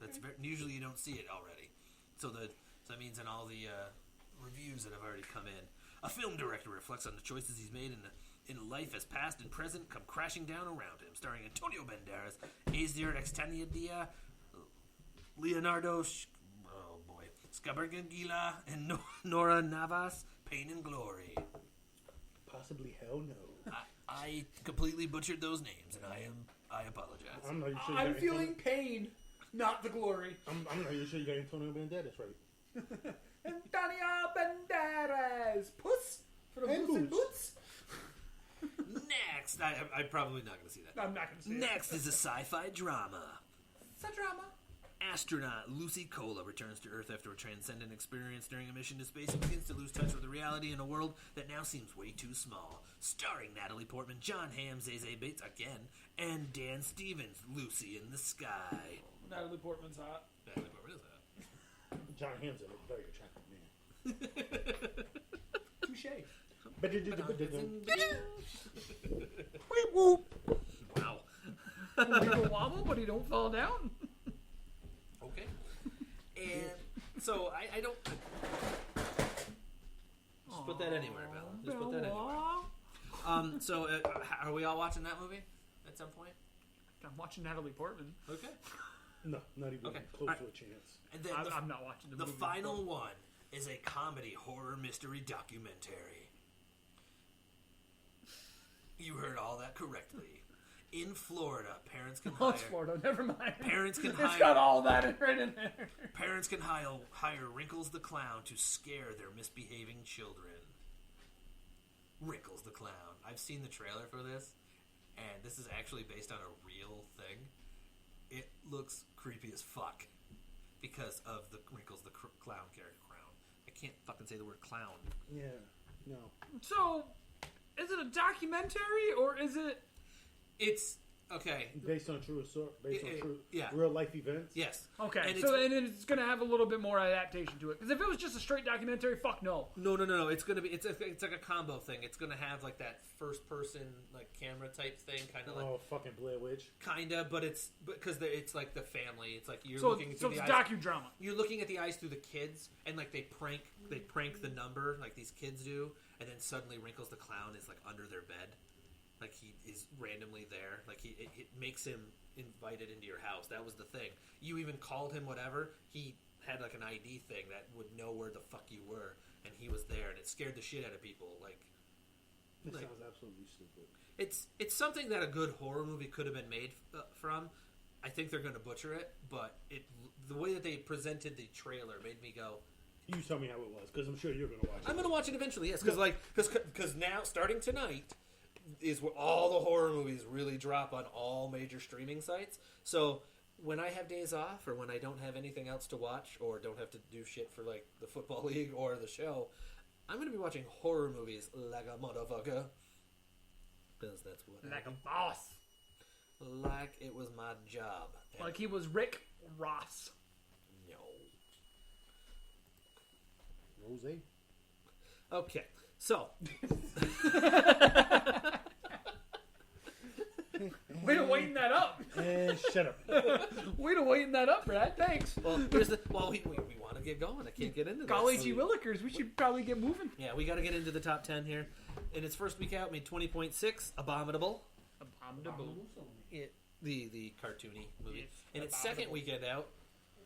That's usually you don't see it already. So that means in all the reviews that have already come in, a film director reflects on the choices he's made in life as past and present come crashing down around him, starring Antonio Banderas, Azier Extaniadia, Leonardo Scabargagila, and Nora Navas. Pain and Glory. Possibly hell no. I completely butchered those names, and I apologize. I'm not even sure. I'm feeling pain, not the glory. I'm not even sure you got Antonio Banderas right. Antonio Banderas, puss for the And boots and boots. boots. Next, I'm probably not going to see that. I'm not going to see it. Next is a sci-fi drama. It's a drama. Astronaut Lucy Cola returns to Earth after a transcendent experience during a mission to space and begins to lose touch with the reality in a world that now seems way too small. Starring Natalie Portman, John Hamm, Zazie Bates again, and Dan Stevens, Lucy in the Sky. Natalie Portman's hot. Natalie Portman is that? John Hamm's a very attractive man. Touche. Wow. He don't wobble, but he don't fall down. Okay. And so I don't. Just put that anywhere, Bella. Just put that anywhere. So are we all watching that movie at some point? I'm watching Natalie Portman. Okay. No, not even Okay. close All right. to a chance. And then I'm not watching the the movie. final one is a comedy horror mystery documentary. You heard all that correctly. In Florida, parents can Oh, hire. it's Florida. Never mind. Parents can It's hire. got all that right in there. Parents can hire Wrinkles the Clown to scare their misbehaving children. Wrinkles the Clown. I've seen the trailer for this, and this is actually based on a real thing. It looks creepy as fuck because of the Wrinkles the Clown character. I can't fucking say the word clown. Yeah, no. So, is it a documentary or is it? It's okay. Based on true yeah. real life events. Yes. Okay, And so and it's going to have a little bit more adaptation to it. Because if it was just a straight documentary, fuck no. No. It's gonna be. It's like a combo thing. It's gonna have like that first person like camera type thing, kind of like. Oh, fucking Blair Witch. Kinda, but it's because it's like the family. It's like you're So, looking through it's the a eyes. docudrama. You're looking at the eyes through the kids, and like they prank the number like these kids do, and then suddenly Wrinkles the Clown is like under their bed, like he is randomly there. Like it makes him invited into your house. That was the thing. You even called him whatever. He had like an ID thing that would know where the fuck you were, and he was there, and it scared the shit out of people. This Like- sounds absolutely stupid. It's something that a good horror movie could have been made from. I think they're going to butcher it, but the way that they presented the trailer made me go. You tell me how it was, because I'm sure you're gonna watch it. I'm going to watch it eventually, yes, because now starting tonight is where all the horror movies really drop on all major streaming sites. So when I have days off, or when I don't have anything else to watch, or don't have to do shit for like the football league or the show, I'm going to be watching horror movies like a motherfucker. Because that's what Like a boss. like it was my job. And Like he was Rick Ross. no. Rose. Okay, so Way to waiting that up. Shut up. Way to waiting that up, Brad. Thanks. we want to get going. I can't get into this. Golly gee willikers, we should probably get moving. Yeah, we got to get into the top 10 here. In its first week out, made 20.6. Abominable. The cartoony movie. Yes, In its Abominable. second weekend out,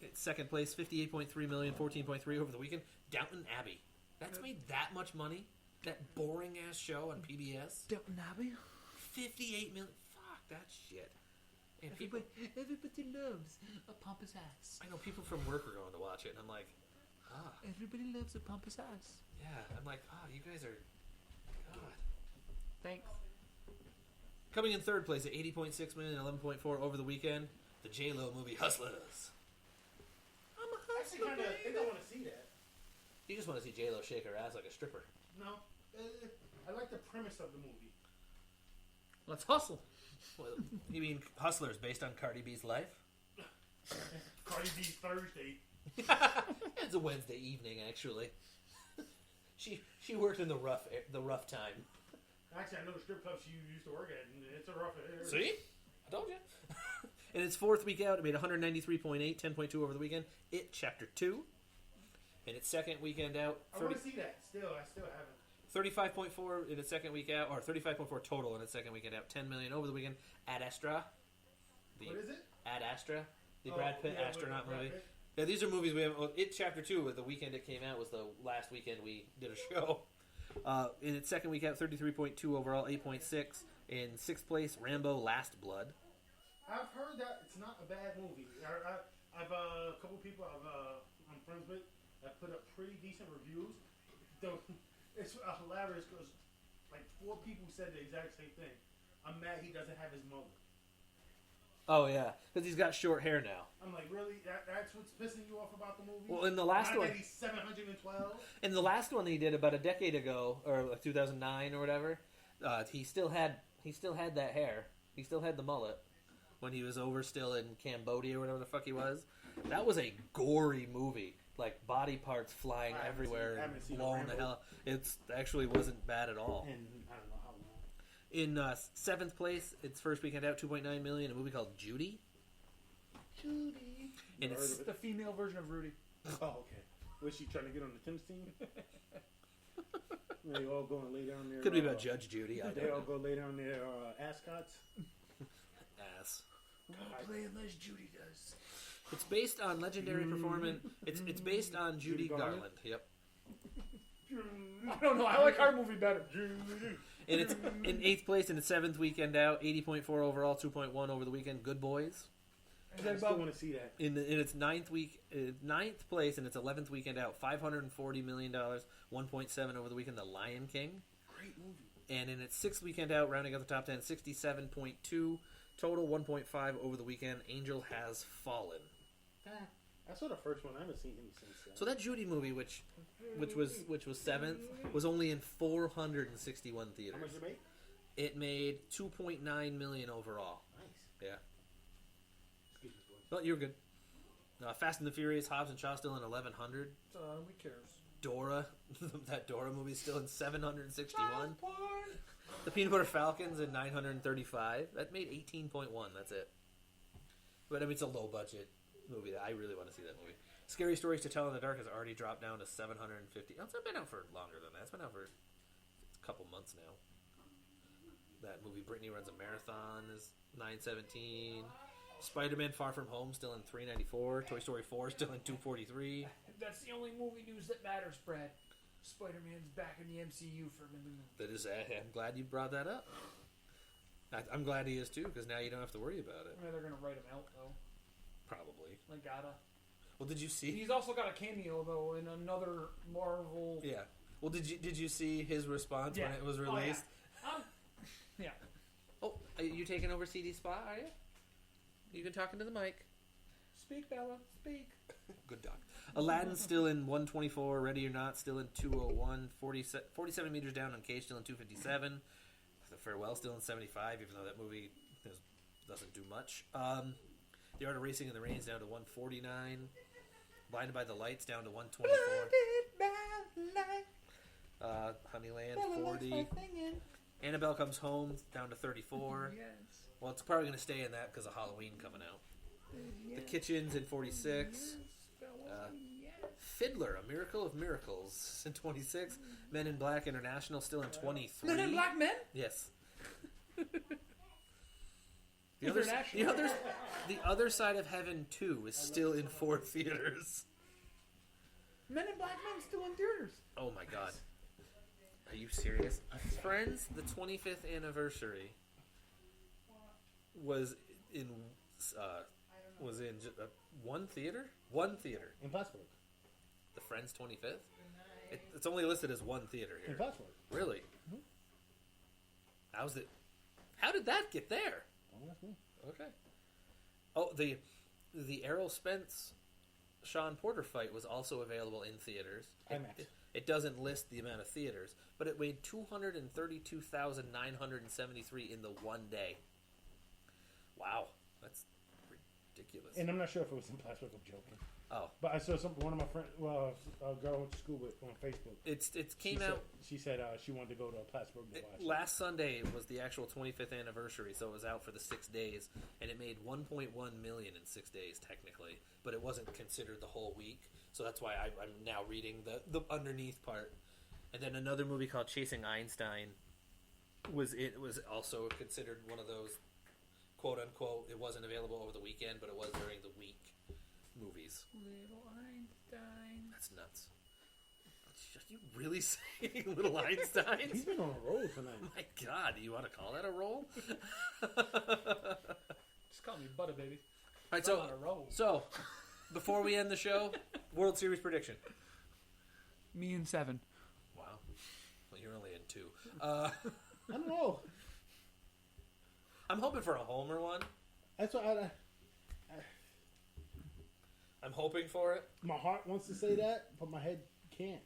its second place, 58.3 million, 14.3 over the weekend. Downton Abbey. That's made that much money. That boring ass show on PBS. Downton Abbey. 58 million. Fuck that shit. And people, Everybody loves a pompous ass. I know people from work are going to watch it, and I'm like, Everybody loves a pompous ass. yeah. I'm like, you guys are. God. Thanks. Coming in third place at 80.6 million, 11.4 over the weekend. The J-Lo movie Hustlers. I'm a Actually, kind of. I think I want to see that. You just want to see J-Lo shake her ass like a stripper. No, I like the premise of the movie. Let's hustle. Well, you mean Hustlers based on Cardi B's life? Cardi B Thursday. It's a Wednesday evening, actually. She worked in the rough time. Actually, I know the strip club she used to work at, and it's a rough area. See? I told you. In its fourth week out, it made 193.8, 10.2 over the weekend. It Chapter 2. In its second weekend out, I want to see that. I still haven't. 35.4 in its second week out, or 35.4 total in its second weekend out. 10 million over the weekend. Ad Astra. What is it? Ad Astra, the Brad Pitt astronaut Brad movie. Pitt. Yeah, these are movies we have. Well, It Chapter 2, the weekend it came out, was the last weekend we did a show. In its second week out, 33.2 overall, 8.6. In sixth place, Rambo: Last Blood. I've heard that it's not a bad movie. I've a couple people I'm friends with that put up pretty decent reviews. Though it's hilarious because like 4 people said the exact same thing. I'm mad he doesn't have his mullet. Oh, yeah, because he's got short hair now. I'm like, really? That's what's pissing you off about the movie? Well, in the last Not one, that he's 712. in the last one he did about a decade ago, or like 2009 or whatever, he still had that hair. He still had the mullet when he was over still in Cambodia or whatever the fuck he was. That was a gory movie, like body parts flying everywhere, and blowing the hell. It actually wasn't bad at all. And I don't know how long. In seventh place, its first weekend out, 2.9 million, a movie called Judy. Judy. And it's The female version of Rudy. Oh, okay. Was she trying to get on the Tim's team? They all go and lay down there. could be about Judge Judy. I They don't all know. go lay down their ascots. Ass. Play unless Judy does. It's based on legendary performance. It's based on Judy Judy Garland. Garland? Yep. I don't know. I like our movie better. And it's in eighth place in its seventh weekend out, 80.4 overall, 2.1 over the weekend. Good Boys. I still want to see that. In its ninth place in its 11th weekend out, $540 million, 1.7 over the weekend. The Lion King. Great movie. And in its sixth weekend out, rounding out the top 10, 67.2 total, 1.5 over the weekend. Angel Has Fallen. I saw the first one. I haven't seen any since then. So that Judy movie, which was seventh, was only in 461 theaters. How much it made? It made 2.9 million overall. Nice. Yeah. Excuse me, boy. Well, you're good. Fast and the Furious, Hobbs and Shaw still in 1100. We cares. Dora, that Dora movie still in 761. The Peanut Butter Falcons in 935. That made 18.1. That's it. But I mean, it's a low budget movie. I really want to see that movie. Scary Stories to Tell in the Dark has already dropped down to 750. It's been out for longer than that. It's been out for a couple months now. That movie, Brittany Runs a Marathon, is 917. Spider-Man Far From Home still in 394. Toy Story 4 still in 243. That's the only movie news that matters, Brad. Spider-Man's back in the MCU for a minute. That is, I'm glad you brought that up. I'm glad he is too, because now you don't have to worry about it. I mean, they're gonna write him out though. Probably. They gotta. Well, did you see? He's also got a cameo though in another Marvel. Yeah. Well, did you see his response when it was released? Yeah. Oh, are you taking over CD spot? Are you? You been talking to the mic. Speak, Bella. Speak. Good dog. Aladdin's still in 124. Ready or Not still in 201. 47 meters down on Cage still in 257. The Farewell still in 75, even though that movie doesn't do much. The Art of Racing in the Rain's down to 149. Blinded by the Lights down to 124. Honeyland 40. Annabelle Comes Home down to 34. Yes. Well, it's probably going to stay in that because of Halloween coming out. The Kitchen's in 46. Fiddler, A Miracle of Miracles in 26. Men in Black International still in 23. Men in Black Men? Yes. The other Side of Heaven 2 is still in 4 theaters. Men in Black Men still in theaters. Oh my god. Are you serious? Friends, the 25th anniversary was in one theater? One theater. In Plattsburgh. The Friends 25th? It's only listed as one theater In here. Plattsburgh. Really? Mhm. How did that get there? Oh, that's me. Okay. Oh, the Errol Spence Sean Porter fight was also available in theaters. IMAX. It doesn't list the amount of theaters, but it weighed 232,973 in the one day. Wow, that's ridiculous. And I'm not sure if it was in Plattsburgh. I'm joking. Oh, But I saw one of my friends, well, a girl I went to school with on Facebook. it came out. She said she wanted to go to Plattsburgh to watch it. Last Sunday was the actual 25th anniversary, so it was out for the 6 days, and it made 1.1 million in 6 days technically, but it wasn't considered the whole week, so that's why I'm now reading the underneath part. And then another movie called Chasing Einstein was also considered one of those quote unquote. It wasn't available over the weekend, but it was during the week movies. Little Einstein. That's nuts. Are you really saying Little Einstein? He's been on a roll tonight. My God, do you want to call that a roll? Just call me Butter, baby. All right, I'm on a roll. so before we end the show, World Series prediction. Me and 7. Wow, well, you're only in 2. I don't know. I'm hoping for a homer one. That's what I'm hoping for it my heart wants to say that, but my head can't.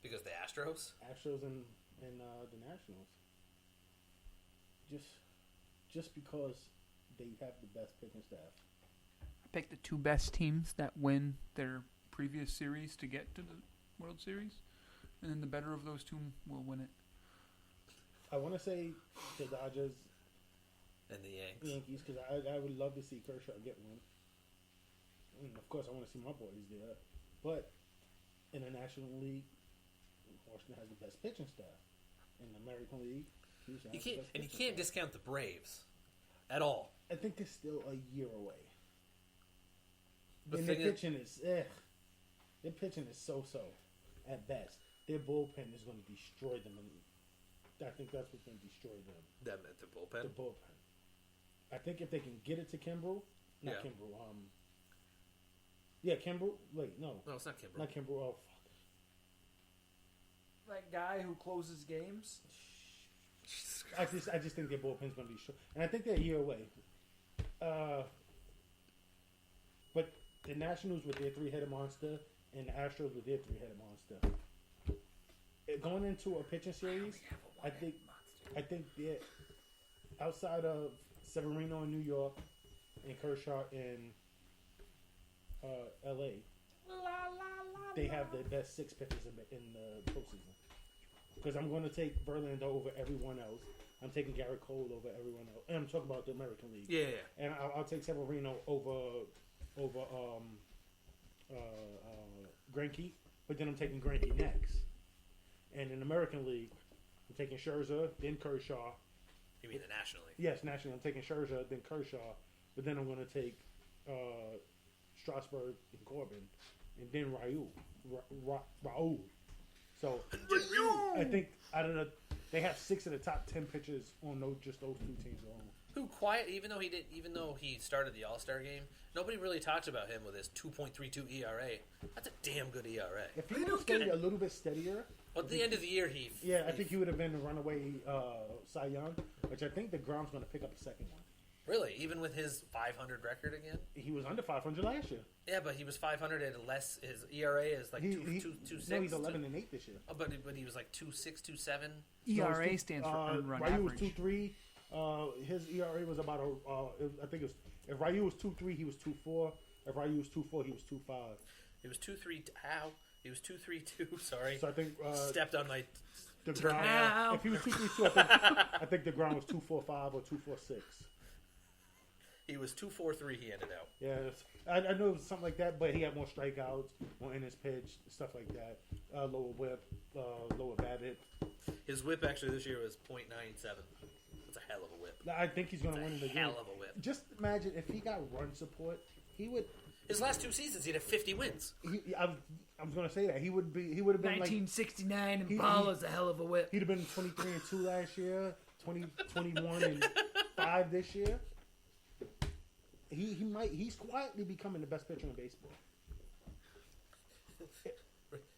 because the Astros. Astros and the Nationals. Just because they have the best pitching staff. I picked the 2 best teams that win their previous series to get to the World Series, and then the better of those 2 will win it. I want to say the Dodgers And the Yankees, because I would love to see Kershaw get one. And of course, I want to see my boys there. But in the National League, Washington has the best pitching staff. In the American League, Houston has the best You pitching can't staff. discount the Braves at all. I think they're still a year away. The And their thing is- pitching is, their pitching is so-so at best. Their bullpen is going to destroy them. And I think that's what's going to destroy them. Them at the bullpen. The bullpen. I think if they can get it to Kimbrel, not Yeah. Kimbrel, Kimbrel. Wait, no, No, it's not Kimbrel. not Kimbrel. Oh, fuck. That guy who closes games. I just think their bullpen's going to be short, and I think they're a year away. But the Nationals with their 3-headed monster, and the Astros with their 3-headed monster. Going into a pitching series, I think they're outside of Severino in New York and Kershaw in L.A. They have the best 6 pitchers in the postseason. Because I'm going to take Verlander over everyone else. I'm taking Garrett Cole over everyone else. And I'm talking about the American League. Yeah. And I'll take Severino over Greinke, but then I'm taking Greinke next. And in the American League, I'm taking Scherzer, then Kershaw. You mean the National League? Yes, nationally, I'm taking Scherzer, then Kershaw, but then I'm going to take Strasburg and Corbin, and then Raul. So I think out of they have 6 of the top 10 pitchers on those 2 teams alone. Who even though he started the All-Star game, nobody really talks about him with his 2.32 ERA. That's a damn good ERA. If he would stay a little bit steadier, Well, at the end of the year, I think he would have been the runaway Cy Young, which I think the Grom's going to pick up a second one. Really, even with his 500 record again. He was under 500 last year. Yeah, but he was 500 and less. His ERA is like 2.6. No, he's 11-8 this year. Oh, but he was like 2.6, 2.7. ERA stands for earned run Ryu was average. 2.3. His ERA was about I think it was, if Ryu was 2.3, he was 2.4. If Ryu was 2.4, he was 2.5. It was 2.3. Ow! He was 2.32. Sorry, So I think stepped on my. the ground. Ow. If he was 2.32, I think the ground was 2.45 or 2.46. He was 2.43. He ended out. Yeah, I know it was something like that, but he had more strikeouts, more in his pitch, stuff like that. Lower whip, lower BABIP. His whip actually this year was .97. That's a hell of a whip. I think he's going to win the game. Hell of a whip. Just imagine if he got run support, he would. His last 2 seasons, he'd have 50 wins. I was going to say that he would have been 1969 and He- ball he- is a hell of a whip. He'd have been 23-2 last year, 21-5 this year. He's quietly becoming the best pitcher in baseball.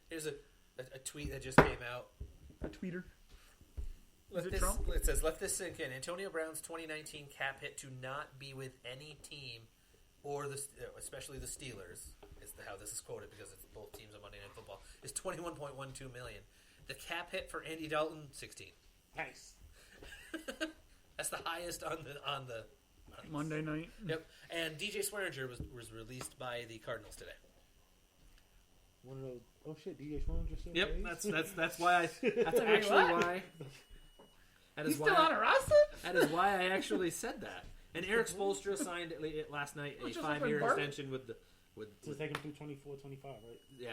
Here's a tweet that just came out. A tweeter. Let it this, Trump? it says, let this sink in. Antonio Brown's 2019 cap hit to not be with any team or especially the Steelers, is how this is quoted because it's both teams on Monday Night Football, is $21.12 million. The cap hit for Andy Dalton, 16. Nice. That's the highest on the Monday night. Yep. And DJ Swearinger was released by the Cardinals today. One of those. Oh shit, DJ Swearinger still Yep. plays? That's why. That's actually why. That is He's why. still on a roster? That is why I actually said that. And Eric Spoelstra signed last night a Which is 5-year like extension with To take him through 24, 25, right? yeah.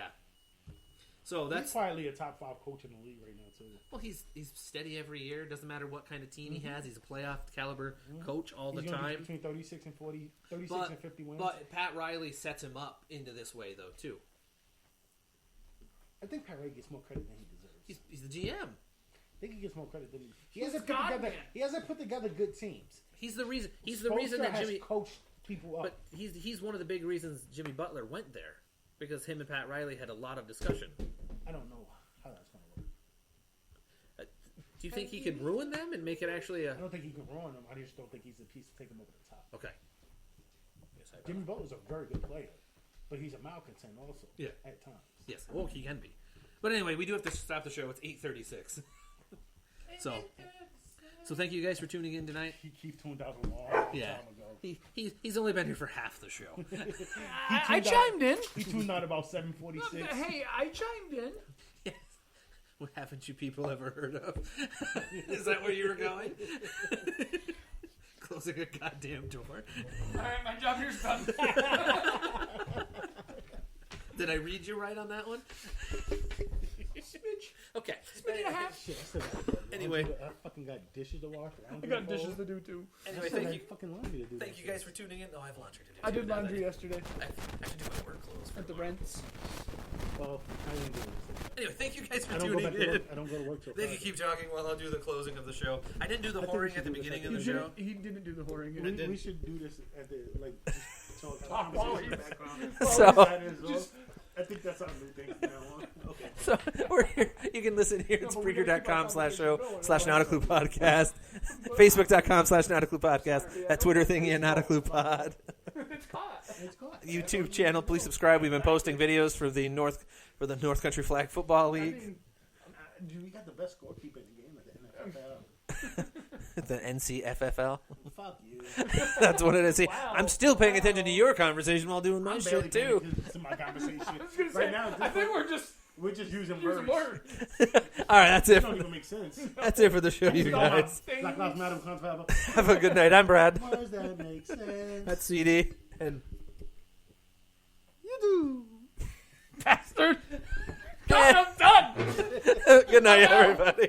So He's that's quietly a top 5 coach in the league right now too. well, he's steady every year. Doesn't matter what kind of team he has. He's a playoff caliber coach all the He's gonna be time. between 36 and 40, 36 and 50 wins. But Pat Riley sets him up into this way though too. I think Pat Riley gets more credit than he deserves. He's the GM. I think he gets more credit than he He's hasn't put God together. man. He hasn't put together good teams. He's the reason. He's the reason Spoelstra that has Jimmy. coached people up. But he's one of the big reasons Jimmy Butler went there because him and Pat Riley had a lot of discussion. I don't know how that's going to work. Do you think he could ruin them and make it actually a? I don't think he can ruin them. I just don't think he's the piece to take him over the top. Okay. Yes, I Jimmy Butler's a very good player, but he's a malcontent also. Yeah. At times. Yes. Well, he can be. But anyway, we do have to stop the show. It's 8:36. So thank you guys for tuning in tonight. He tuned out a long Yeah. time ago. He's only been here for half the show. I chimed in. He tuned out about 7:46. Hey, I chimed in. Yes. What haven't you people ever heard of? Is that where you were going? Closing a goddamn door. All right, my job here's done. Did I read you right on that one? Okay. Smidge and a half. Shit, I still got Anyway. I fucking got dishes to wash. I got dishes to do too. Anyway, I still thank got you. fucking laundry to do. Thank you guys for tuning in. Oh, I have laundry to do. I too, did now that laundry yesterday I should do my work clothes. at the rents. Well, I didn't do this. Anyway, thank you guys for I don't go tuning back to in. work. I don't go to work till They can Friday. keep talking while I'll do the closing of the show. I didn't do the think we whoring should at the do this beginning at of the the show. He didn't do the whoring. We should do this at the Talk while he's- So- I think that's our new thing from now on. Okay. So we're here. You can listen here at Spreaker.com/show/Nauticlub Podcast, Facebook.com/Nauticlub Podcast, that Twitter thingy at Nauticlub Pod, It's caught. It's caught. YouTube channel. Please subscribe. We've been posting videos for the North Country Flag Football I League, mean, we got the best scorekeeper in the game at the NFL. the NCFFL. Fuck you. That's what it is. See, Wow. I'm still paying attention to your conversation while doing my I'm barely shit too. paying attention to my conversation. I was gonna say, Right now, I think we're just using using words. words. All right, that's It it. don't even make sense. That's it for the show, you guys. Black Lives Matter comes forever. Have a good night. I'm Brad. Why does that make sense? That's CD. And You do. Bastard. God, I'm done. good night, everybody.